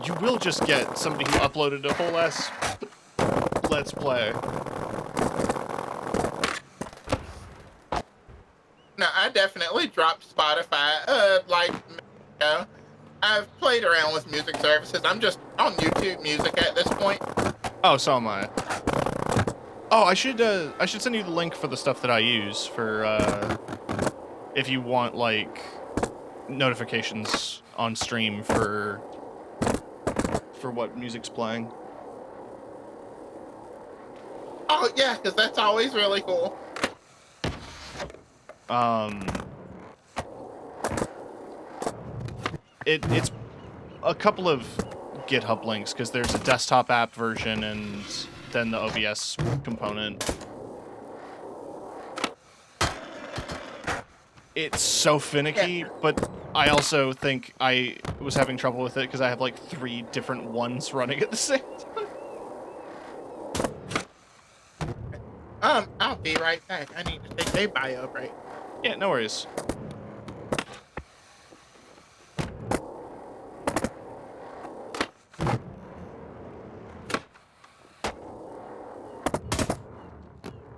you will just get somebody who uploaded a whole ass Let's Play. No, I definitely dropped Spotify, I've played around with music services. I'm just on YouTube Music at this point. Oh, so am I. Oh, I should send you the link for the stuff that I use for, if you want, like, notifications on stream for what music's playing. Oh, yeah, because that's always really cool. It's a couple of GitHub links, because there's a desktop app version and then the OBS component. It's so finicky, but I also think I was having trouble with it because I have like 3 different ones running at the same time. I'll be right back. I need to take a bio break. Yeah, no worries.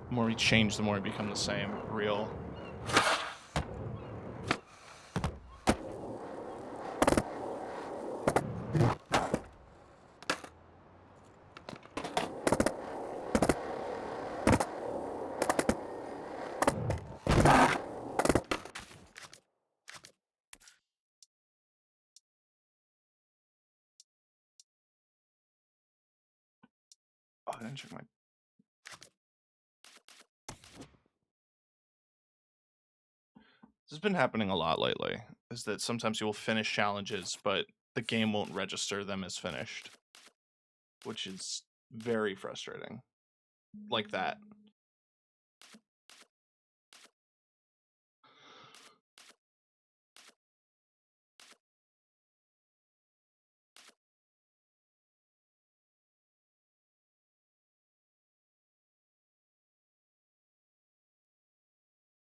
The more we change, the more we become the same. Real. Oh, I didn't check my... This has been happening a lot lately, is that sometimes you will finish challenges, but the game won't register them as finished. Which is very frustrating. Like that.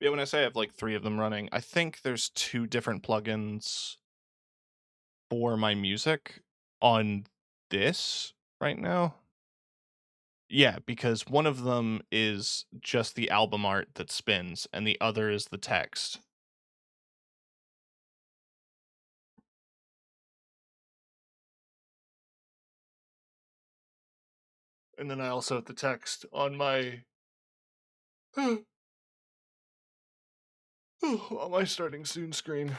Yeah, when I say I have like 3 of them running, I think there's 2 different plugins for my music on this right now. Yeah, because one of them is just the album art that spins, and the other is the text. And then I also have the text on my on my starting soon screen.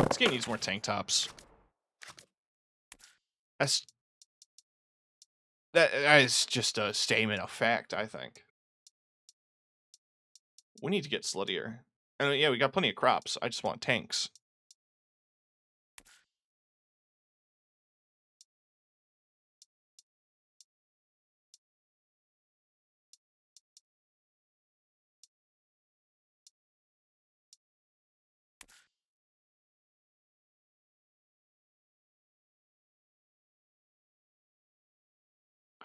This game needs more tank tops. That is just a statement of fact, I think. We need to get sluttier. And yeah, we got plenty of crops. I just want tanks.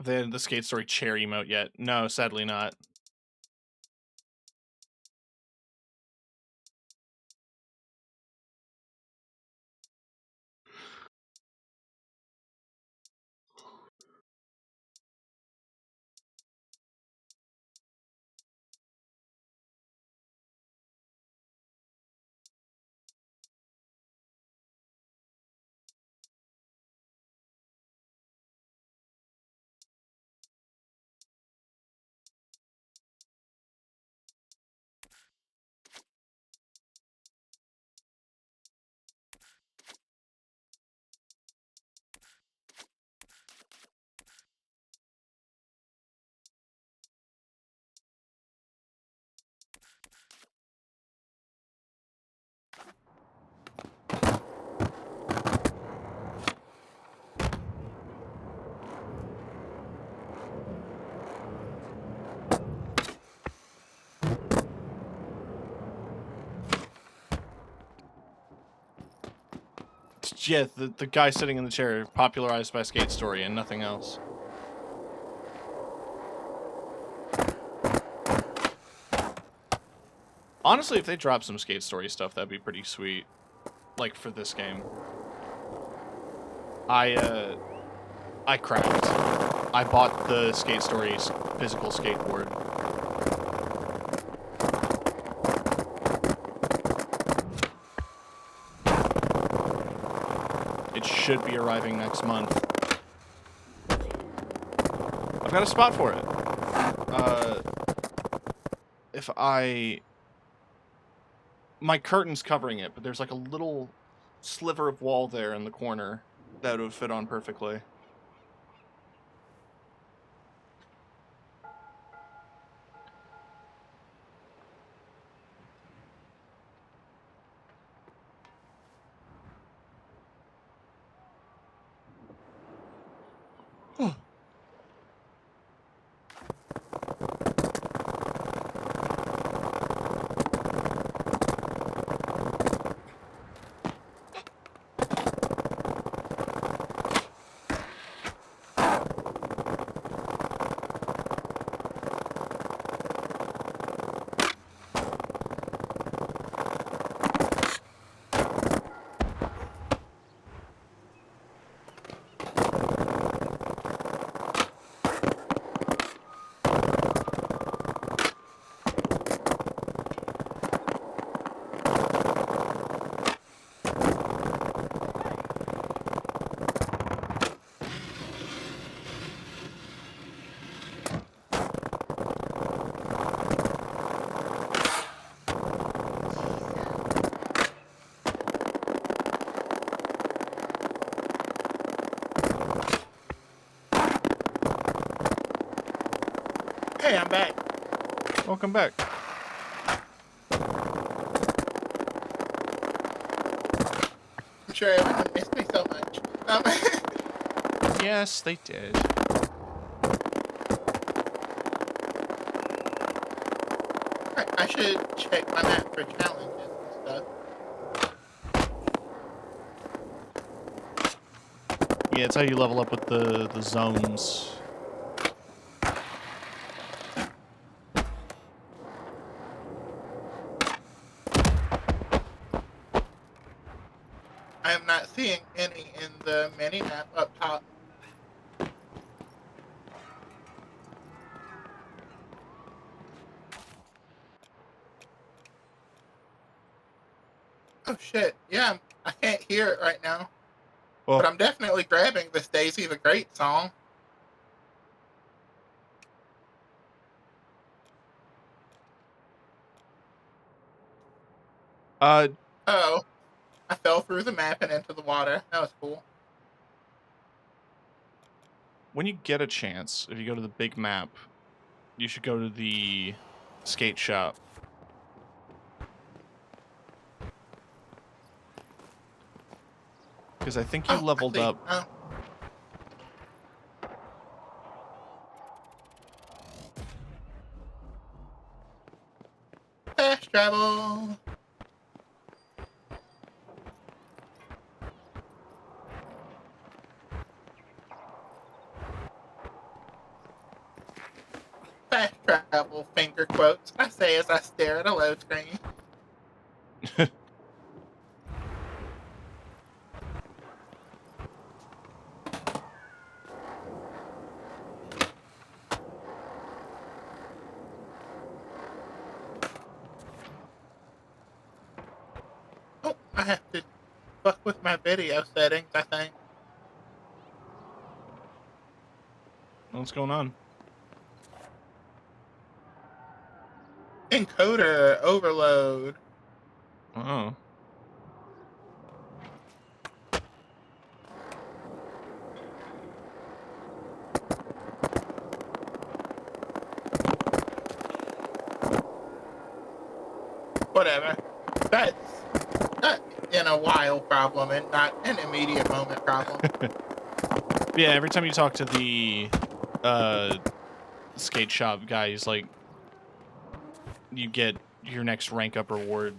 The Skate Story chair emote yet? No, sadly not. Yeah, the guy sitting in the chair, popularized by Skate Story and nothing else. Honestly, if they drop some Skate Story stuff, that'd be pretty sweet. Like, for this game. I cracked. I bought the Skate Story's physical skateboard. It should be arriving next month. I've got a spot for it. If I... My curtain's covering it, but there's like a little sliver of wall there in the corner that would fit on perfectly. Hey, I'm back. Welcome back. I'm sure everyone missed me so much. Yes, they did. I should check my map for challenges and stuff. Yeah, it's how you level up with the zones. I am not seeing any in the mini map up top. Oh shit! Yeah, I can't hear it right now, Well, but I'm definitely grabbing this Daisy the Great song. Oh, I fell through the map and into the water. That was cool. when you get a chance, if you go to the big map, you should go to the skate shop. Because I think you leveled up. Oh. Fast travel. double finger quotes I say as I stare at a load screen. Oh, I have to fuck with my video settings, I think. What's going on? Encoder overload. Oh. Whatever. That's not in a while problem and not an immediate moment problem. Yeah, every time you talk to the skate shop guy, he's like, you get your next rank up reward,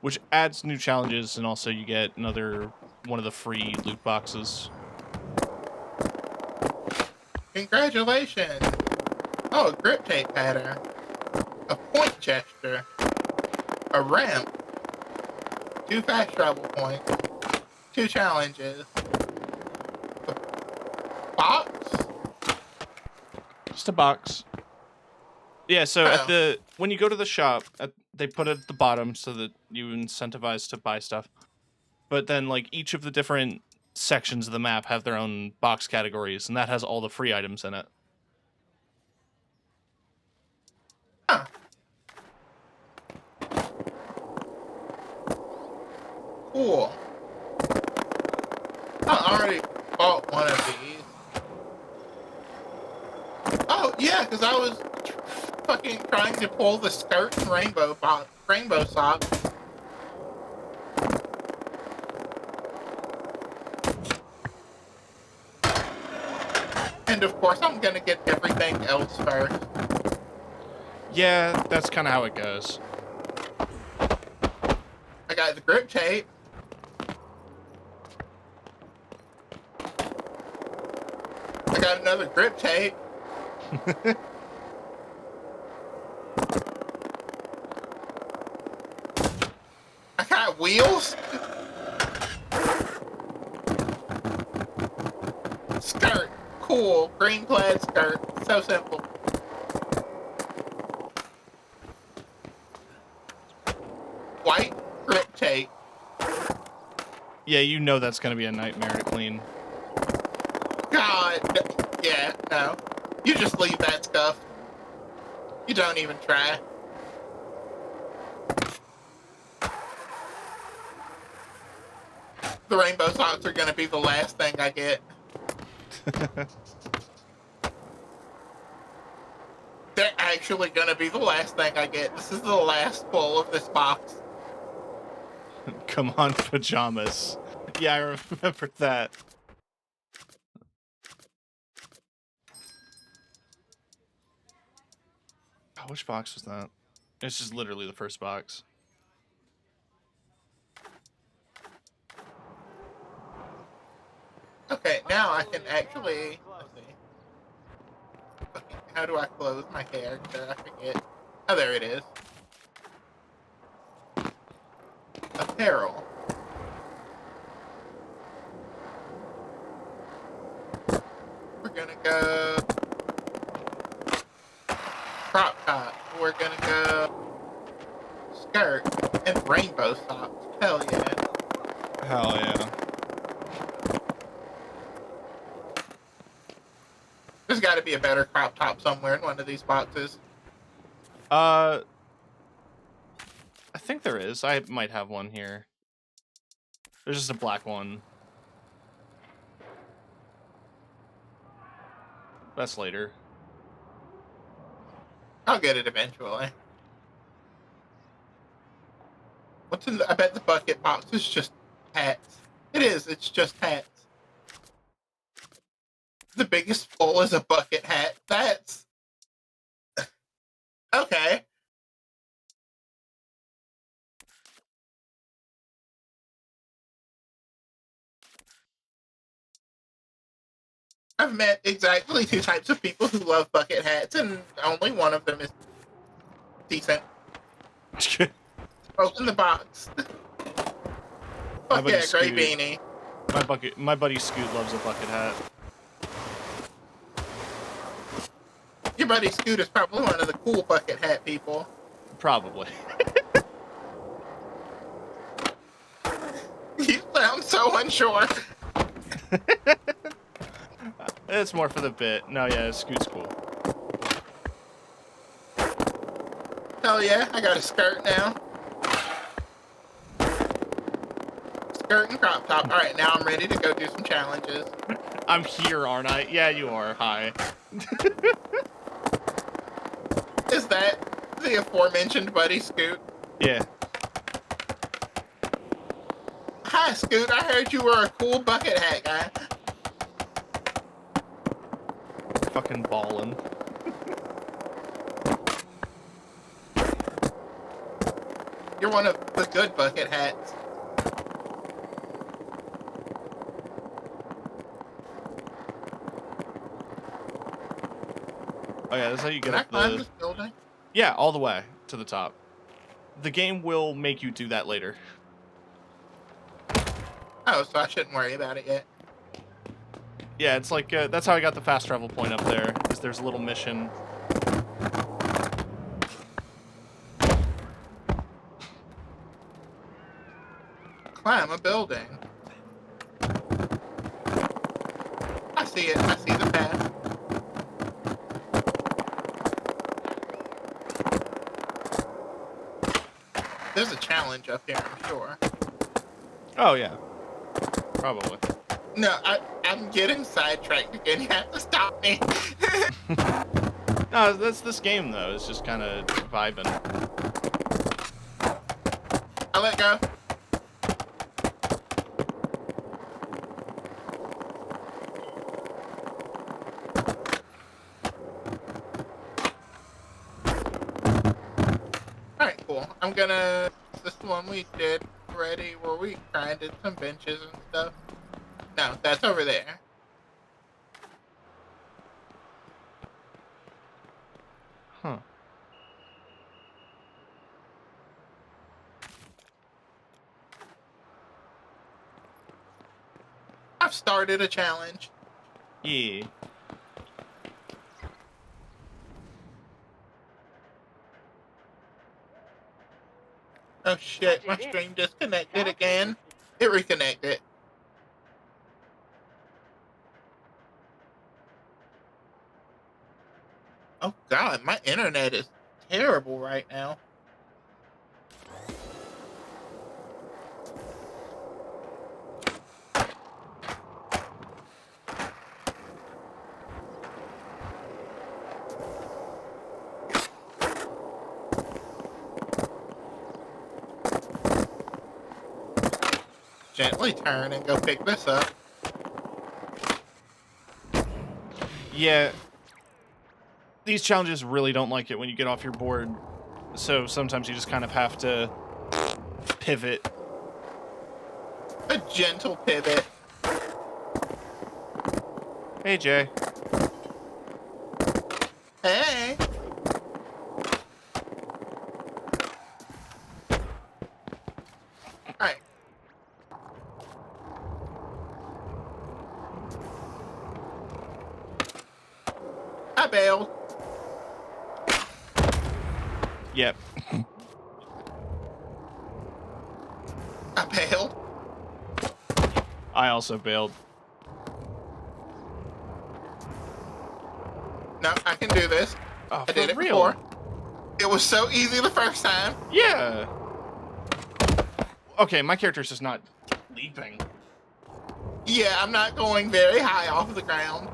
which adds new challenges, and also you get another one of the free loot boxes. Congratulations! Oh, a grip tape pattern. A point gesture. A ramp. 2 fast travel points. 2 challenges. A box? Just a box. Yeah, so Oh. when you go to the shop, they put it at the bottom so that you incentivize to buy stuff. But then, like, each of the different sections of the map have their own box categories, and that has all the free items in it. Huh. Cool. I already bought one of these. Oh, yeah, because I was fucking trying to pull the skirt and rainbow socks. And of course, I'm gonna get everything else first. Yeah, that's kind of how it goes. I got the grip tape. I got another grip tape. I got wheels. Skirt. Cool. Green plaid skirt. So simple. White grip tape. Yeah, you know that's going to be a nightmare to clean. God. Yeah, no. You just leave that stuff. You don't even try. The rainbow socks are gonna be the last thing I get. They're actually gonna be the last thing I get. This is the last pull of this box. Come on, pajamas. Yeah, I remember that. Oh, which box was that? It's just literally the first box. Okay, now I can actually... Let's see. Okay, how do I close my character? I forget. Oh, there it is. Apparel. We're gonna go... Crop top. We're gonna go... Skirt. And rainbow socks. Hell yeah. Hell yeah. There's gotta be a better crop top somewhere in one of these boxes. I think there is. I might have one here. There's just a black one. That's later. I'll get it eventually. What's in the... I bet the bucket box is just hats. It is. It's just hats. The biggest pull is a bucket hat. That's... Okay. I've met exactly two types of people who love bucket hats, and only one of them is decent. Open the box. My Oh buddy yeah, gray Scoot. beanie. My buddy Scoot loves a bucket hat. Your buddy Scoot is probably one of the cool bucket hat people. Probably. You sound so unsure. It's more for the bit. No, yeah, Scoot's cool. Hell yeah, I got a skirt now. Skirt and crop top. Alright, now I'm ready to go do some challenges. I'm here, aren't I? Yeah, you are. Hi. Is that the aforementioned buddy Scoot? Yeah. Hi Scoot, I heard you were a cool bucket hat guy. Fucking ballin'. You're one of the good bucket hats. Oh yeah, that's how you get Can I up climb the... this building? Yeah, all the way to the top. The game will make you do that later. Oh, so I shouldn't worry about it yet. Yeah, it's like, that's how I got the fast travel point up there, is there's a little mission. Climb a building. I see it. I see the path. There's a challenge up here, I'm sure. Oh yeah. Probably. No, I'm getting sidetracked again. You have to stop me. No, that's this game though, it's just kinda vibing. I let go. Alright, cool. I'm gonna... This one we did already, where we grinded some benches and stuff. No, that's over there. Huh. I've started a challenge. Yeah. Oh shit, What'd my you do? stream disconnected Okay. again. It reconnected. Oh god, my internet is terrible right now. Gently turn and go pick this up. Yeah. These challenges really don't like it when you get off your board. So sometimes you just kind of have to pivot. A gentle pivot. Hey, Jay. Hey! Alright. I bailed. Yep. I bailed. I also bailed. No, I can do this. Oh, I did it for real? before. It was so easy the first time. Yeah. Okay, my character's just not leaping. Yeah, I'm not going very high off the ground.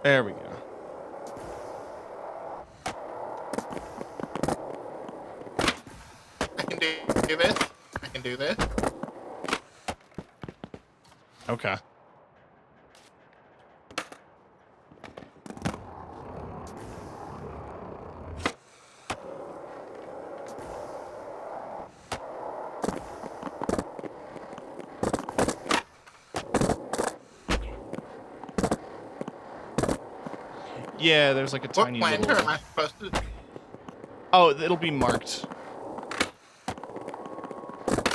There we go. I can do this. I can do this. Okay. Yeah, there's like a What tiny planter little... am I supposed to? Oh, it'll be marked.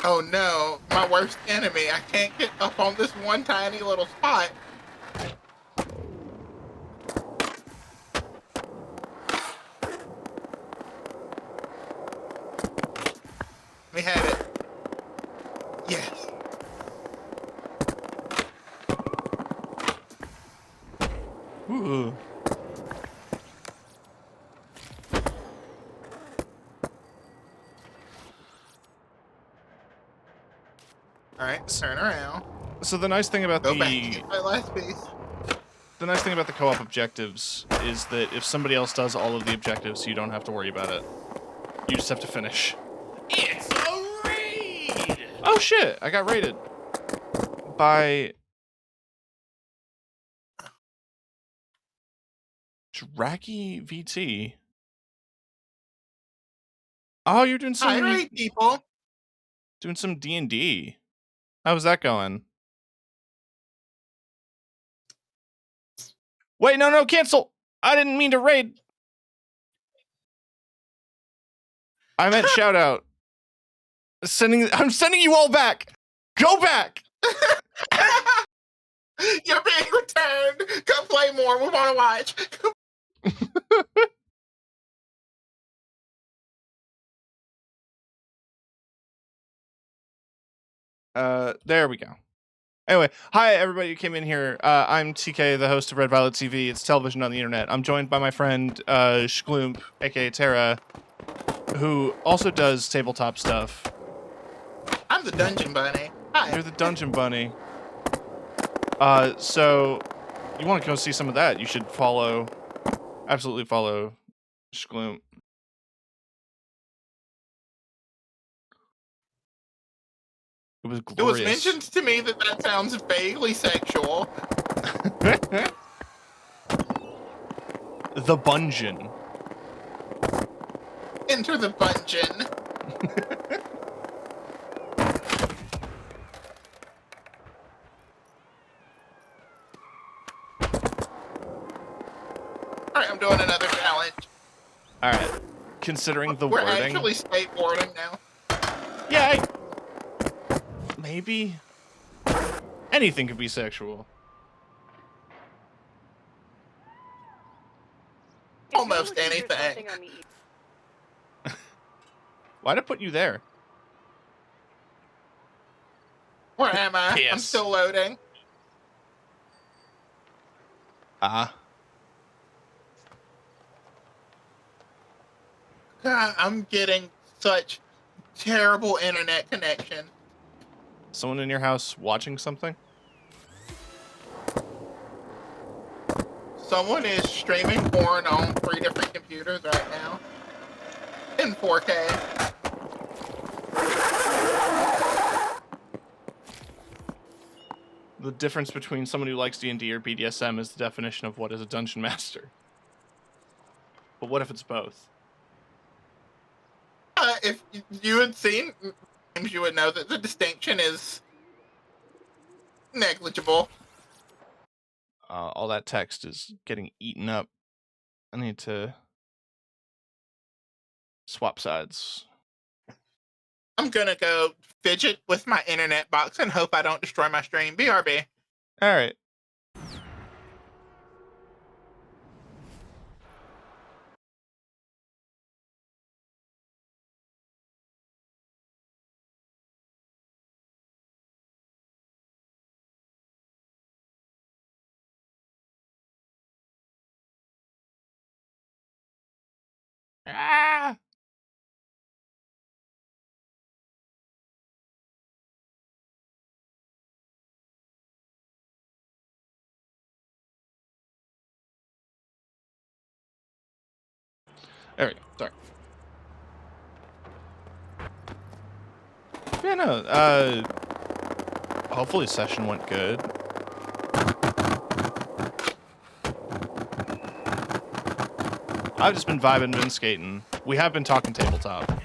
Oh no, my worst enemy. I can't get up on this one tiny little spot. We had it. Yes. Ooh. All right, turn around. So the nice thing about Go back and get my last piece. the nice thing about the co-op objectives is that if somebody else does all of the objectives, you don't have to worry about it. You just have to finish. It's a raid! Oh shit! I got raided by Draki VT. Oh, you're doing I some raid people. doing some D&D. How's that going? Wait, no, cancel! I didn't mean to raid. I meant shout out. I'm sending you all back. Go back. You're being returned. Come play more. We want to watch. There we go. Anyway, hi everybody who came in here. I'm TK, the host of Red Violet TV. It's television on the internet. I'm joined by my friend Shkloomp, aka Tara, who also does tabletop stuff. I'm the dungeon bunny. Hi. You're the dungeon bunny. So you want to go see some of that? You should absolutely follow Shkloomp. It was It glorious. was mentioned to me that sounds vaguely sexual. The Bungeon. Enter the dungeon. Alright, I'm doing another challenge. Alright. Considering the We're wording. actually skateboarding now. Yeah, maybe. Anything could be sexual. Almost anything. Why'd I put you there? Where am I? I'm Piss. still loading. God, I'm getting such terrible internet connection. Someone in your house watching something? Someone is streaming porn on 3 different computers right now. In 4K. The difference between someone who likes D&D or BDSM is the definition of what is a dungeon master. But what if it's both? If you had seen games, you would know that the distinction is negligible. All that text is getting eaten up. I need to swap sides. I'm gonna go fidget with my internet box and hope I don't destroy my stream. BRB. Alright. Ah! There we go. Sorry. Yeah, no, hopefully session went good. I've just been vibing, been skating. We have been talking tabletop.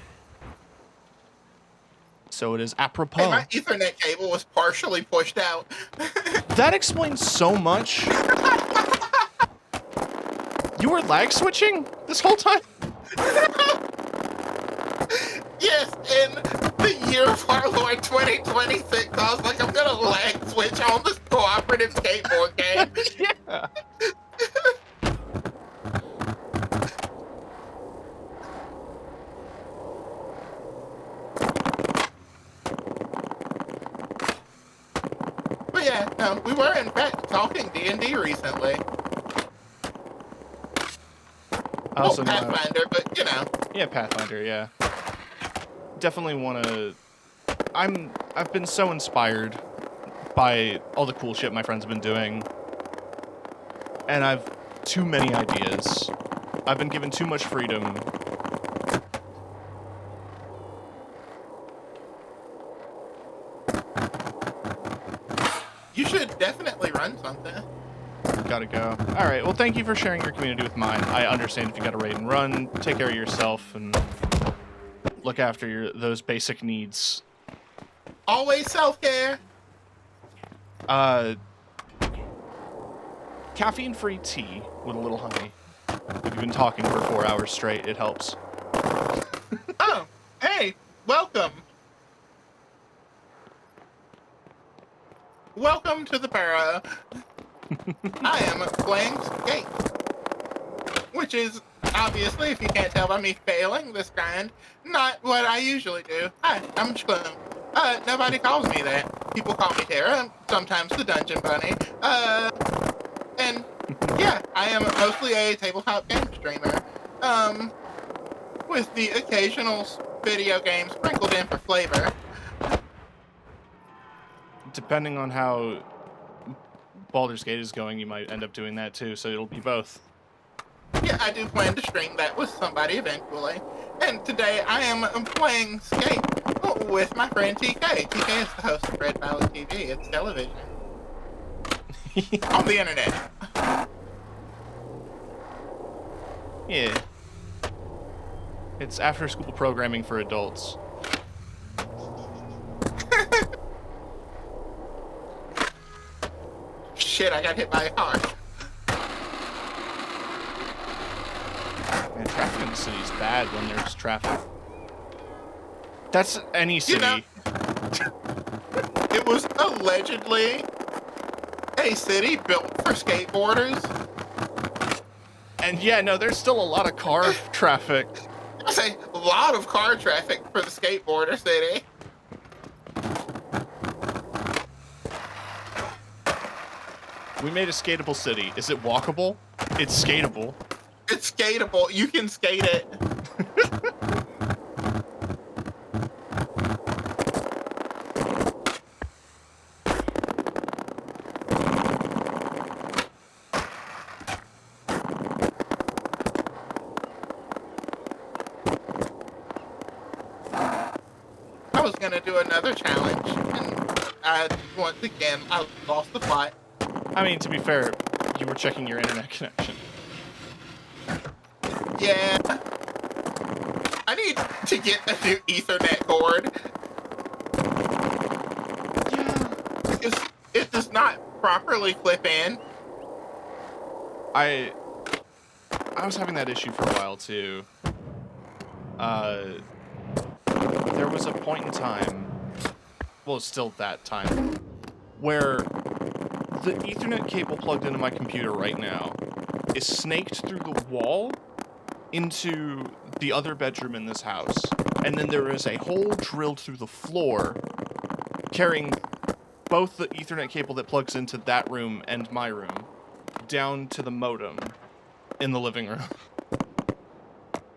So it is apropos. Hey, my Ethernet cable was partially pushed out. That explains so much. You were lag switching this whole time? Yes, in the year of our Lord 2026, I was like, I'm gonna lag switch on this cooperative skateboard game. Yeah. But yeah, no, we were in fact talking D&D recently. I also know. Pathfinder, but you know. Yeah, Pathfinder, yeah. Definitely want to... I've been so inspired by all the cool shit my friends have been doing. And I've too many ideas. I've been given too much freedom. You should definitely run something. Gotta go. Alright, well thank you for sharing your community with mine. I understand if you gotta raid and run, take care of yourself, and look after those basic needs. Always self-care. Caffeine-free tea with a little honey. If you've been talking for 4 hours straight, it helps. Oh, hey, welcome. Welcome to the Barrow. I am playing Skate. Which is, obviously, if you can't tell by me failing this grind, not what I usually do. Hi, I'm Shkloomp. Nobody calls me that. People call me Tara, sometimes the Dungeon Bunny. And yeah, I am mostly a tabletop game streamer. With the occasional video game sprinkled in for flavor. Depending on how Baldur's Gate is going, you might end up doing that too, so it'll be both. Yeah, I do plan to stream that with somebody eventually. And today I am playing Skate with my friend TK. TK is the host of Red Valley TV. It's television. On the internet. Yeah. It's after-school programming for adults. Shit, I got hit by a car. Man, traffic in the city's bad when there's traffic. That's any city. You know, it was allegedly a city built for skateboarders. And yeah, no, there's still a lot of car traffic. I say a lot of car traffic for the skateboarder city. We made a skatable city. Is it walkable? It's skatable. It's skatable. You can skate it. I was gonna do another challenge, and once again, I lost the plot. I mean, to be fair, you were checking your internet connection. Yeah. I need to get a new Ethernet cord. Yeah. Because it does not properly clip in. I was having that issue for a while, too. There was a point in time, well, it's still that time, where the Ethernet cable plugged into my computer right now is snaked through the wall into the other bedroom in this house. And then there is a hole drilled through the floor carrying both the Ethernet cable that plugs into that room and my room down to the modem in the living room.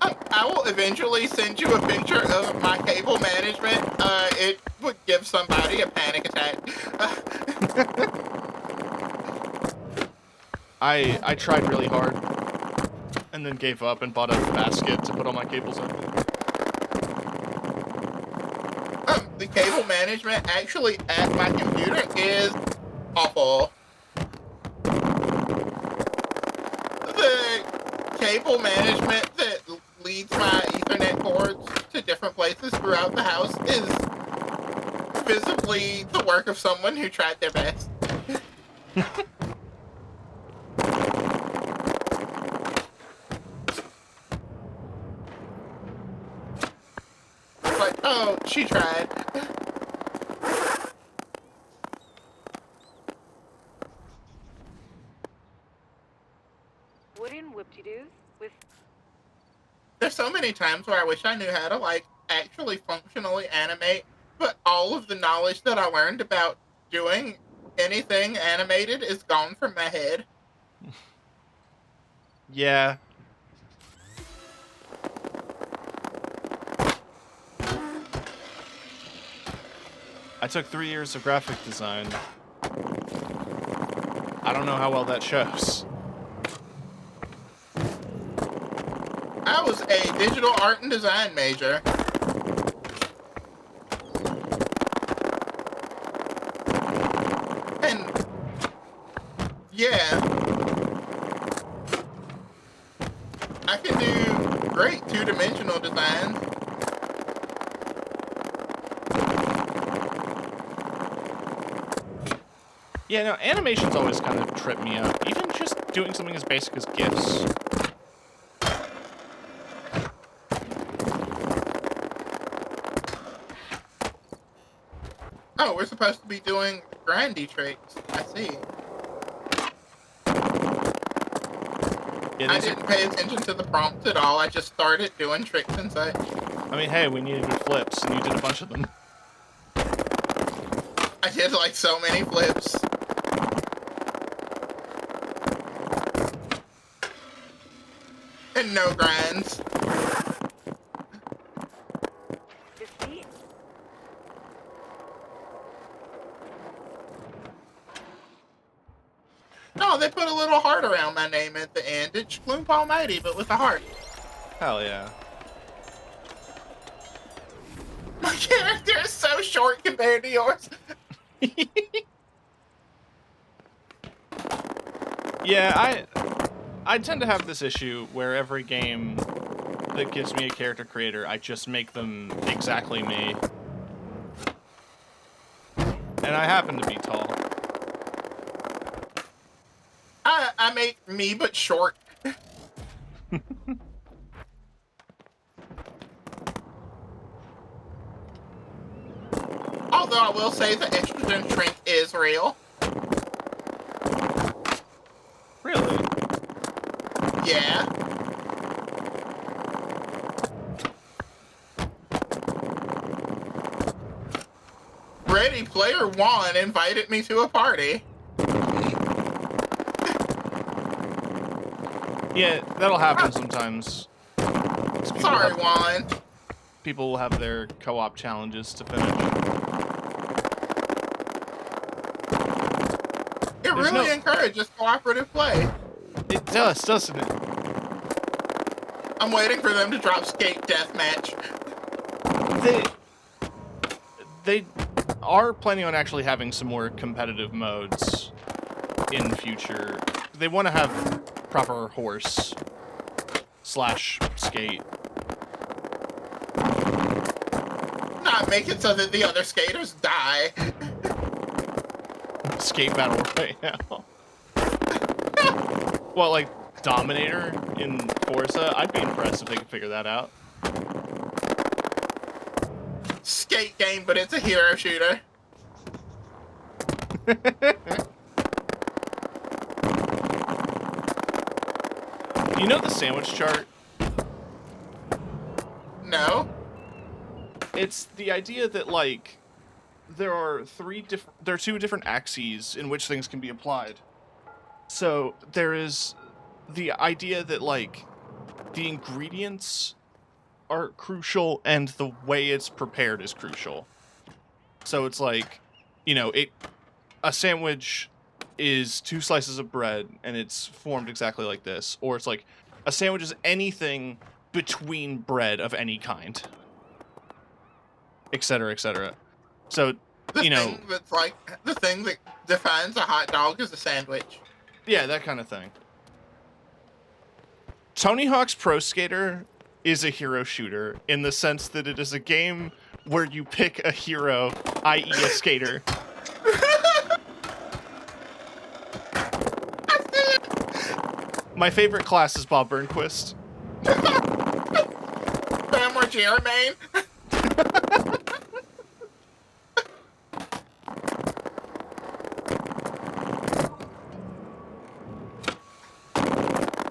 I will eventually send you a picture of my cable management. It would give somebody a panic attack. I tried really hard and then gave up and bought a basket to put all my cables in. The cable management actually at my computer is awful. The cable management that leads my Ethernet cords to different places throughout the house is visibly the work of someone who tried their best. like, oh, she tried. Wooden whoop-de-doos with... There's so many times where I wish I knew how to, like, actually functionally animate, but all of the knowledge that I learned about doing anything animated is gone from my head. Yeah. I took 3 years of graphic design. I don't know how well that shows. I was a digital art and design major. And yeah, I can do great two-dimensional designs. Yeah, no, animations always kind of trip me up. Even just doing something as basic as GIFs. Oh, we're supposed to be doing grindy tricks. I see. Yeah, I these are, didn't pay attention to the prompts at all. I just started doing tricks and such. I mean, hey, we needed to do flips, and you did a bunch of them. I did like so many flips. And no grinds. Deceit. No, they put a little heart around my name at the end. It's Shkloomp Almighty, but with a heart. Hell yeah. My character is so short compared to yours. Yeah, I tend to have this issue where every game that gives me a character creator, I just make them exactly me. And I happen to be tall. I make me but short. Although I will say the estrogen shrink is real. Really? Yeah. Ready Player One invited me to a party. Yeah, that'll happen sometimes. Sorry, Juan. People will have their co-op challenges to finish. It really encourages cooperative play. It does, doesn't it? I'm waiting for them to drop Skate Deathmatch. They are planning on actually having some more competitive modes in the future. They want to have proper horse / skate. Not make it so that the other skaters die. Skate battle royale. Well, like Dominator in Forza, I'd be impressed if they could figure that out. Skate game, but it's a hero shooter. You know the sandwich chart? No? It's the idea that, like, there are two different axes in which things can be applied. So there is the idea that, like, the ingredients are crucial and the way it's prepared is crucial. So it's like, you know, a sandwich is 2 slices of bread and it's formed exactly like this. Or it's like, a sandwich is anything between bread of any kind. Etc., etc. So, The thing that defines a hot dog is a sandwich. Yeah, that kind of thing. Tony Hawk's Pro Skater is a hero shooter in the sense that it is a game where you pick a hero, i.e. a skater. My favorite class is Bob Burnquist. Bam or Jermaine?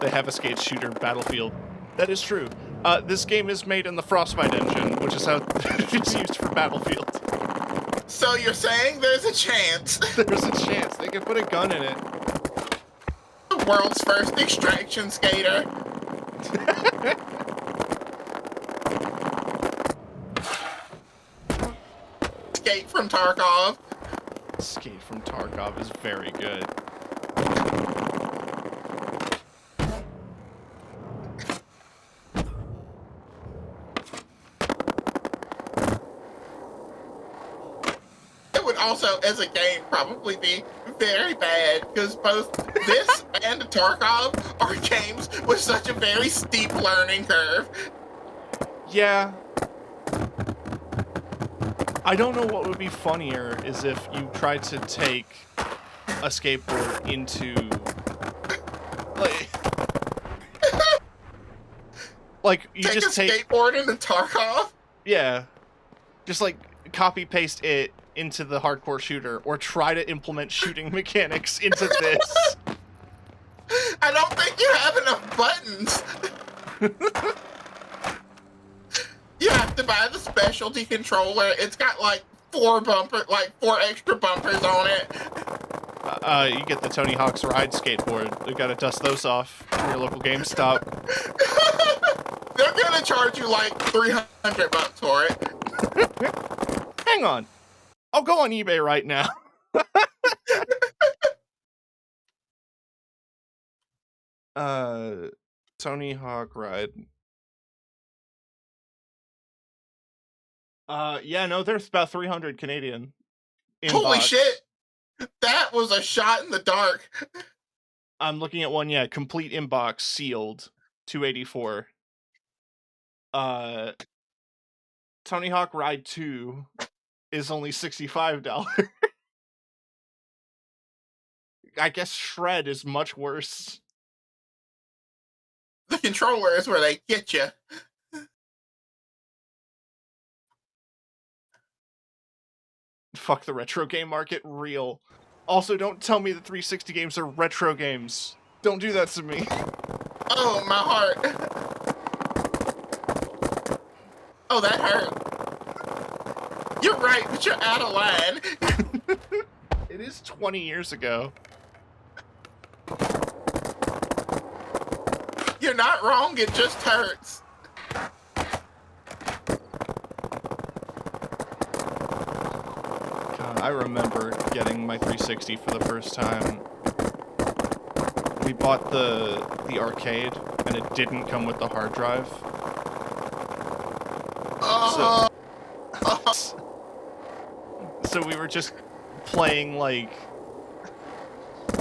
They have a skate shooter Battlefield. That is true. This game is made in the Frostbite engine, which is how it's used for Battlefield. So you're saying there's a chance There's a chance they could put a gun in it. the world's first extraction skater? Skate from Tarkov. Skate from Tarkov is very good. It would also, as a game, probably be very bad because both this and Tarkov are games with such a very steep learning curve. Yeah. I don't know what would be funnier is if you tried to take a skateboard into like you Take just a skateboard into Tarkov. yeah, just like copy paste it into the hardcore shooter or try to implement shooting mechanics into this. I don't think you have enough buttons. You have to buy the specialty controller. It's got like four extra bumpers on it. You get the Tony Hawk's Ride skateboard. You gotta dust those off from your local GameStop. They're gonna charge you like $300 for it. Hang on. I'll go on eBay right now. Tony Hawk Ride. Yeah, no, there's about 300 Canadian. Holy box. shit! That was a shot in the dark. I'm looking at one, yeah, complete inbox, sealed, 284. Tony Hawk Ride 2 is only $65. I guess Shred is much worse. The controller is where they get you. Fuck the retro game market, real. Also, don't tell me the 360 games are retro games. Don't do that to me. Oh, my heart. Oh, that hurt. You're right, but you're out of line. It is 20 years ago. You're not wrong, it just hurts. God, I remember getting my 360 for the first time. We bought the arcade, and it didn't come with the hard drive. So we were just playing, like...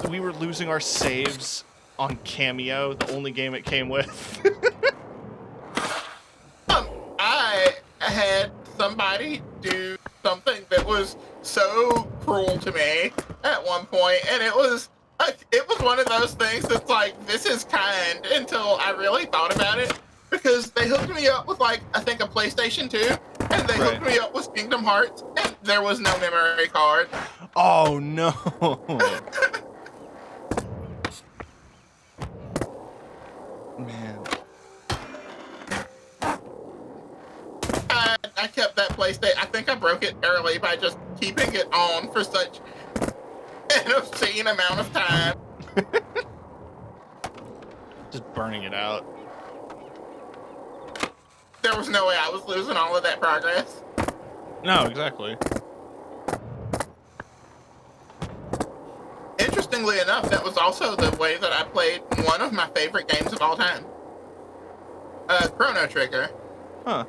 We were losing our saves on Cameo, the only game it came with. I had somebody do something that was so cruel to me at one point, and it was one of those things that's like, this is kind, until I really thought about it, because they hooked me up with, like, I think a PlayStation 2, and they hooked me up with Kingdom Hearts, and there was no memory card. Oh, no. Man. I kept that PlayStation. I think I broke it early by just keeping it on for such an obscene amount of time. Just burning it out. There was no way I was losing all of that progress. No, exactly. Interestingly enough, that was also the way that I played one of my favorite games of all time. Chrono Trigger. Huh.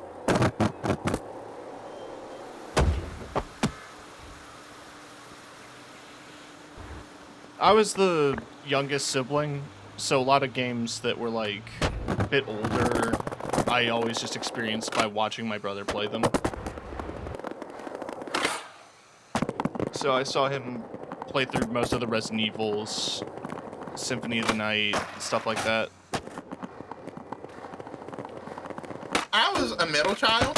I was the youngest sibling, so a lot of games that were, like, a bit older, I always just experienced by watching my brother play them. So I saw him play through most of the Resident Evils, Symphony of the Night, stuff like that. I was a middle child,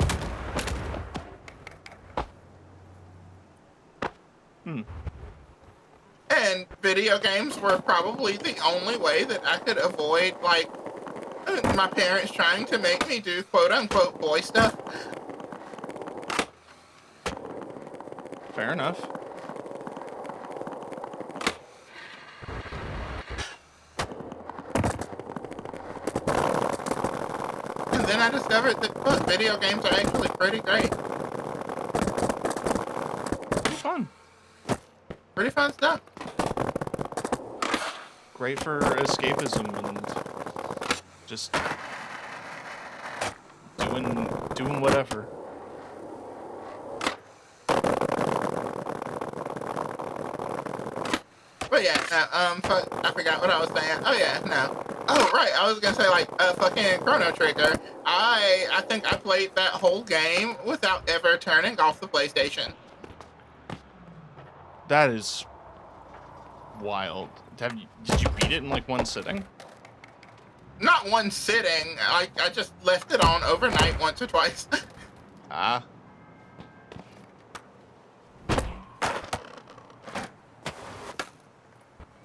And video games were probably the only way that I could avoid, like, my parents trying to make me do quote-unquote boy stuff. Fair enough. And then I discovered that, look, video games are actually pretty great. Pretty fun. Pretty fun stuff. Great for escapism and just doing whatever. But yeah, I forgot what I was saying. Oh yeah, no. Oh right, I was gonna say like fucking Chrono Trigger. I think I played that whole game without ever turning off the PlayStation. That is wild. Did you beat it in like one sitting? Not one sitting. I just left it on overnight once or twice. Ah.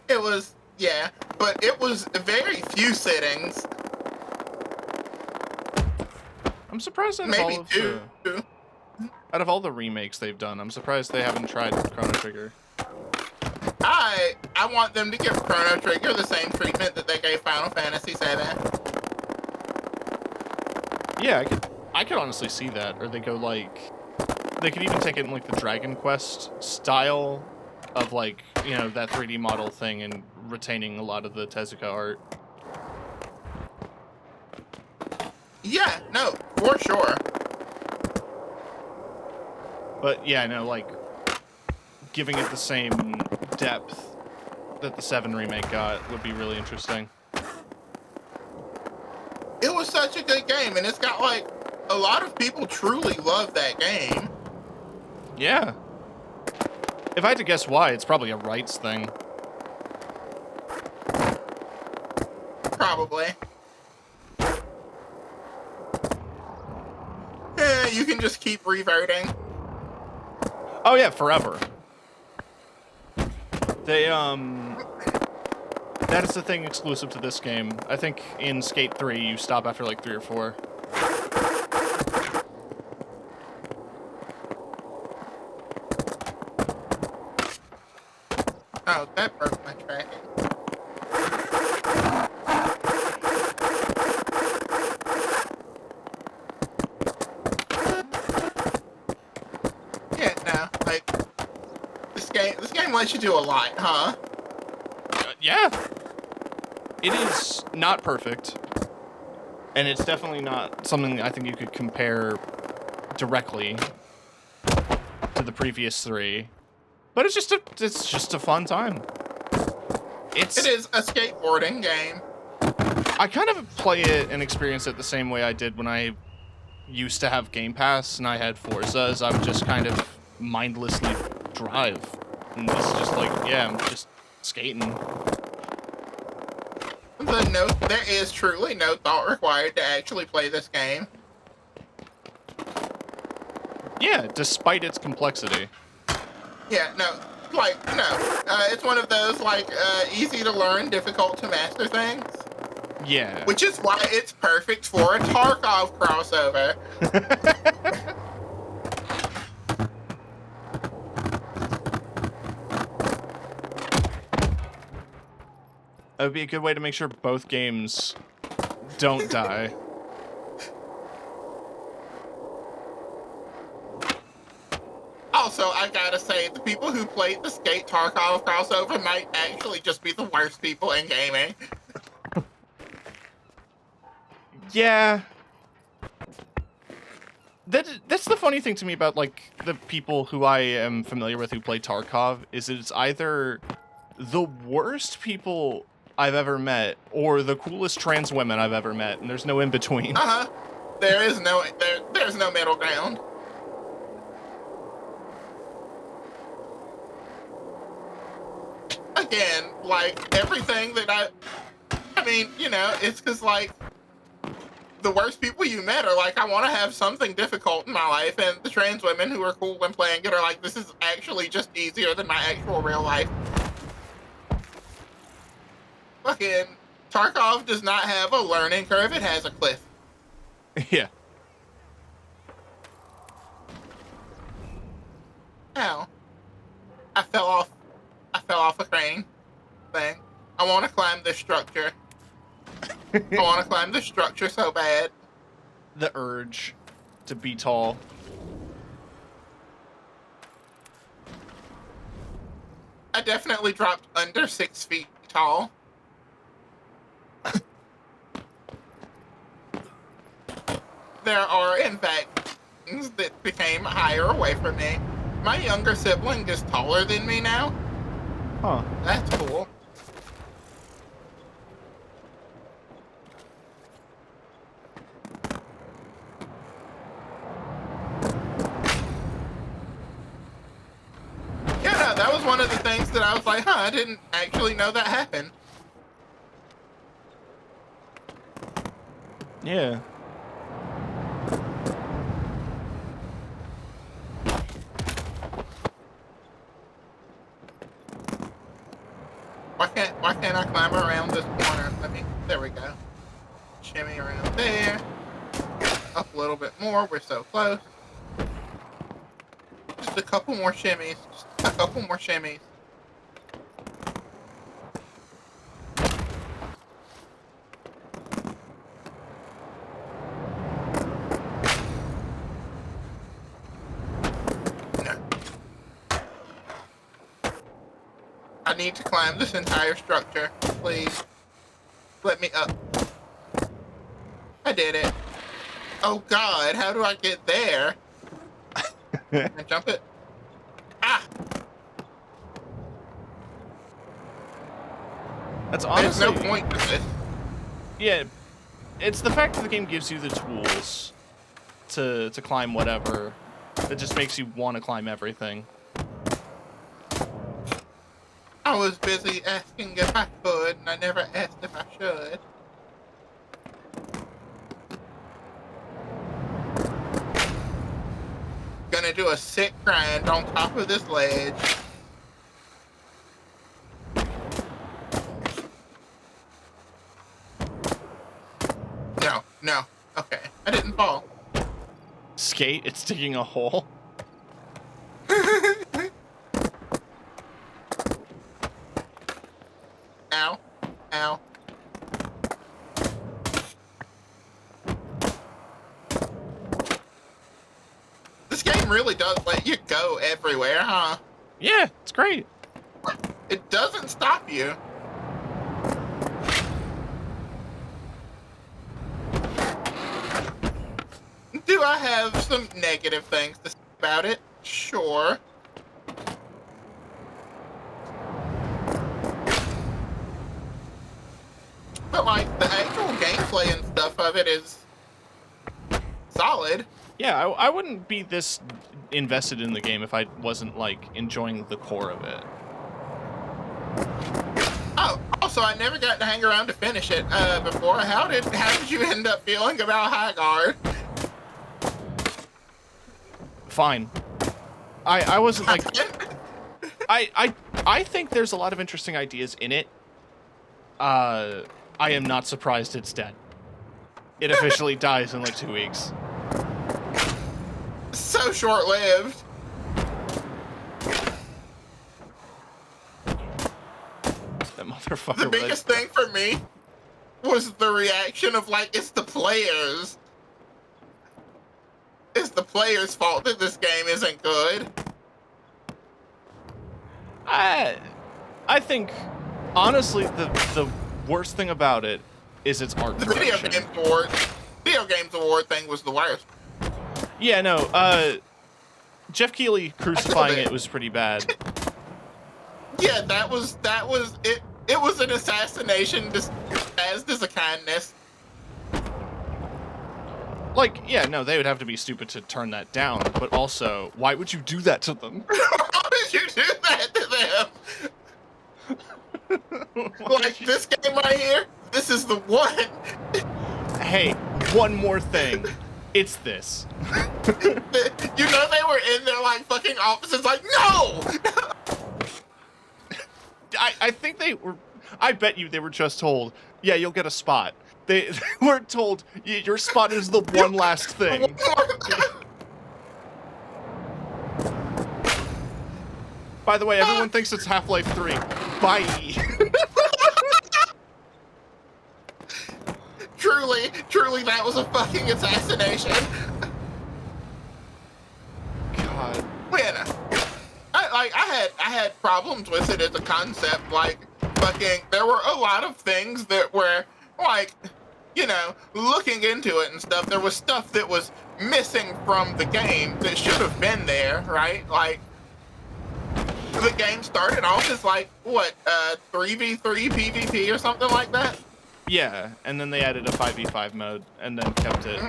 It was, yeah, but it was very few sittings. I'm surprised Maybe two. Out of all the remakes they've done, I'm surprised they haven't tried Chrono Trigger. I want them to give Chrono Trigger the same treatment that they gave Final Fantasy VII. Yeah, I could honestly see that. Or they go like, they could even take it in like the Dragon Quest style of like, you know, that 3D model thing and retaining a lot of the Tezuka art. Yeah, no, for sure. But yeah, no, like giving it the same depth that the 7 remake got would be really interesting. It was such a good game, and it's got like a lot of people truly love that game. Yeah. If I had to guess why, it's probably a rights thing. Probably. Yeah, you can just keep reverting. Oh yeah, forever. They, that is the thing exclusive to this game. I think in Skate 3, you stop after like 3 or 4. Oh, that broke my tracking. Yeah, no, like this game lets you do a lot, huh? Yeah. It is not perfect. And it's definitely not something I think you could compare directly to the previous 3. But it's just a fun time. It is a skateboarding game. I kind of play it and experience it the same way I did when I used to have Game Pass and I had Forzas. I would just kind of mindlessly drive. And this is just like, yeah, I'm just skating. There is truly no thought required to actually play this game. Yeah, despite its complexity. Yeah, no, like, no. It's one of those, like, easy to learn, difficult to master things. Yeah. Which is why it's perfect for a Tarkov crossover. That would be a good way to make sure both games don't die. Also, I gotta say, the people who played the Skate Tarkov crossover might actually just be the worst people in gaming. Yeah. That's the funny thing to me about, like, the people who I am familiar with who play Tarkov, is that it's either the worst people I've ever met or the coolest trans women I've ever met, and there's no in between. Uh-huh. There's no middle ground. Again, like, everything that I mean, you know, it's because, like, the worst people you met are like, I want to have something difficult in my life, and the trans women who are cool when playing it are like, this is actually just easier than my actual real life. Fucking Tarkov does not have a learning curve, it has a cliff. Yeah. Ow. I fell off a crane thing. I want to climb this structure. I want to climb this structure so bad. The urge to be tall. I definitely dropped under 6 feet tall. There are, in fact, things that became higher away from me. My younger sibling is taller than me now. Huh. That's cool. Yeah, no, that was one of the things that I was like, I didn't actually know that happened. Yeah. Why can't I climb around this corner? There we go. Shimmy around there. Up a little bit more, we're so close. Just a couple more shimmies. Just a couple more shimmies. No. I need to climb this entire structure. Please. Let me up. I did it. Oh god, how do I get there? Can I jump it? Ah! That's honestly... There's no point to this. Yeah, it's the fact that the game gives you the tools to climb whatever that just makes you want to climb everything. I was busy asking if I could, and I never asked if I should. Gonna do a sick grind on top of this ledge. No, no. Okay, I didn't fall. Skate, it's digging a hole. Ow. Ow. This game really does let you go everywhere, huh? Yeah, it's great. It doesn't stop you. Do I have some negative things to say about it? Sure. But, like, the actual gameplay and stuff of it is solid. Yeah, I wouldn't be this invested in the game if I wasn't, like, enjoying the core of it. Oh, also, I never got to hang around to finish it before. How did you end up feeling about High Guard? Fine. I wasn't, like... I think there's a lot of interesting ideas in it. I am not surprised it's dead. It officially dies in, like, 2 weeks. So short-lived. That motherfucker. The biggest thing for me was the reaction of, like, it's the players. It's the players' fault that this game isn't good. I think, honestly, the worst thing about it is its art The direction. Video Games Award thing was the worst. Yeah, no, Jeff Keighley crucifying it was pretty bad. Yeah, that was it. It was an assassination disguised as a kindness. Like, yeah, no, they would have to be stupid to turn that down, but also, why would you do that to them? How did you do that to them? Like, this game right here, this is the one. Hey, one more thing. It's this. You know they were in their like fucking offices like, no! I think they were, I bet you they were just told, yeah, you'll get a spot. They were told, your spot is the one last thing. By the way, everyone thinks it's Half-Life 3. Bye. Truly, that was a fucking assassination. God. Man, I had problems with it as a concept. Like, fucking, there were a lot of things that were like, you know, looking into it and stuff. There was stuff that was missing from the game that should have been there, right? Like, the game started off as like what, 3v3 PvP or something like that. Yeah, and then they added a 5v5 mode and then kept it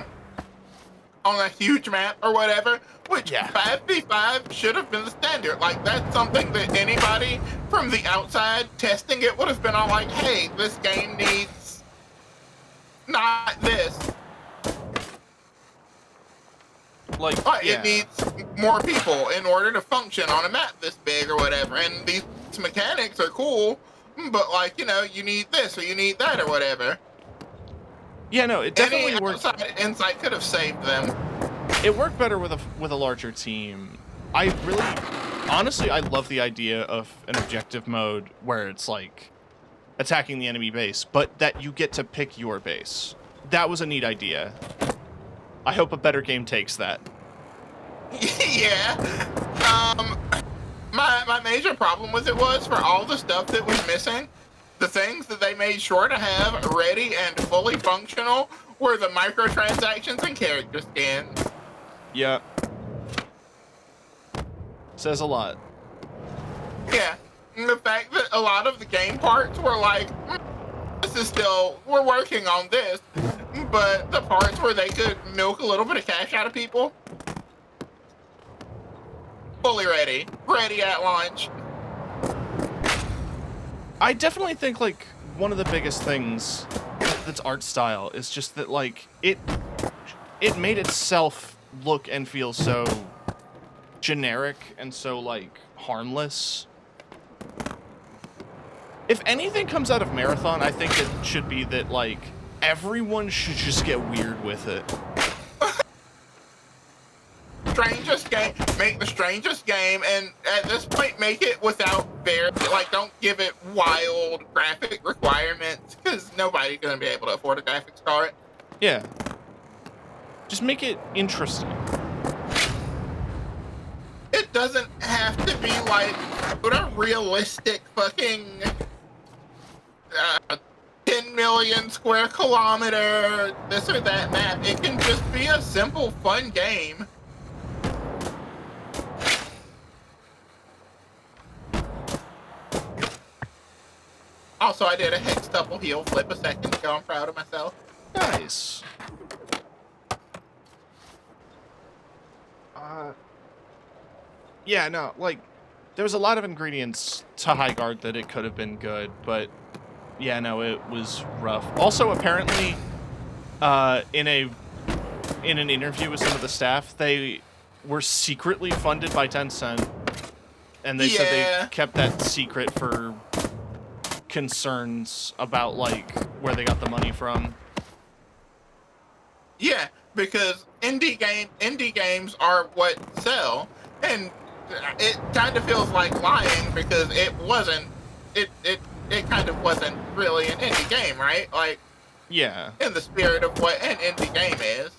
on a huge map or whatever, which Yeah. 5v5 should have been the standard. Like, that's something that anybody from the outside testing it would have been all like, hey, this game needs not this. like It needs more people in order to function on a map this big or whatever. And these mechanics are cool, but like, you know, you need this or you need that or whatever. Yeah, no, it definitely Any worked. outside insight could have saved them. It worked better with a larger team. I really, honestly, I love the idea of an objective mode where it's like attacking the enemy base, but that you get to pick your base. That was a neat idea. I hope a better game takes that. Yeah. My major problem with it was, for all the stuff that was missing, the things that they made sure to have ready and fully functional were the microtransactions and character skins. Yeah. Says a lot. Yeah. And the fact that a lot of the game parts were like, this is still, we're working on this, but the parts where they could milk a little bit of cash out of people, fully ready at launch. I definitely think, like, one of the biggest things that's art style is just that, like, it made itself look and feel so generic and so, like, harmless. If anything comes out of Marathon, I think it should be that, like, everyone should just get weird with it. Strangest game, make the strangest game, and at this point make it without don't give it wild graphic requirements, because nobody's gonna be able to afford a graphics card. Yeah. Just make it interesting. It doesn't have to be like a realistic fucking 10 million square kilometer this or that map. It can just be a simple fun game. Also, I did a hextuple heel flip a second ago. I'm proud of myself. Nice. Yeah, no, like, there was a lot of ingredients to High Guard that it could have been good, but yeah, no, it was rough. Also, apparently, in an interview with some of the staff, they were secretly funded by Tencent, and they said they kept that secret for concerns about, like, where they got the money from. Yeah, because indie games are what sell, and it kind of feels like lying because it kind of wasn't really an indie game, right? Like, Yeah. in the spirit of what an indie game is.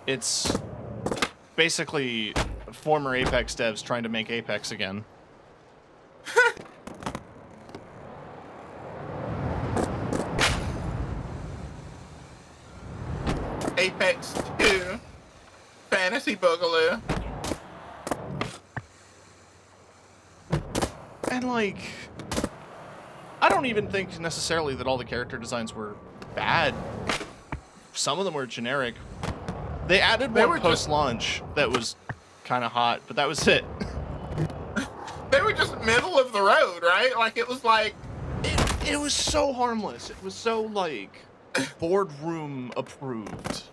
It's basically former Apex devs trying to make Apex again. Apex 2, Fantasy Boogaloo. And, like, I don't even think necessarily that all the character designs were bad. Some of them were generic. They added one post-launch that was kind of hot, but that was it. They were just middle of the road, right? Like, it was like... It was so harmless. It was so, like... boardroom approved.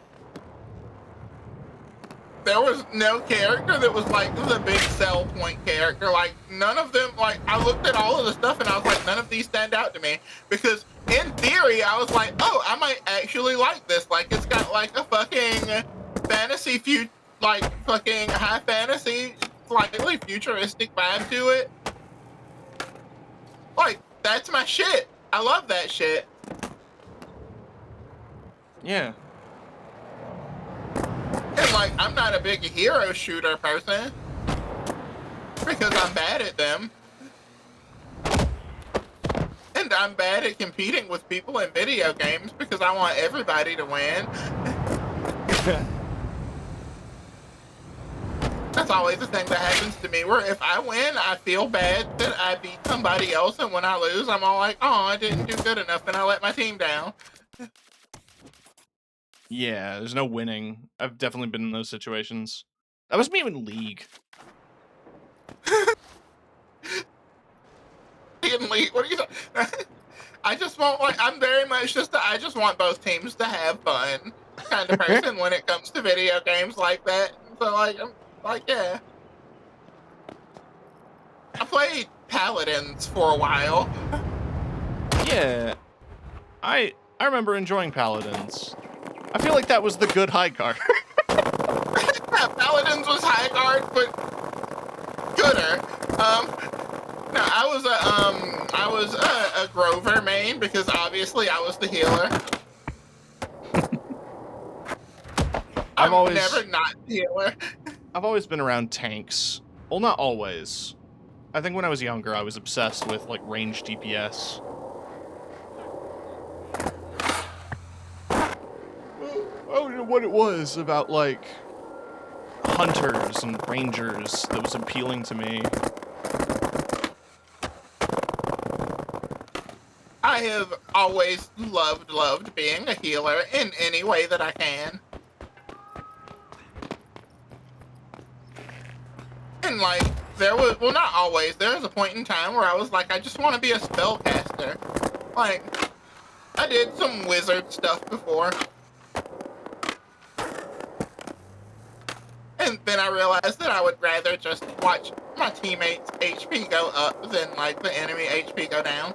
There was no character that was like the big sell point character. Like none of them. Like I looked at all of the stuff and I was like, none of these stand out to me because in theory I was like, oh, I might actually like this. Like it's got like a fucking fantasy like fucking high fantasy, slightly futuristic vibe to it. Like that's my shit. I love that shit. Yeah. And like, I'm not a big hero shooter person because I'm bad at them. And I'm bad at competing with people in video games because I want everybody to win. That's always the thing that happens to me, where if I win, I feel bad that I beat somebody else, and when I lose, I'm all like, oh, I didn't do good enough, and I let my team down. Yeah, there's no winning. I've definitely been in those situations. That was me in League. In League, what are you talking? I just want, like, I'm very much just, I just want both teams to have fun kind of person when it comes to video games like that. So, like, I'm like, yeah. I played Paladins for a while. Yeah. I remember enjoying Paladins. I feel like that was the good high card. Yeah, Paladins was high guard, but gooder. No, I was a Grover main because obviously I was the healer. I'm always never not the healer. I've always been around tanks. Well, not always. I think when I was younger, I was obsessed with like range DPS. I don't know what it was about like hunters and rangers that was appealing to me. I have always loved being a healer in any way that I can. And like, there was, well, not always, there was a point in time where I was like, I just want to be a spellcaster. Like, I did some wizard stuff before. And then I realized that I would rather just watch my teammates' HP go up than like the enemy HP go down.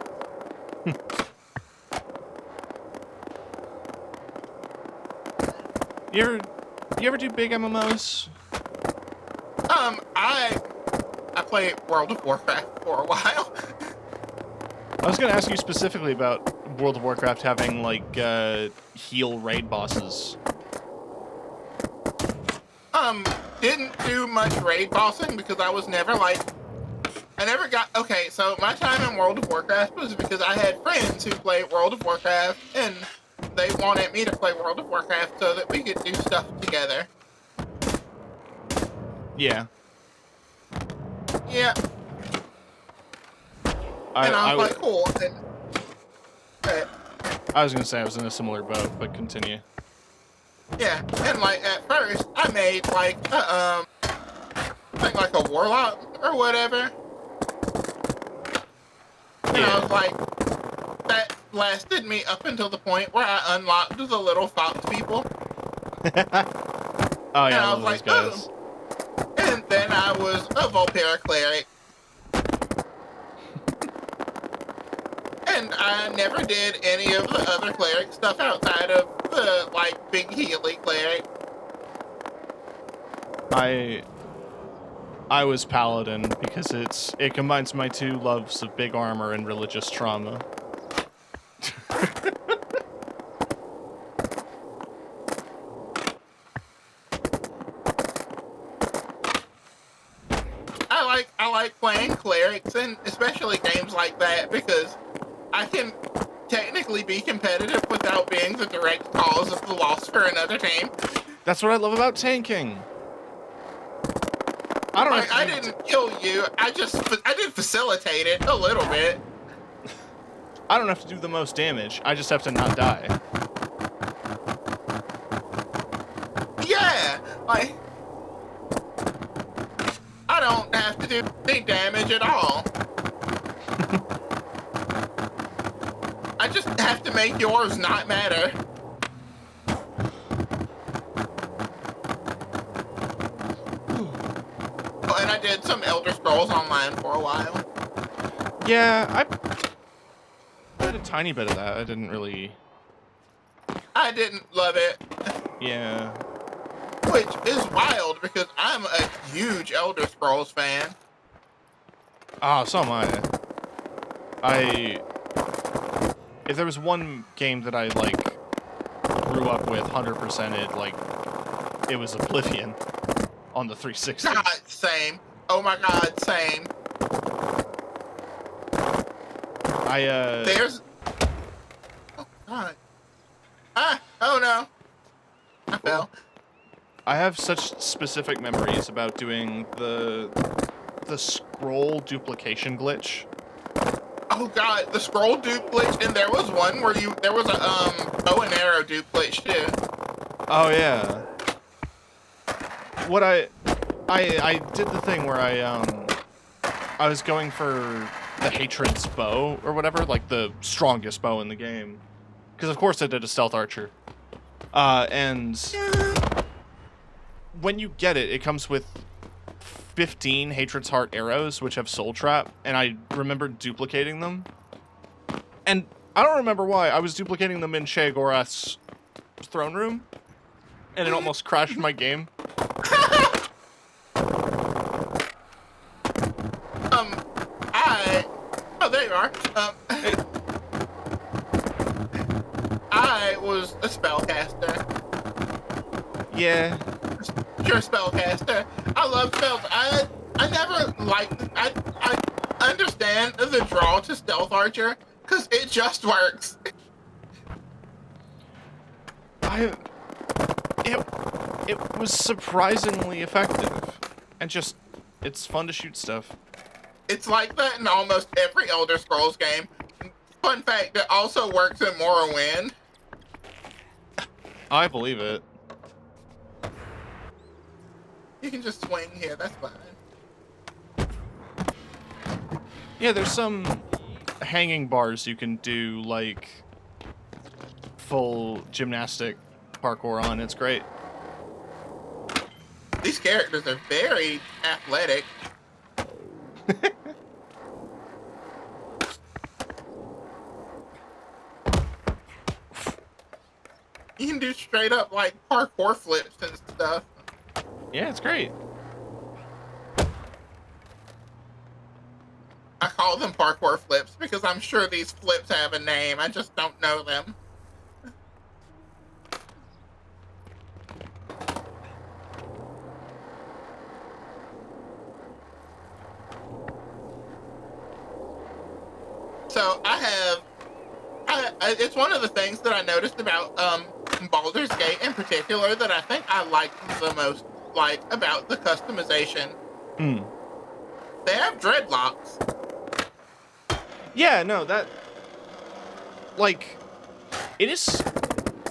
You ever do big MMOs? I played World of Warcraft for a while. I was gonna ask you specifically about World of Warcraft having like heal raid bosses. Didn't do much raid bossing because I was never like, I never got, okay, so my time in World of Warcraft was because I had friends who played World of Warcraft and they wanted me to play World of Warcraft so that we could do stuff together. Yeah. Yeah. And I was like, cool. I was gonna say I was in a similar boat, but continue. Yeah, and like at first I made like I think like a warlock or whatever. And I was like, that lasted me up until the point where I unlocked the little fox people. Oh yeah, and I I love was like, those guys. oh. And then I was a Vulpera cleric. And I never did any of the other cleric stuff outside of the like big healy cleric. I was paladin because it combines my two loves of big armor and religious trauma. I like playing clerics, and especially games like that, because I can technically be competitive without being the direct cause of the loss for another team. That's what I love about tanking. I don't know. I didn't kill you. I did facilitate it a little bit. I don't have to do the most damage. I just have to not die. Yeah, like I don't have to do any damage at all. I just have to make yours not matter. Oh, and I did some Elder Scrolls Online for a while. Yeah, I did a tiny bit of that. I didn't really... I didn't love it. Yeah. Which is wild because I'm a huge Elder Scrolls fan. Ah, so am I. If there was one game that I, like, grew up with 100%ed, like, it was Oblivion on the 360. God, same. Oh my God, same. There's... Oh, God. Ah! Oh, no. I fell. I have such specific memories about doing the scroll duplication glitch. Oh God, the scroll dupe glitch, and there was one where there was a bow and arrow dupe glitch too. Oh yeah. What I did the thing where I was going for the Hatred's bow or whatever, like the strongest bow in the game, because of course I did a stealth archer. And when you get it, it comes with 15 Hatred's Heart arrows, which have Soul Trap, and I remembered duplicating them. And I don't remember why. I was duplicating them in Che Gorath's throne room, and it almost crashed my game. Oh, there you are. I was a spellcaster. Yeah. You're a spellcaster. I love spells. I never liked... I understand the draw to Stealth Archer, because it just works. It was surprisingly effective. And just, it's fun to shoot stuff. It's like that in almost every Elder Scrolls game. Fun fact, it also works in Morrowind. I believe it. You can just swing here, that's fine. Yeah, there's some hanging bars you can do, like, full gymnastic parkour on. It's great. These characters are very athletic. You can do straight up, like, parkour flips and stuff. Yeah, it's great. I call them parkour flips because I'm sure these flips have a name. I just don't know them. So it's one of the things that I noticed about Baldur's Gate in particular that I think I like the most, like, about the customization. They have dreadlocks. Yeah, no, that... Like, it is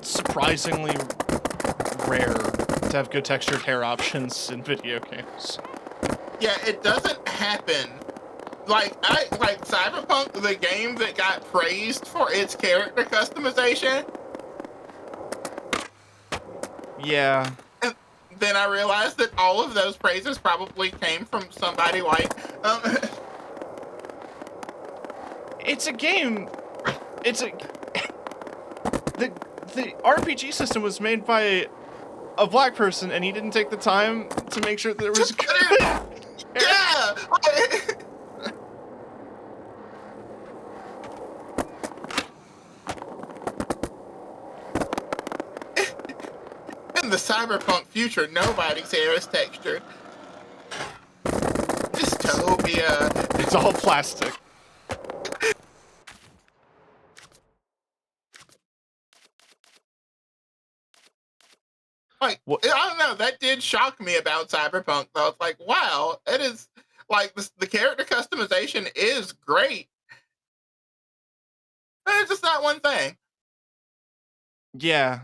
surprisingly rare to have good textured hair options in video games. Yeah, it doesn't happen. Like Cyberpunk, the game that got praised for its character customization. Yeah. And then I realized that all of those praises probably came from somebody like... It's a game... It's a... The RPG system was made by a black person, and he didn't take the time to make sure that there was good... Yeah! In the cyberpunk future, nobody's hair is textured. Dystopia. It's all plastic. Like, what? I don't know, that did shock me about Cyberpunk, though. It's like, wow, it is, like, the character customization is great. But it's just that one thing. Yeah.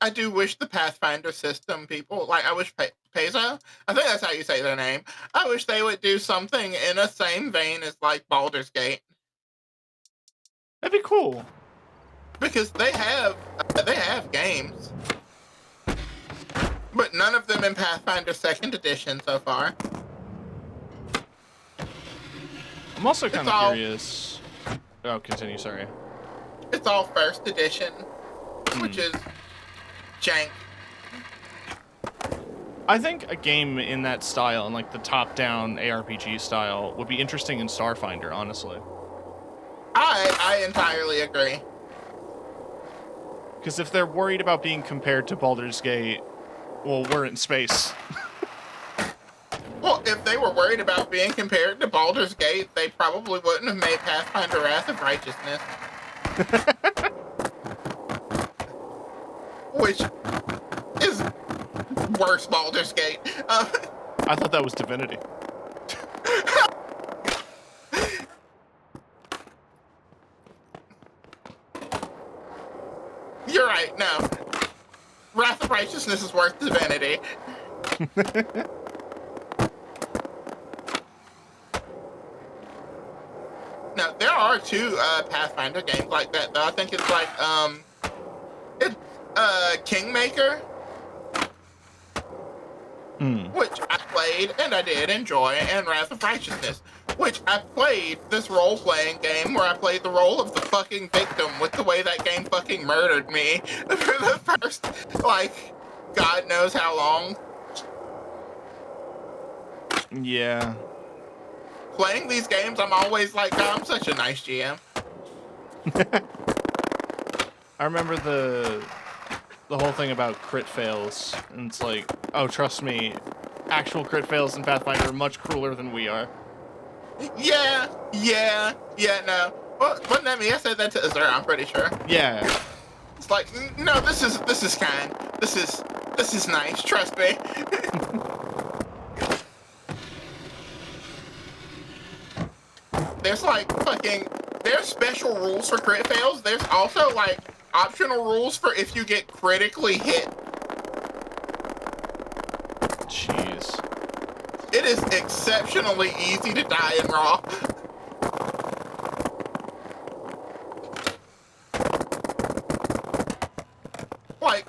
I do wish the Pathfinder system people, like, I wish Peso, I think that's how you say their name, I wish they would do something in the same vein as, like, Baldur's Gate. That'd be cool. Because they have games. But none of them in Pathfinder 2nd Edition so far. I'm also kind of curious. Oh, continue, sorry. It's all 1st Edition, which is jank. I think a game in that style, and like the top-down ARPG style, would be interesting in Starfinder, honestly. I entirely agree. Because if they're worried about being compared to Baldur's Gate, well, we're in space. Well, if they were worried about being compared to Baldur's Gate, they probably wouldn't have made Pathfinder Wrath of Righteousness. Which is worse Baldur's Gate. I thought that was Divinity. You're right, no. Wrath of Righteousness is worse Divinity. No, there are 2 Pathfinder games like that, though. I think it's like, Kingmaker, which I played, and I did enjoy, and Wrath of Righteousness, which I played this role-playing game where I played the role of the fucking victim with the way that game fucking murdered me for the first, like, God knows how long. Yeah. Playing these games, I'm always like, God, I'm such a nice GM. I remember the whole thing about crit fails, and it's like, oh, trust me, actual crit fails in Pathfinder are much crueler than we are. Yeah, no. Well, wasn't that me? I said that to Azura, I'm pretty sure. Yeah. It's like, no, this is kind. This is nice, trust me. There's like there's special rules for crit fails. There's also like optional rules for if you get critically hit. Jeez. It is exceptionally easy to die in Raw. Like,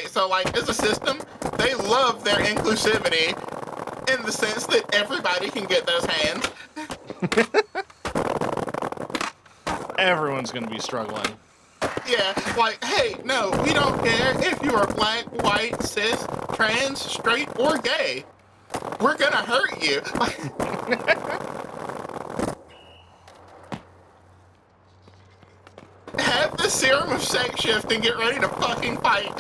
so like as a system, they love their inclusivity in the sense that everybody can get those hands. Everyone's gonna be struggling. Yeah, like, hey, no, we don't care if you are black, white, cis, trans, straight, or gay. We're gonna hurt you. Have the serum of sex shift and get ready to fucking fight.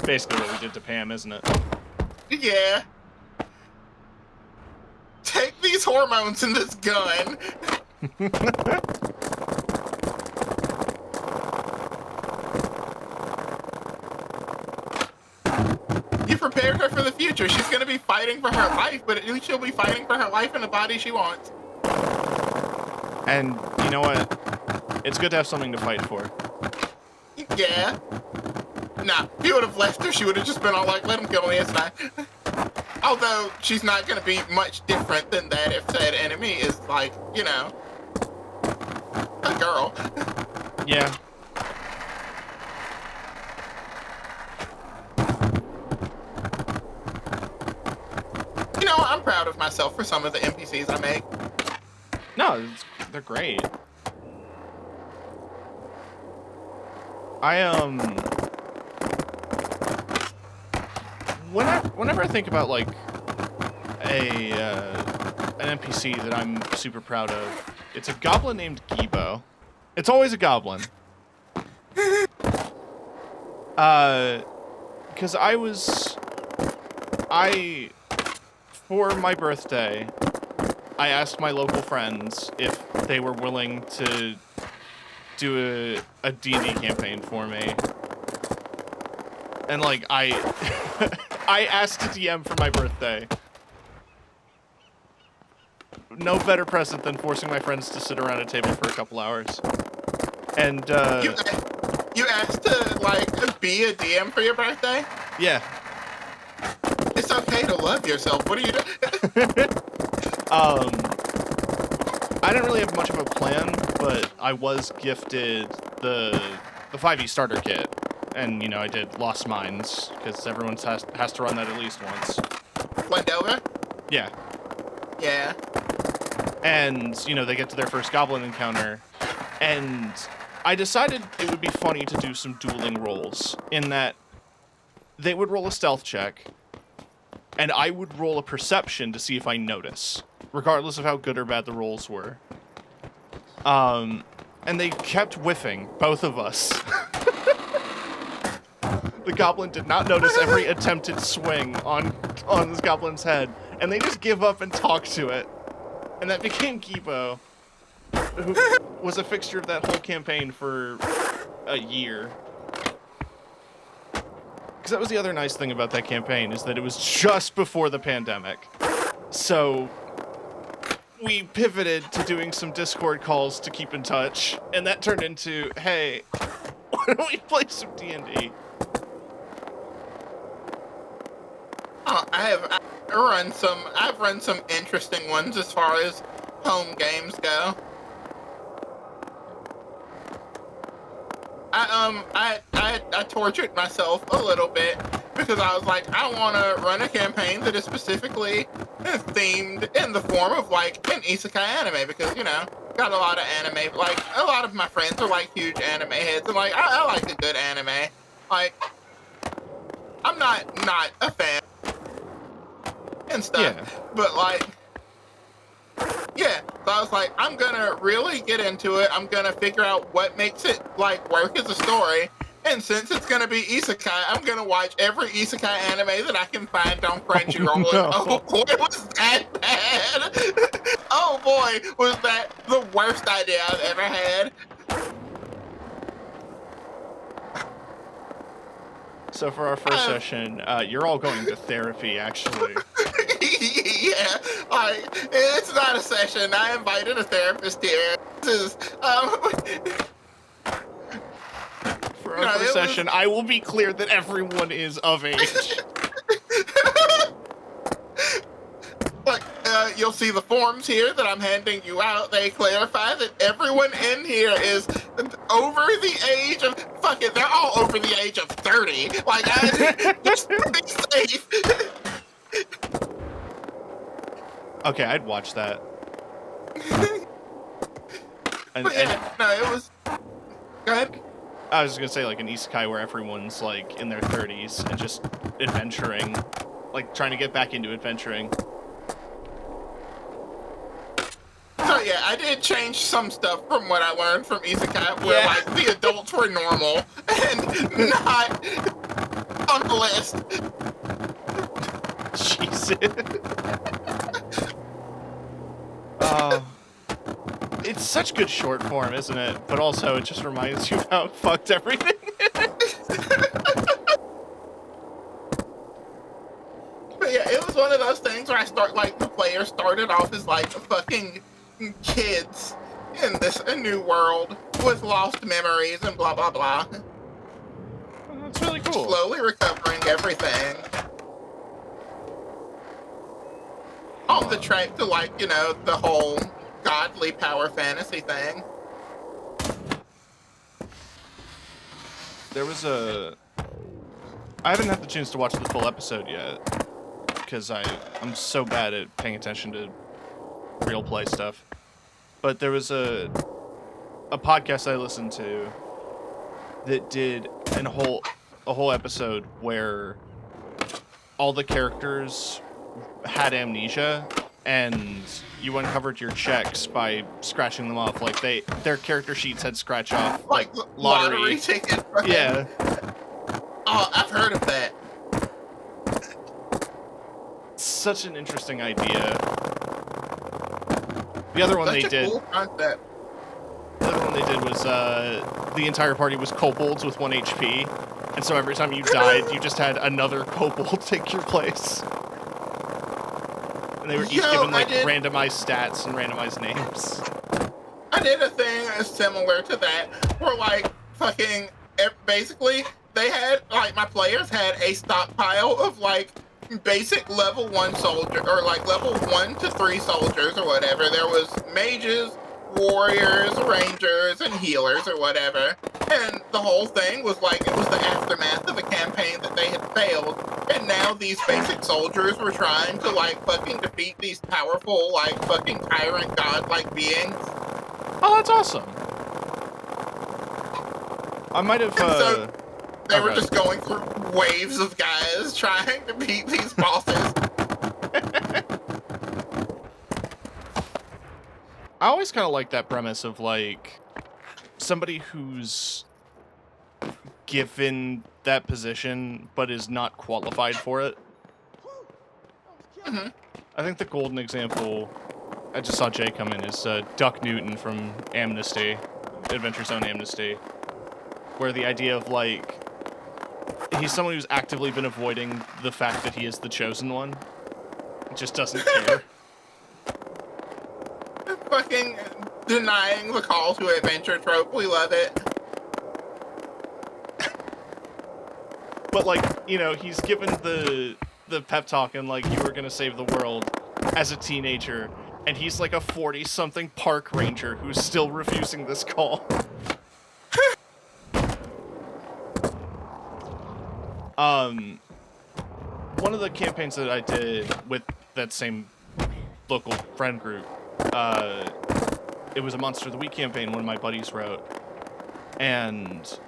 Basically what we did to Pam, isn't it? Yeah. Take these hormones and this gun. You prepared her for the future. She's gonna be fighting for her life, but at least she'll be fighting for her life in the body she wants. And you know what? It's good to have something to fight for. Yeah. Nah, if you would have left her, she would have just been all like, let him kill me, it's fine. Although, she's not gonna be much different than that if said enemy is like, you know, a girl. Yeah. You know, I'm proud of myself for some of the NPCs I make. No, they're great. Whenever I think about like an NPC that I'm super proud of, it's a goblin named Gibo. It's always a goblin. Because for my birthday, I asked my local friends if they were willing to do a D&D campaign for me. And, like, I asked to DM for my birthday. No better present than forcing my friends to sit around a table for a couple hours. And You asked to like be a DM for your birthday? yeah. It's okay to love yourself. What are you doing? I didn't really have much of a plan, but I was gifted the 5e starter kit. And, you know, I did Lost Mines, because everyone has to run that at least once. Wendover? Yeah. Yeah. And, you know, they get to their first goblin encounter, and I decided it would be funny to do some dueling rolls, in that they would roll a stealth check, and I would roll a perception to see if I notice, regardless of how good or bad the rolls were. And they kept whiffing, both of us. The goblin did not notice every attempted swing on this goblin's head, and they just give up and talk to it. And that became Kipo, who was a fixture of that whole campaign for a year. Because that was the other nice thing about that campaign, is that it was just before the pandemic. So we pivoted to doing some Discord calls to keep in touch, and that turned into, hey, why don't we play some D&D? I've run some interesting ones as far as home games go. I tortured myself a little bit because I was like, I want to run a campaign that is specifically themed in the form of like an isekai anime, because, you know, got a lot of anime, like a lot of my friends are like huge anime heads, and like I like a good anime. Like, I'm not a fan and stuff, Yeah. but like, yeah, so I was like, I'm gonna really get into it. I'm gonna figure out what makes it like work as a story. And since it's gonna be isekai, I'm gonna watch every isekai anime that I can find on Crunchyroll. Oh, no. And oh boy, was that bad! Oh boy, was that the worst idea I've ever had. So for our first session, you're all going to therapy, actually. Yeah, like, it's not a session. I invited a therapist here. This is, For our first session, I will be clear that everyone is of age. Like, you'll see the forms here that I'm handing you out. They clarify that everyone in here is over the age of, fuck it, they're all over the age of 30. Like, just be safe. Okay, I'd watch that. But yeah, no, it was, go ahead. I was gonna say, like, an isekai where everyone's, like, in their 30s and just adventuring. Like, trying to get back into adventuring. So yeah, I did change some stuff from what I learned from isekai, where like the adults were normal and not on the list. Jesus. Oh. It's such good short form, isn't it? But also, it just reminds you of how fucked everything is. But yeah, it was one of those things where the player started off as like fucking kids in this new world with lost memories and blah blah blah. That's really cool. Slowly recovering everything. On the track to, like, you know, the whole godly power fantasy thing. There was I haven't had the chance to watch the full episode yet, because I'm so bad at paying attention to real play stuff. But there was a podcast I listened to that did a whole episode where all the characters had amnesia, and you uncovered your checks by scratching them off. Like, their character sheets had scratch off like lottery tickets. Yeah. Oh, I've heard of that. Such an interesting idea. The other one Such they a did. Cool concept. The other one they did was the entire party was kobolds with 1 HP, and so every time you died, you just had another kobold take your place. And they were each given like randomized stats and randomized names. I did a thing similar to that, where like fucking basically they had like my players had a stockpile of like basic level 1 soldier or like level 1 to 3 soldiers or whatever. There was mages, warriors, rangers, and healers or whatever. And the whole thing was like it was the aftermath of a campaign that they had failed. And now these basic soldiers were trying to like fucking defeat these powerful like fucking tyrant god-like beings. Oh, that's awesome. I might have. So they were okay. just going through waves of guys trying to beat these bosses. I always kind of like that premise of like somebody who's given that position but is not qualified for it. Mm-hmm. I think the golden example, I just saw Jay come in, is Duck Newton from Amnesty, Adventure Zone Amnesty, where the idea of like he's someone who's actively been avoiding the fact that he is the chosen one. Just doesn't care. Fucking denying the call to adventure trope. We love it. But like, you know, he's given the pep talk and like you were gonna save the world as a teenager, and he's like a 40-something park ranger who's still refusing this call. One of the campaigns that I did with that same local friend group, it was a Monster of the Week campaign one of my buddies wrote, and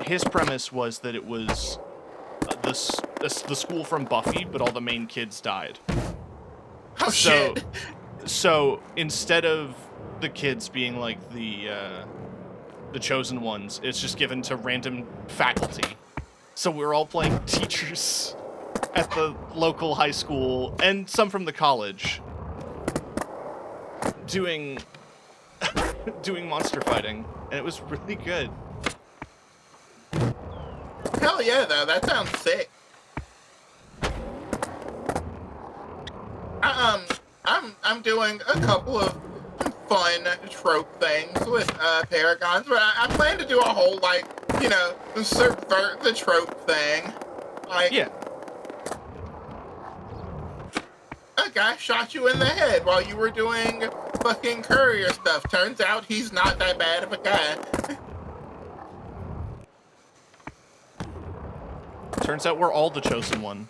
his premise was that it was the school from Buffy, but all the main kids died. Oh, shit. So instead of the kids being like the chosen ones, it's just given to random faculty. So we're all playing teachers at the local high school and some from the college doing monster fighting, and it was really good. Hell yeah, though. That sounds sick. I'm doing a couple of fun trope things with Paragons, but I plan to do a whole like, you know, subvert the trope thing. Like, Yeah. A guy shot you in the head while you were doing fucking courier stuff. Turns out he's not that bad of a guy. Turns out we're all the chosen one.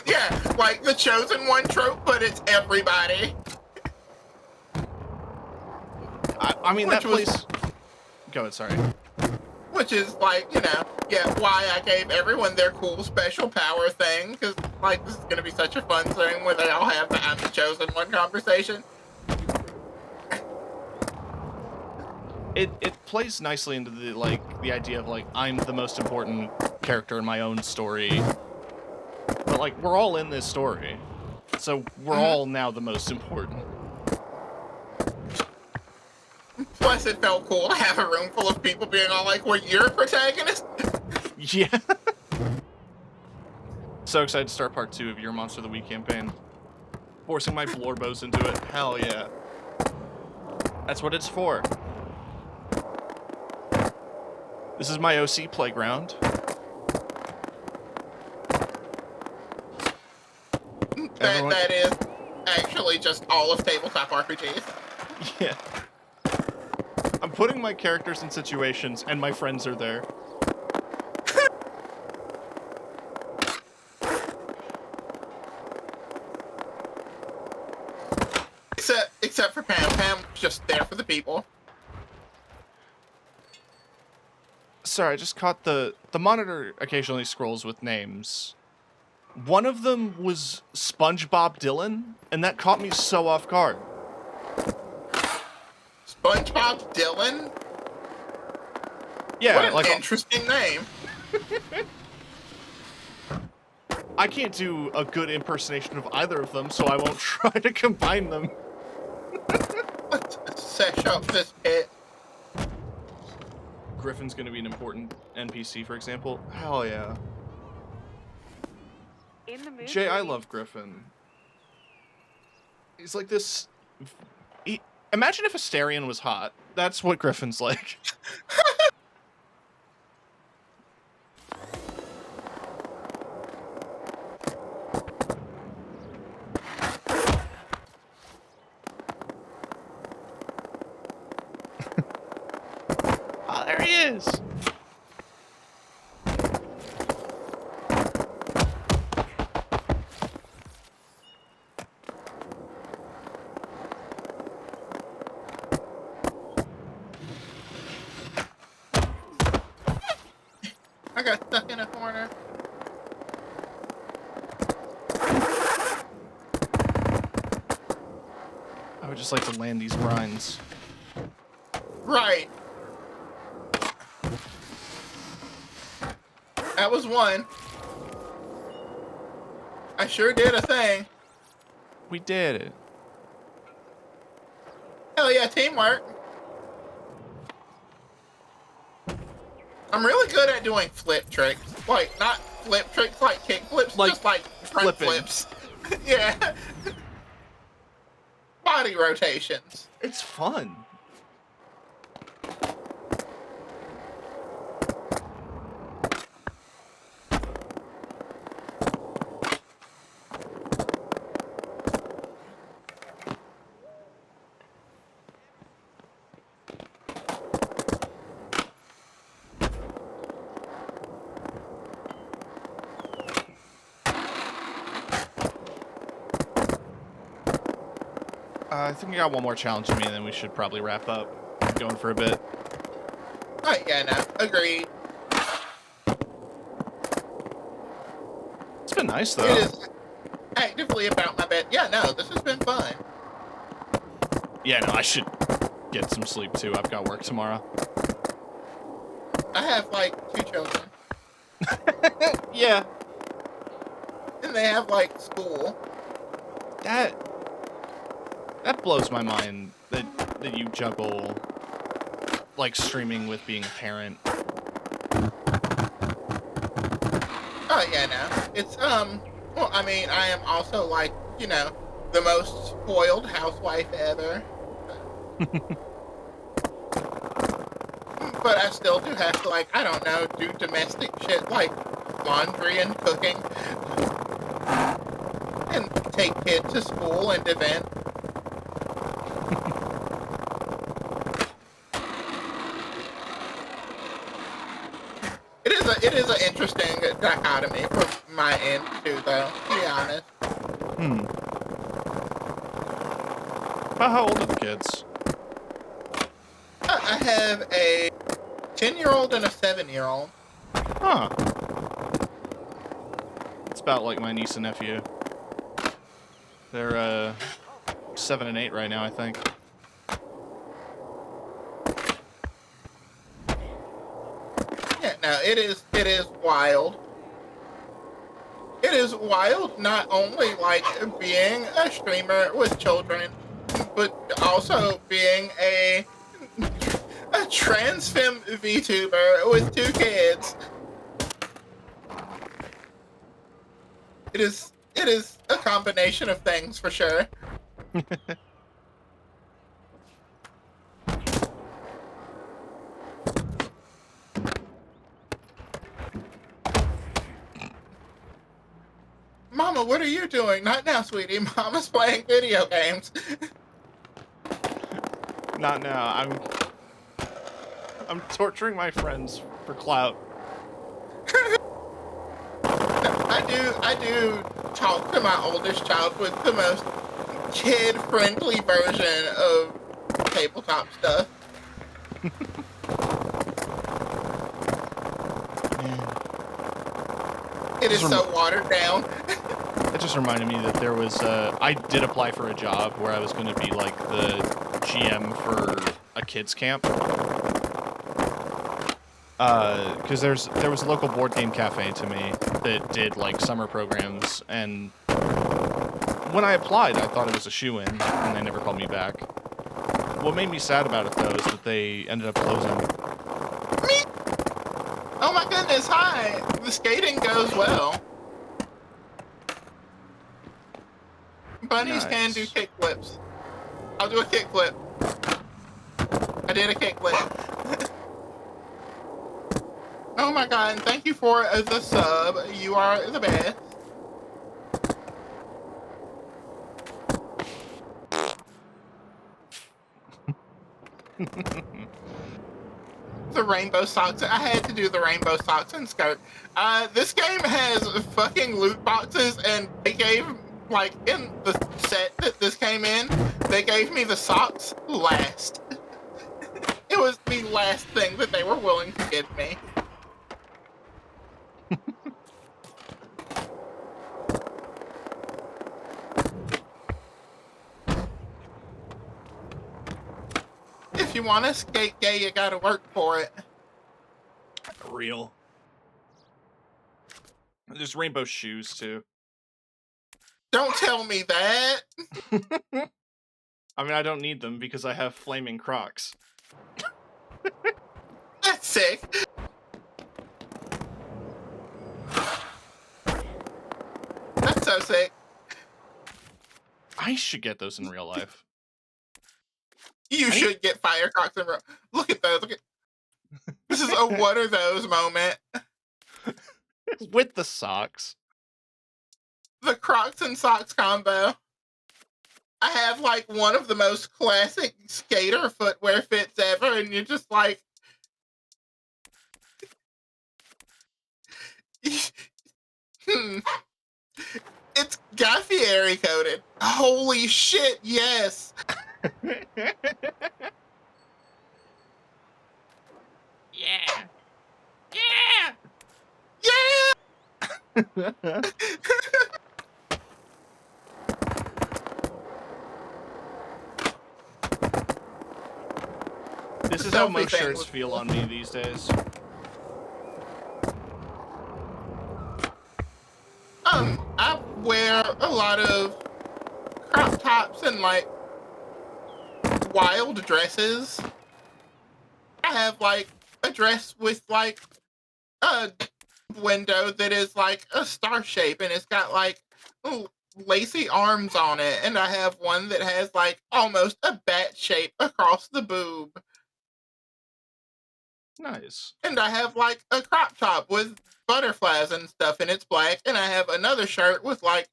Yeah, like the chosen one trope, but it's everybody. I mean, Which that place... Go ahead, sorry. Which is like, you know, yeah, why I gave everyone their cool special power thing, because like this is gonna be such a fun thing where they all have the I'm the chosen one conversation. It plays nicely into the idea of like I'm the most important character in my own story, but like we're all in this story, so we're all now the most important. Plus, it felt cool to have a room full of people being all like, "Well, you're a protagonist." Yeah. So excited to start part 2 of your Monster of the Week campaign. Forcing my Blorbos into it. Hell yeah. That's what it's for. This is my OC playground. That is actually just all of tabletop RPGs. Yeah. I'm putting my characters in situations, and my friends are there. Except for Pam. Pam's just there for the people. Sorry, I just caught the monitor occasionally scrolls with names. One of them was SpongeBob Dylan, and that caught me so off guard. SpongeBob Dylan? Yeah, what an like interesting name. I can't do a good impersonation of either of them, so I won't try to combine them. Let's sesh up this pit. Griffin's gonna be an important NPC, for example. Hell yeah. In the mood Jay, for I me. love Griffin. He's like this... Imagine if Asterion was hot. That's what Griffin's like. Oh, there he is. I got stuck in a corner. I would just like to land these grinds. Right. That was one. I sure did a thing. We did it. Hell yeah, teamwork. I'm really good at doing flip tricks. Like, not flip tricks like kick flips, Like just like front flipping. flips. Yeah. Body rotations. It's fun. I think we got one more challenge to me, and then we should probably wrap up. Going for a bit. Oh, yeah, no. Agreed. It's been nice, though. It is actively about my bed. Yeah, no, this has been fun. Yeah, no, I should get some sleep, too. I've got work tomorrow. I have, like, 2 children. Yeah. And they have, like, school. That blows my mind that you juggle, like, streaming with being a parent. Oh, yeah, no. It's, well, I mean, I am also, like, you know, the most spoiled housewife ever. But I still do have to, like, I don't know, do domestic shit like laundry and cooking. And take kids to school and events. It is an interesting dichotomy from my end too, though, to be honest. About how old are the kids? I have a 10-year-old and a 7-year-old. Huh. It's about like my niece and nephew. They're 7 and 8 right now, I think. Yeah, no, it is wild. It is wild not only like being a streamer with children, but also being a trans femme VTuber with 2 kids. It is a combination of things for sure. Mama, what are you doing? Not now, sweetie. Mama's playing video games. Not now. I'm torturing my friends for clout. I do talk to my oldest child with the most kid-friendly version of tabletop stuff. It is so watered down. It just reminded me that there was I did apply for a job where I was going to be like the GM for a kids camp. Because there was a local board game cafe to me that did like summer programs, and when I applied, I thought it was a shoo-in, and they never called me back. What made me sad about it though is that they ended up closing. Oh my goodness, hi! The skating goes well. Bunnies can do Nice. kickflips. I'll do a kickflip. I did a kickflip. Oh my god, and thank you for the sub. You are the best. The rainbow socks. I had to do the rainbow socks and skirt. This game has fucking loot boxes, and they gave, like, in the set that this came in, they gave me the socks last. It was the last thing that they were willing to give me. If you want to skate gay, you gotta work for it. Real. There's rainbow shoes, too. Don't tell me that. I mean, I don't need them because I have flaming Crocs. That's sick. That's so sick. I should get those in real life. You should get fire Crocs in real. Look at those. Look at. This is a what are those moment. With the socks. The Crocs and socks combo. I have like one of the most classic skater footwear fits ever, and you're just like, It's Guy Fieri coated. Holy shit, yes. Yeah. Yeah. This is how most shirts feel on me these days. I wear a lot of crop tops and like wild dresses. I have like a dress with like a window that is like a star shape and it's got like lacy arms on it, and I have one that has like almost a bat shape across the boob. Nice. And I have like a crop top with butterflies and stuff, and it's black, and I have another shirt with like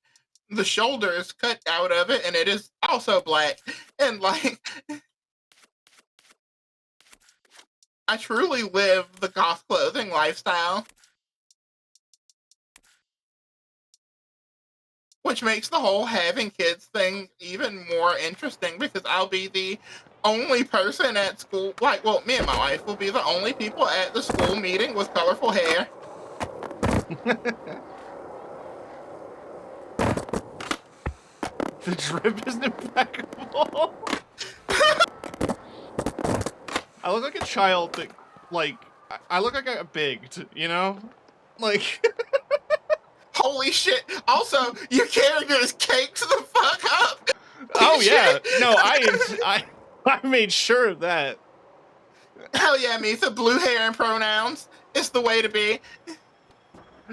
the shoulders cut out of it, and it is also black. And like I truly live the goth clothing lifestyle, which makes the whole having kids thing even more interesting, because I'll be the only person at school, like, well, me and my wife will be the only people at the school meeting with colorful hair. The drip is impeccable. I look like a child that, like, I look like a big, you know? Like... Holy shit. Also, your character is caked the fuck up. Oh, yeah. No, I made sure of that. Hell yeah, Mitha. Blue hair and pronouns. It's the way to be.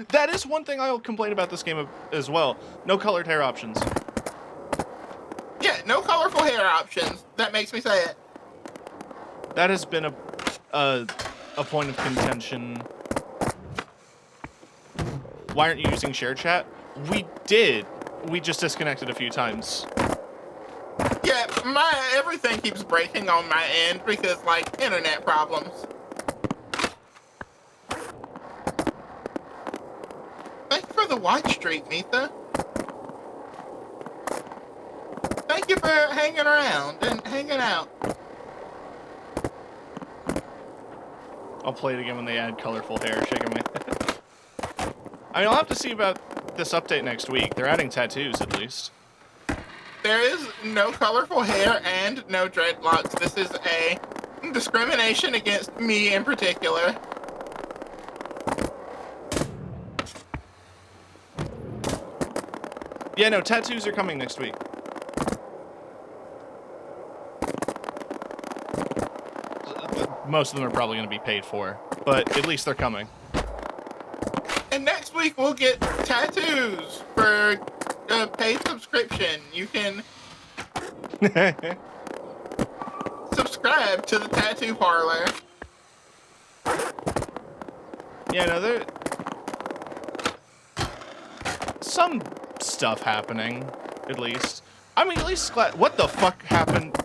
That is one thing I'll complain about this game as well. No colored hair options. Yeah, no colorful hair options. That makes me say it. That has been a point of contention. Why aren't you using share chat? We did. We just disconnected a few times. Yeah, everything keeps breaking on my end because, like, internet problems. Thank you for the watch streak, Mitha. Thank you for hanging around and hanging out. I'll play it again when they add colorful hair, shaking my head. I mean, I'll have to see about this update next week. They're adding tattoos, at least. There is no colorful hair and no dreadlocks. This is a discrimination against me in particular. Yeah, no, tattoos are coming next week. Most of them are probably going to be paid for, but at least they're coming. And next week we'll get tattoos for a paid subscription. You can subscribe to the tattoo parlor. Yeah, no, there some stuff happening, at least. I mean, at least glad. What the fuck happened?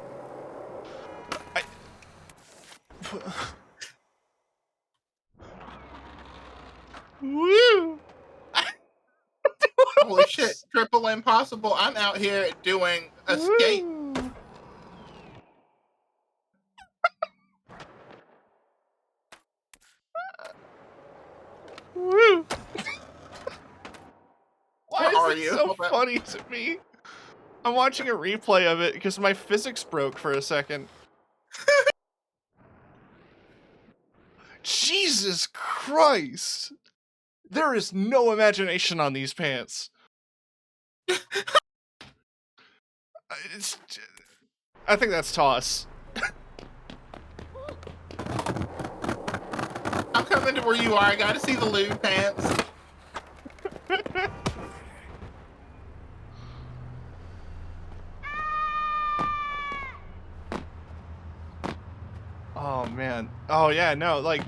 Woo! Holy shit, triple impossible. I'm out here doing a skate. Woo! Why Where is are this you? so Hold on. funny to me? I'm watching a replay of it because my physics broke for a second. Jesus Christ! There is no imagination on these pants. I think that's toss. I'm coming to where you are. I gotta see the lewd pants. Oh man. Oh yeah, no, like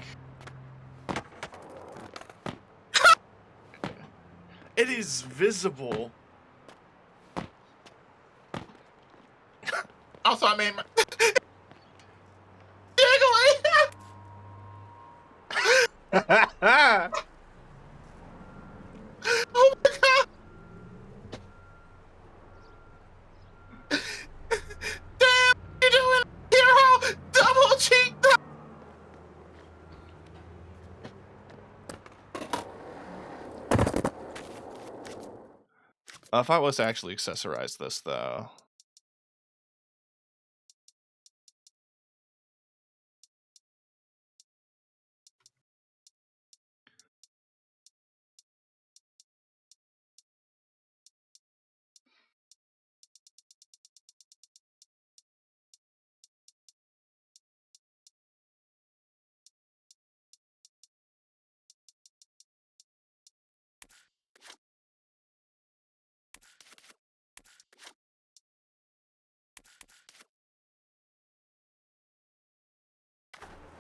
it is visible. Also, I mean, oh my god! Damn, you doing hero double cheek? If I was to actually accessorize this, though.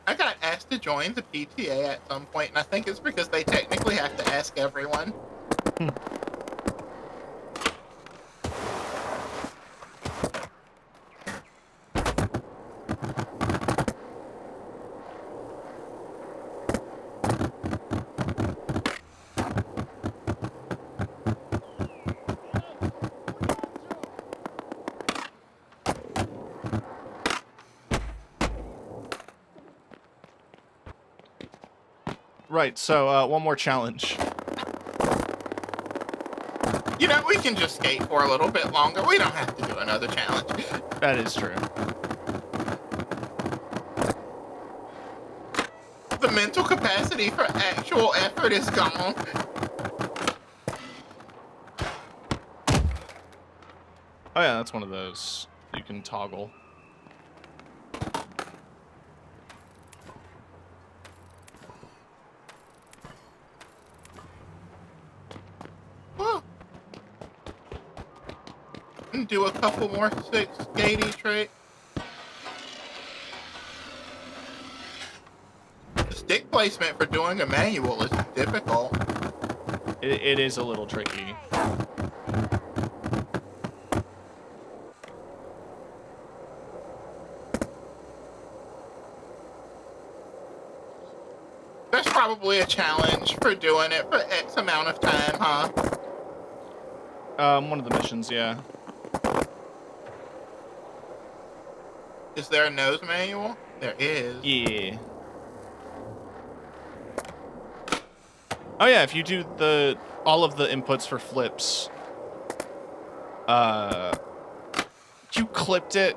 I got asked to join the PTA at some point, and I think it's because they technically have to ask everyone. Right, so one more challenge. You know, we can just skate for a little bit longer. We don't have to do another challenge. That is true. The mental capacity for actual effort is gone. Oh yeah, that's one of those you can toggle. Whew. And do a couple more skatey tricks. The stick placement for doing a manual is difficult. It is a little tricky. That's probably a challenge for doing it for X amount of time, huh? One of the missions, yeah. Is there a nose manual? There is. Yeah. Oh yeah, if you do all of the inputs for flips, you clipped it.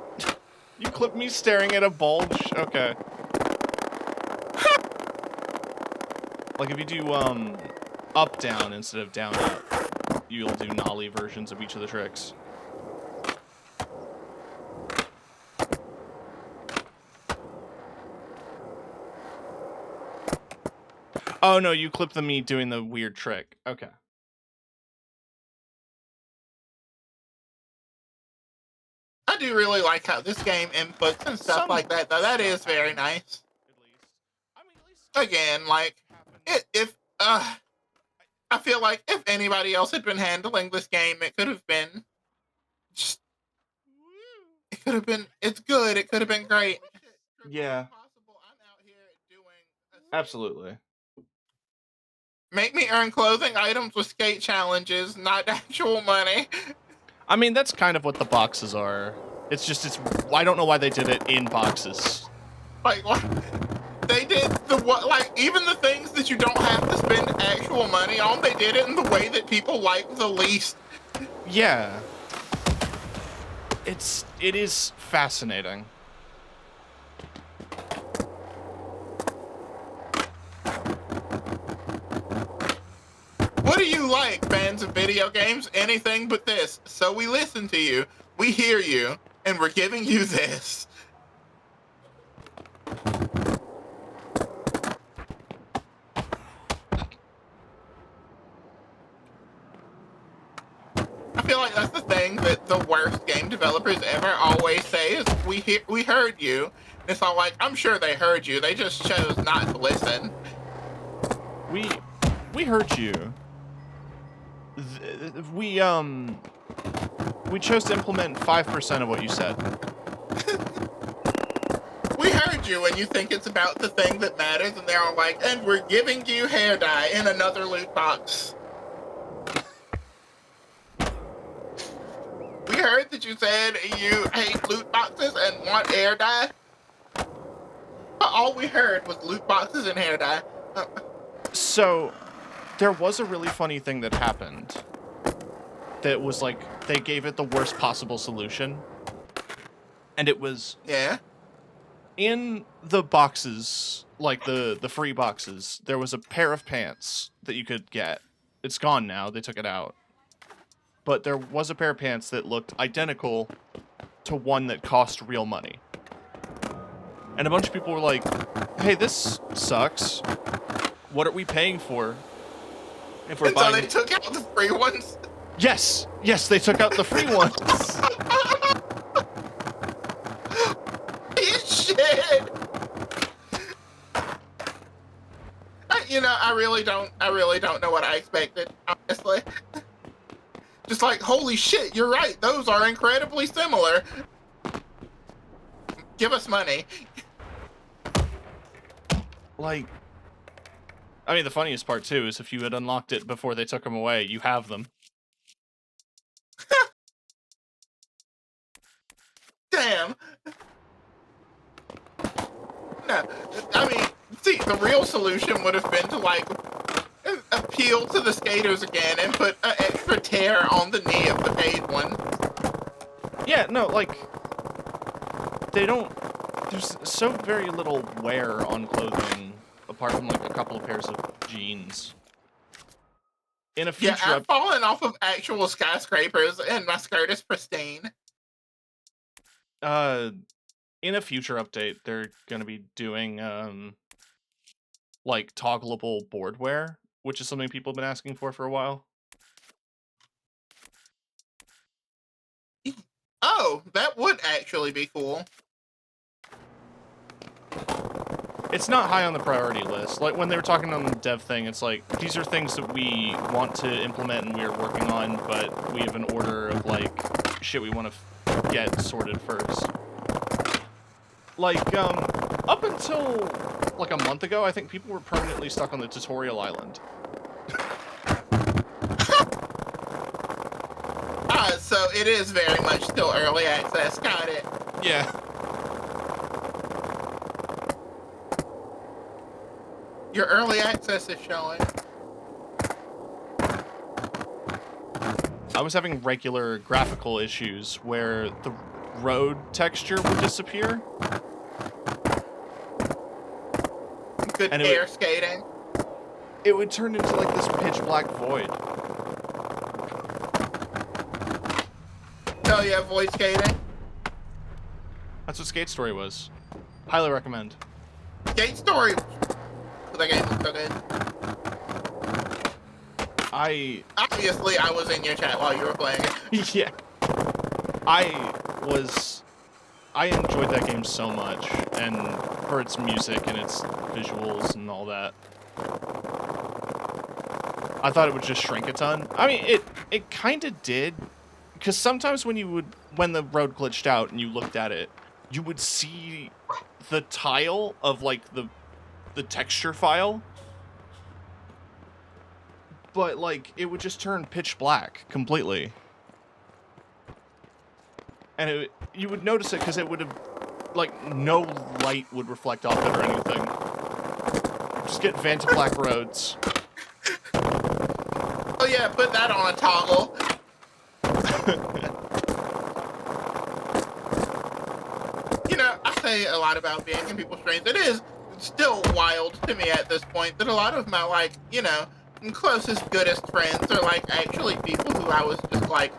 You clipped me staring at a bulge. Okay. Like if you do up down instead of down up, you'll do nollie versions of each of the tricks. Oh no, you clipped the me doing the weird trick. Okay. I do really like how this game inputs and stuff like that, though. That is very nice. Again, like, I feel like if anybody else had been handling this game, it could have been just, it's good. It could have been great. Yeah. Absolutely. Make me earn clothing items with skate challenges, not actual money. I mean, that's kind of what the boxes are. I don't know why they did it in boxes. Like, what? They did even the things that you don't have to spend actual money on, they did it in the way that people like the least. Yeah. It is fascinating. What do you like, fans of video games? Anything but this. So we listen to you, we hear you, and we're giving you this. I feel like that's the thing that the worst game developers ever always say is, we heard you. And it's all like, I'm sure they heard you, they just chose not to listen. We heard you. We chose to implement 5% of what you said. We heard you, and you think it's about the thing that matters, and they're all like, and we're giving you hair dye in another loot box. We heard that you said you hate loot boxes and want hair dye. But all we heard was loot boxes and hair dye. So, there was a really funny thing that happened. That was like, they gave it the worst possible solution. And it was... Yeah? In the boxes, like the free boxes, there was a pair of pants that you could get. It's gone now, they took it out. But there was a pair of pants that looked identical to one that cost real money. And a bunch of people were like, hey, this sucks. What are we paying for? If we're buying... So they took out the free ones? Yes! Yes, they took out the free ones! Shit! I really don't know what I expected, honestly. Just like, holy shit, you're right, those are incredibly similar. Give us money. Like, I mean, the funniest part, too, is if you had unlocked it before they took them away, you have them. Damn. No, I mean, see, the real solution would have been to, like, appeal to the skaters again and put an extra tear on the knee of the paid one. Yeah, no, like, they don't... There's so very little wear on clothing, apart from, like, a couple of pairs of jeans. In a future... Yeah, I've fallen off of actual skyscrapers, and my skirt is pristine. In a future update, they're gonna be doing, like, toggleable board wear, which is something people have been asking for a while. Oh, that would actually be cool. It's not high on the priority list. Like, when they were talking on the dev thing, it's like, these are things that we want to implement and we're working on, but we have an order of, like, shit we want to get sorted first. Like, up until, like, a month ago, I think people were permanently stuck on the tutorial island. So it is very much still early access, got it. Yeah. Your early access is showing. I was having regular graphical issues where the road texture would disappear. Good and air skating. It would turn into, like, this pitch black void. Oh yeah, void skating. That's what Skate Story was. Highly recommend. Skate Story. The game was so good. Obviously, I was in your chat while you were playing it. Yeah. I enjoyed that game so much, and for its music and its visuals and all that. I thought it would just shrink a ton. I mean, it kind of did, because sometimes when the road glitched out and you looked at it, you would see the tile of like the texture file, but like it would just turn pitch black completely, and you would notice it because it would have like no light would reflect off it or anything. Just get Vanta Black roads. Oh yeah, put that on a toggle. You know, I say a lot about being in people's streams. It is still wild to me at this point that a lot of my, like, you know, closest, goodest friends are, like, actually people who I was just, like,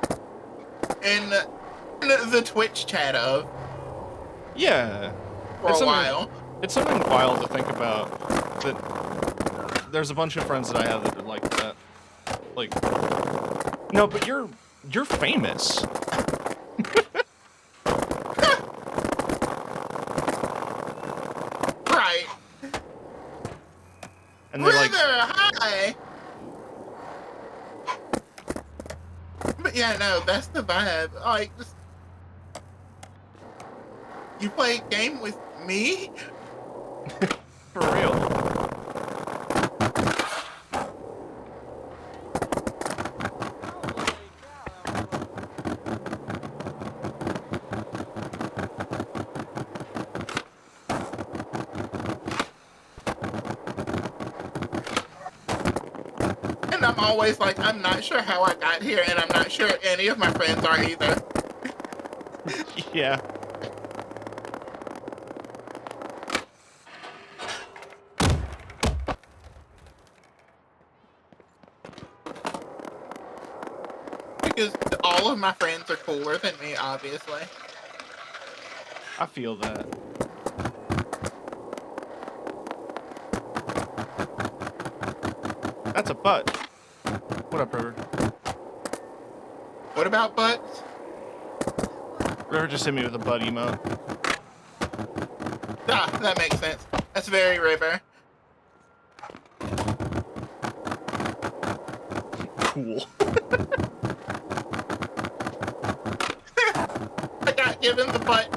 in the Twitch chat of. Yeah. For a while. It's something wild to think about, that there's a bunch of friends that I have that are like that. Like, no, but you're famous. Right. And they're like, hi. But yeah, no, that's the vibe. Like, just, you play a game with me? for real. And I'm always like, I'm not sure how I got here, and I'm not sure any of my friends are either. Yeah. Because all of my friends are cooler than me, obviously. I feel that. That's a butt. What up, River? What about butts? River just hit me with a butt emote. Ah, that makes sense. That's very River. Cool. I got given the butt.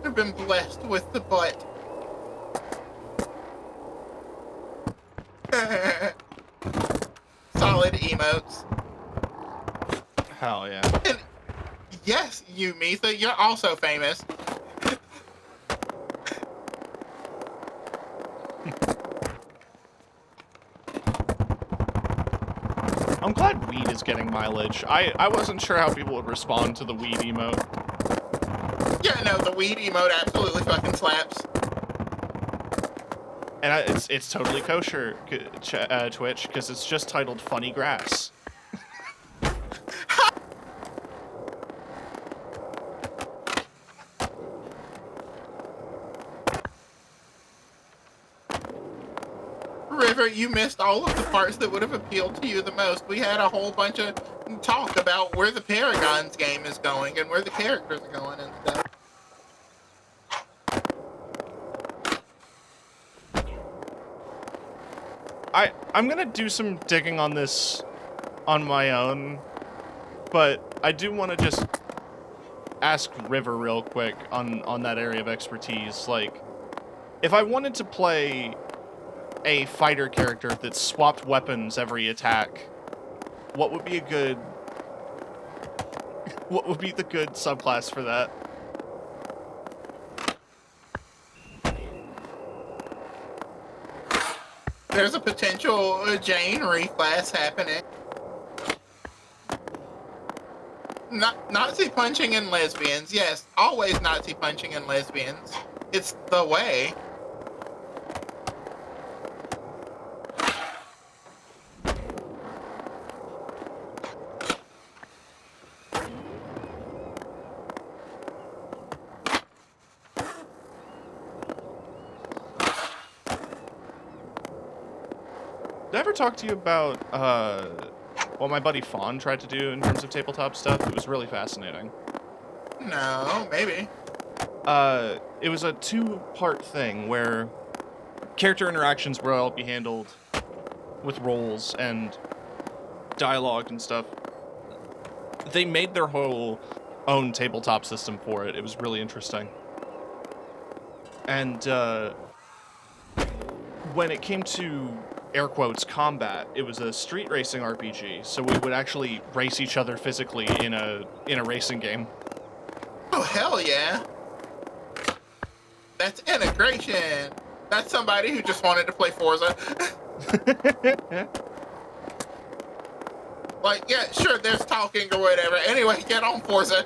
I've been blessed with the butt. Solid emotes. Hell yeah. And yes, you, Mitha, you're also famous. I'm glad weed is getting mileage. I wasn't sure how people would respond to the weed emote. Yeah, no, the weed emote absolutely fucking slaps. And it's totally kosher, Twitch, because it's just titled Funny Grass. River, you missed all of the parts that would have appealed to you the most. We had a whole bunch of talk about where the Paragon's game is going and where the characters are going and stuff. I'm gonna do some digging on this on my own, but I do want to just ask River real quick on that area of expertise. Like, if I wanted to play a fighter character that swapped weapons every attack, what would be the good subclass for that? There's a potential Jane reclass happening. Nazi punching and lesbians. Yes, always Nazi punching and lesbians. It's the way. Did I ever talk to you about what my buddy Fawn tried to do in terms of tabletop stuff. It was really fascinating. No, maybe. It was a 2-part thing where character interactions will all be handled with roles and dialogue and stuff. They made their whole own tabletop system for it. It was really interesting. And when it came to air quotes combat, it was a street racing RPG, so we would actually race each other physically in a racing game. Oh, hell yeah. That's integration. That's somebody who just wanted to play Forza. Like, yeah, sure, there's talking or whatever. Anyway, get on Forza.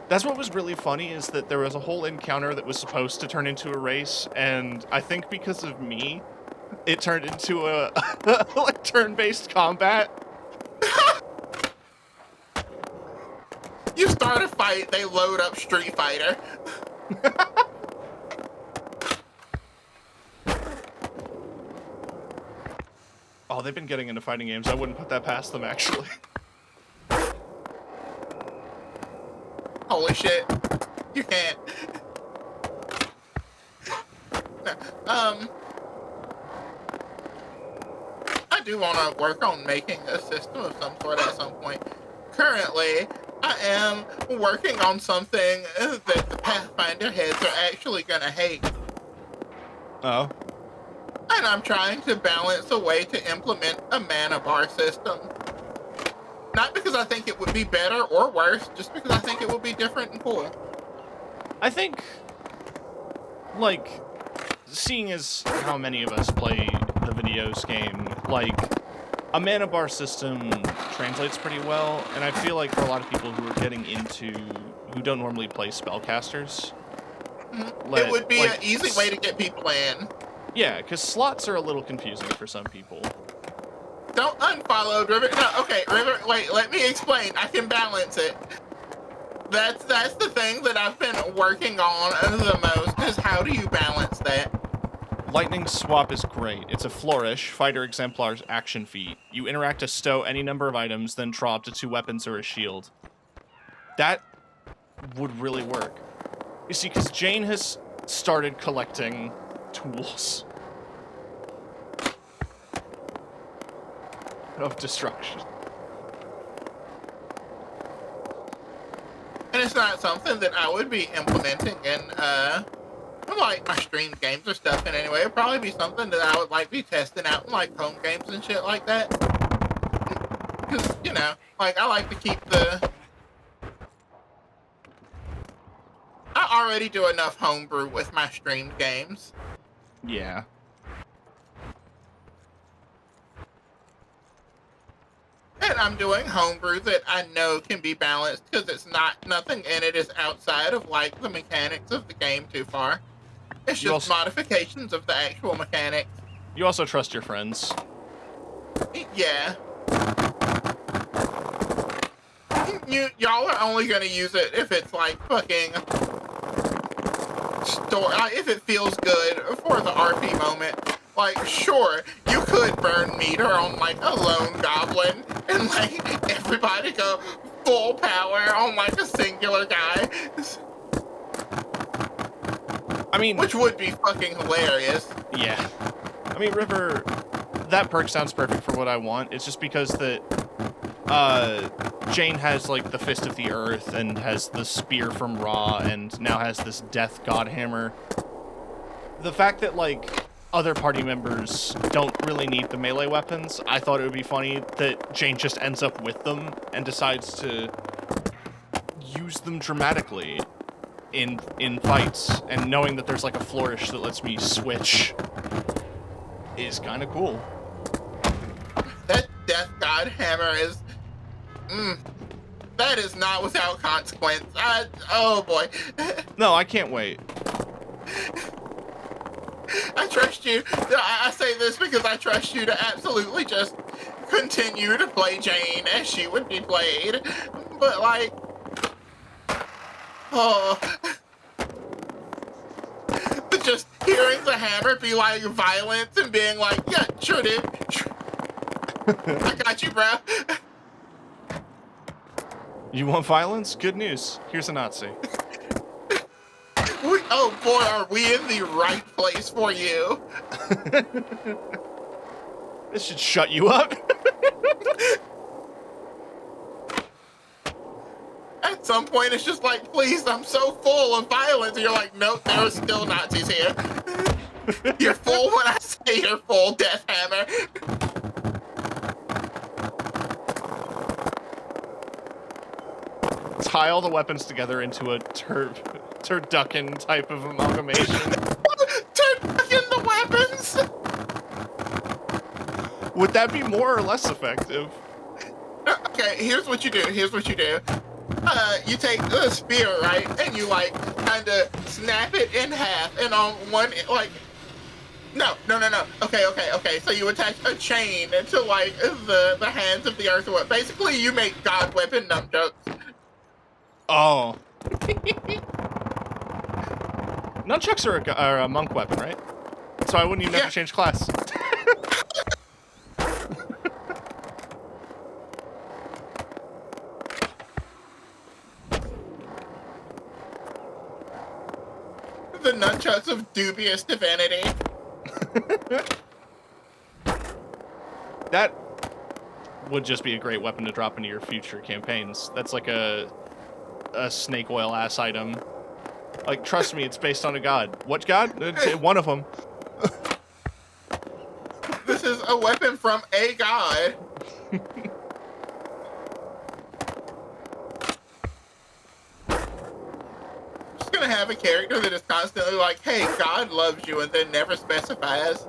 That's what was really funny, is that there was a whole encounter that was supposed to turn into a race, and I think because of me, it turned into a like turn-based combat. You start a fight, they load up Street Fighter. Oh, they've been getting into fighting games. I wouldn't put that past them, actually. Holy shit. You can't. No, I do want to work on making a system of some sort at some point. Currently, I am working on something that the Pathfinder heads are actually going to hate. Oh. And I'm trying to balance a way to implement a mana bar system. Not because I think it would be better or worse, just because I think it would be different and cool. I think, like, seeing as how many of us play the videos game, like, a mana bar system translates pretty well, and I feel like for a lot of people who are getting into, who don't normally play spellcasters, it would be an easy way to get people in. Yeah, because slots are a little confusing for some people. Don't unfollow River. No, okay, River, wait, let me explain. I can balance it. That's the thing that I've been working on the most, is how do you balance that? Lightning Swap is great. It's a flourish, fighter exemplar's action feat. You interact to stow any number of items, then draw up to 2 weapons or a shield. That would really work. You see, because Jane has started collecting tools of destruction. And it's not something that I would be implementing in, like, my streamed games or stuff in any way. It'd probably be something that I would, like, be testing out in, like, home games and shit like that. Because, you know, like, I like to keep the... I already do enough homebrew with my streamed games. Yeah. And I'm doing homebrew that I know can be balanced because it's nothing in it is outside of, like, the mechanics of the game too far. It's just modifications of the actual mechanics. You also trust your friends. Yeah. Y'all are only gonna use it if it's, like, fucking... if it feels good for the RP moment. Like, sure, you could burn meter on, like, a lone goblin and, like, everybody go full power on, like, a singular guy. I mean... Which would be fucking hilarious. Yeah. I mean, River, that perk sounds perfect for what I want. It's just because that, Jane has, like, the Fist of the Earth and has the Spear from Ra and now has this Death God Hammer. The fact that, like, other party members don't really need the melee weapons, I thought it would be funny that Jane just ends up with them and decides to use them dramatically in fights, and knowing that there's, like, a flourish that lets me switch is kind of cool. That Death God Hammer is... that is not without consequence. Oh boy. No, I can't wait. I trust you. I say this because I trust you to absolutely just continue to play Jane as she would be played. But, like... Oh... Just hearing the hammer be, like, violent and being like, yeah, sure, dude. I got you, bro. You want violence? Good news. Here's a Nazi. Oh boy, are we in the right place for you? This should shut you up. At some point, it's just like, please, I'm so full of violence. And you're like, nope, there are still Nazis here. You're full when I say you're full, Death Hammer. Tie all the weapons together into a turducken type of amalgamation. Turducken the weapons! Would that be more or less effective? Okay, here's what you do. You take the spear, right? And you, like, kind of snap it in half. And on one, like... No. Okay. So you attach a chain to, like, the hands of the earth. Basically, you make God weapon nunchucks. Oh. Nunchucks are a monk weapon, right? So I wouldn't even have to change class. The nunchucks of dubious divinity. That would just be a great weapon to drop into your future campaigns. That's like a snake oil ass item. Like, trust me, it's based on a god. What god? One of them. This is a weapon from a god. Just gonna have a character that is constantly like, hey, God loves you, and then never specifies.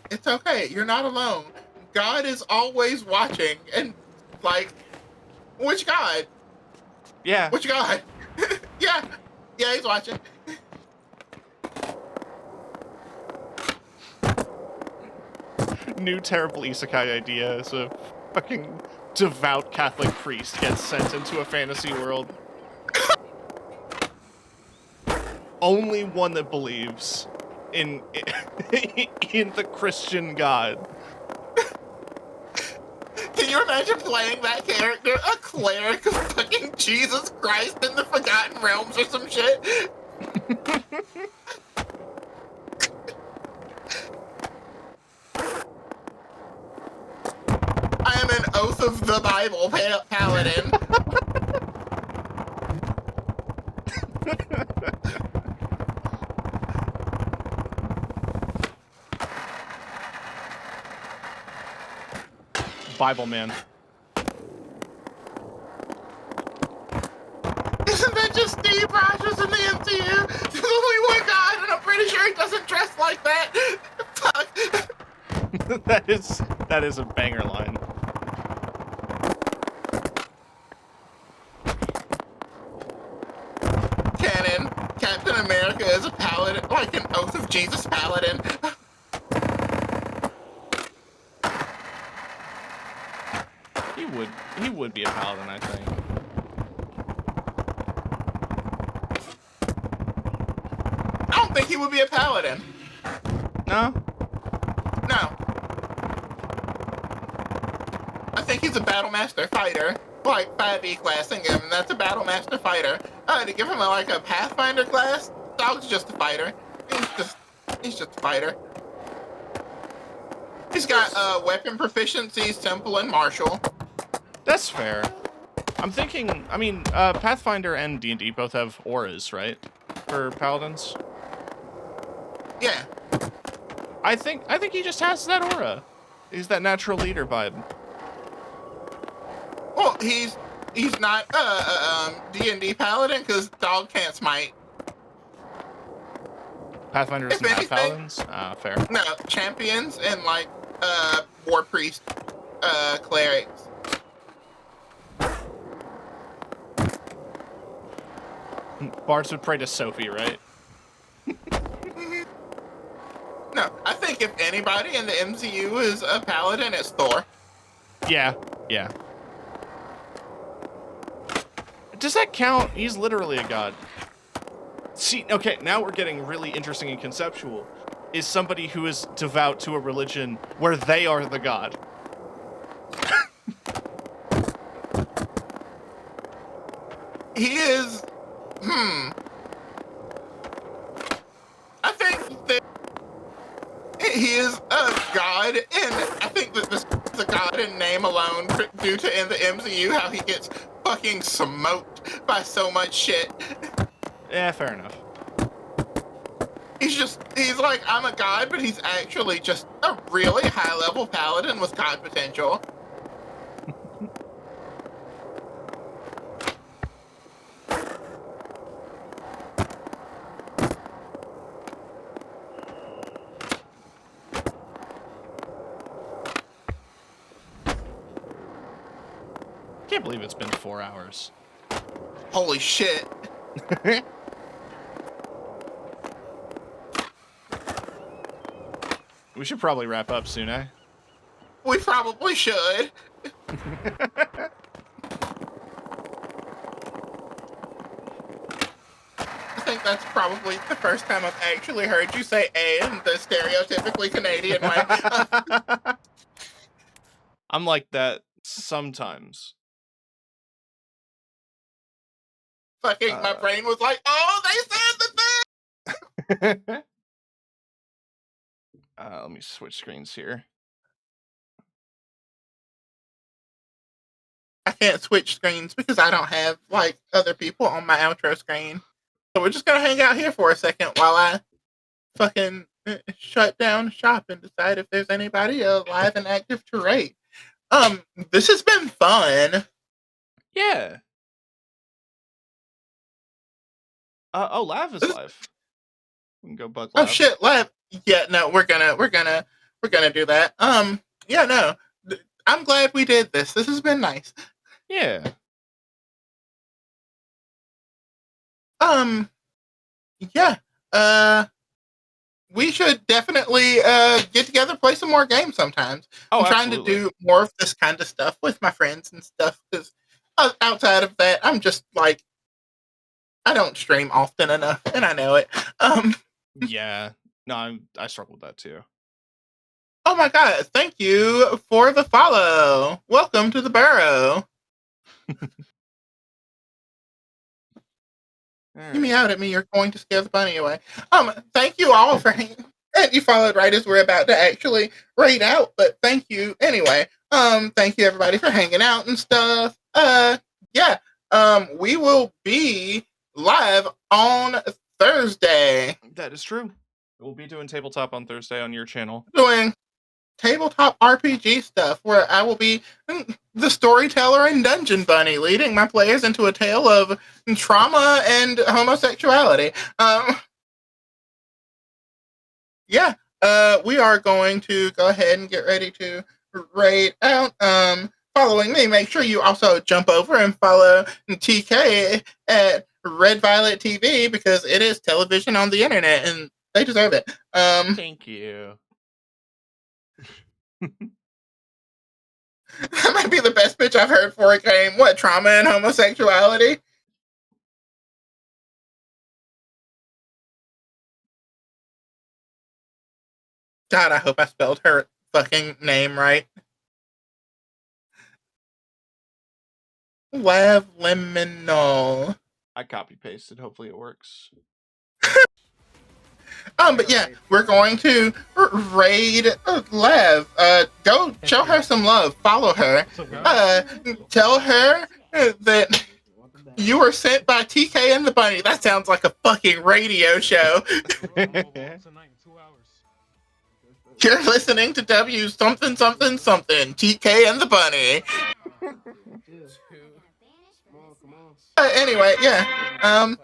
It's okay, you're not alone. God is always watching, and like, which God? Yeah. Which God? yeah, he's watching. New terrible isekai idea is a fucking devout Catholic priest gets sent into a fantasy world. Only one that believes in the Christian God. Can you imagine playing that character? A cleric of fucking Jesus Christ in the Forgotten Realms or some shit? I am an Oath of the Bible paladin. Bible man. Isn't that just Steve Rogers in the MCU? There's only one God, and I'm pretty sure he doesn't dress like that. Fuck. that is a banger line. Canon. Captain America is a paladin, like an Oath of Jesus paladin. He would be a paladin, I think. I don't think he would be a paladin. No? No. I think he's a Battlemaster fighter. Like 5e classing him, and that's a Battlemaster fighter. To give him a Pathfinder class, Dog's just a fighter. He's just a fighter. He's got weapon proficiencies, simple and martial. That's fair. I'm thinking, I mean, Pathfinder and D&D both have auras, right? For paladins? Yeah. I think he just has that aura. He's that natural leader vibe. Well, he's not D&D paladin because Dog can't smite. Pathfinder doesn't have paladins? Fair. No, champions and war priest clerics. Bards would pray to Sophie, right? No, I think if anybody in the MCU is a paladin, it's Thor. Yeah. Does that count? He's literally a god. See, okay, now we're getting really interesting and conceptual. is somebody who is devout to a religion where they are the god. He is. I think that he is a god, and I think that this is a god in name alone, due to in the MCU how he gets fucking smoked by so much shit. Yeah, fair enough. He's like, I'm a god, but he's actually just a really high level paladin with god potential. Can't believe it's been 4 hours. Holy shit. We should probably wrap up soon, eh? We probably should. I think that's probably the first time I've actually heard you say "a" in the stereotypically Canadian way. I'm like that sometimes. Fucking, my brain was like, oh, they said the thing! Let me switch screens here. I can't switch screens because I don't have, like, other people on my outro screen. So we're just gonna hang out here for a second while I fucking shut down shop and decide if there's anybody alive and active to rate. This has been fun. Yeah. Lav is live. We can go bug Lav. Oh shit, Lav. Yeah, no, we're gonna do that. Yeah, no. I'm glad we did this. This has been nice. Yeah. Yeah. We should definitely get together, play some more games sometimes. I'm trying to do more of this kind of stuff with my friends and stuff, because outside of that, I'm just like, I don't stream often enough, and I know it. Yeah. No, I struggle with that too. Oh my god, thank you for the follow. Welcome to the burrow. You meow at me, you're going to scare the bunny away. Thank you all for hanging. And you followed right as we're about to actually raid out, but thank you anyway. Thank you everybody for hanging out and stuff. Yeah. We will be live on Thursday. That is true. We'll be doing tabletop on Thursday on your channel. Doing tabletop RPG stuff, where I will be the storyteller and dungeon bunny, leading my players into a tale of trauma and homosexuality. Yeah, we are going to go ahead and get ready to raid out. Following me, make sure you also jump over and follow TK at Red Violet TV, because it is television on the internet and they deserve it. Thank you. That might be the best pitch I've heard for a game. What, trauma and homosexuality? God, I hope I spelled her fucking name right. Lav Liminal. I copy pasted. Hopefully it works. But yeah, we're going to raid Lev. Go show her some love. Follow her. Tell her that you were sent by TK and the Bunny. That sounds like a fucking radio show. You're listening to W something something something. TK and the Bunny. Anyway, yeah.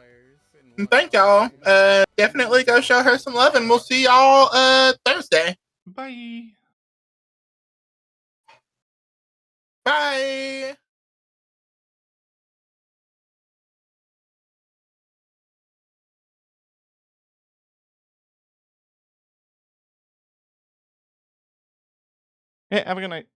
Thank y'all. Definitely go show her some love, and we'll see y'all Thursday. Bye. Bye. Hey, have a good night.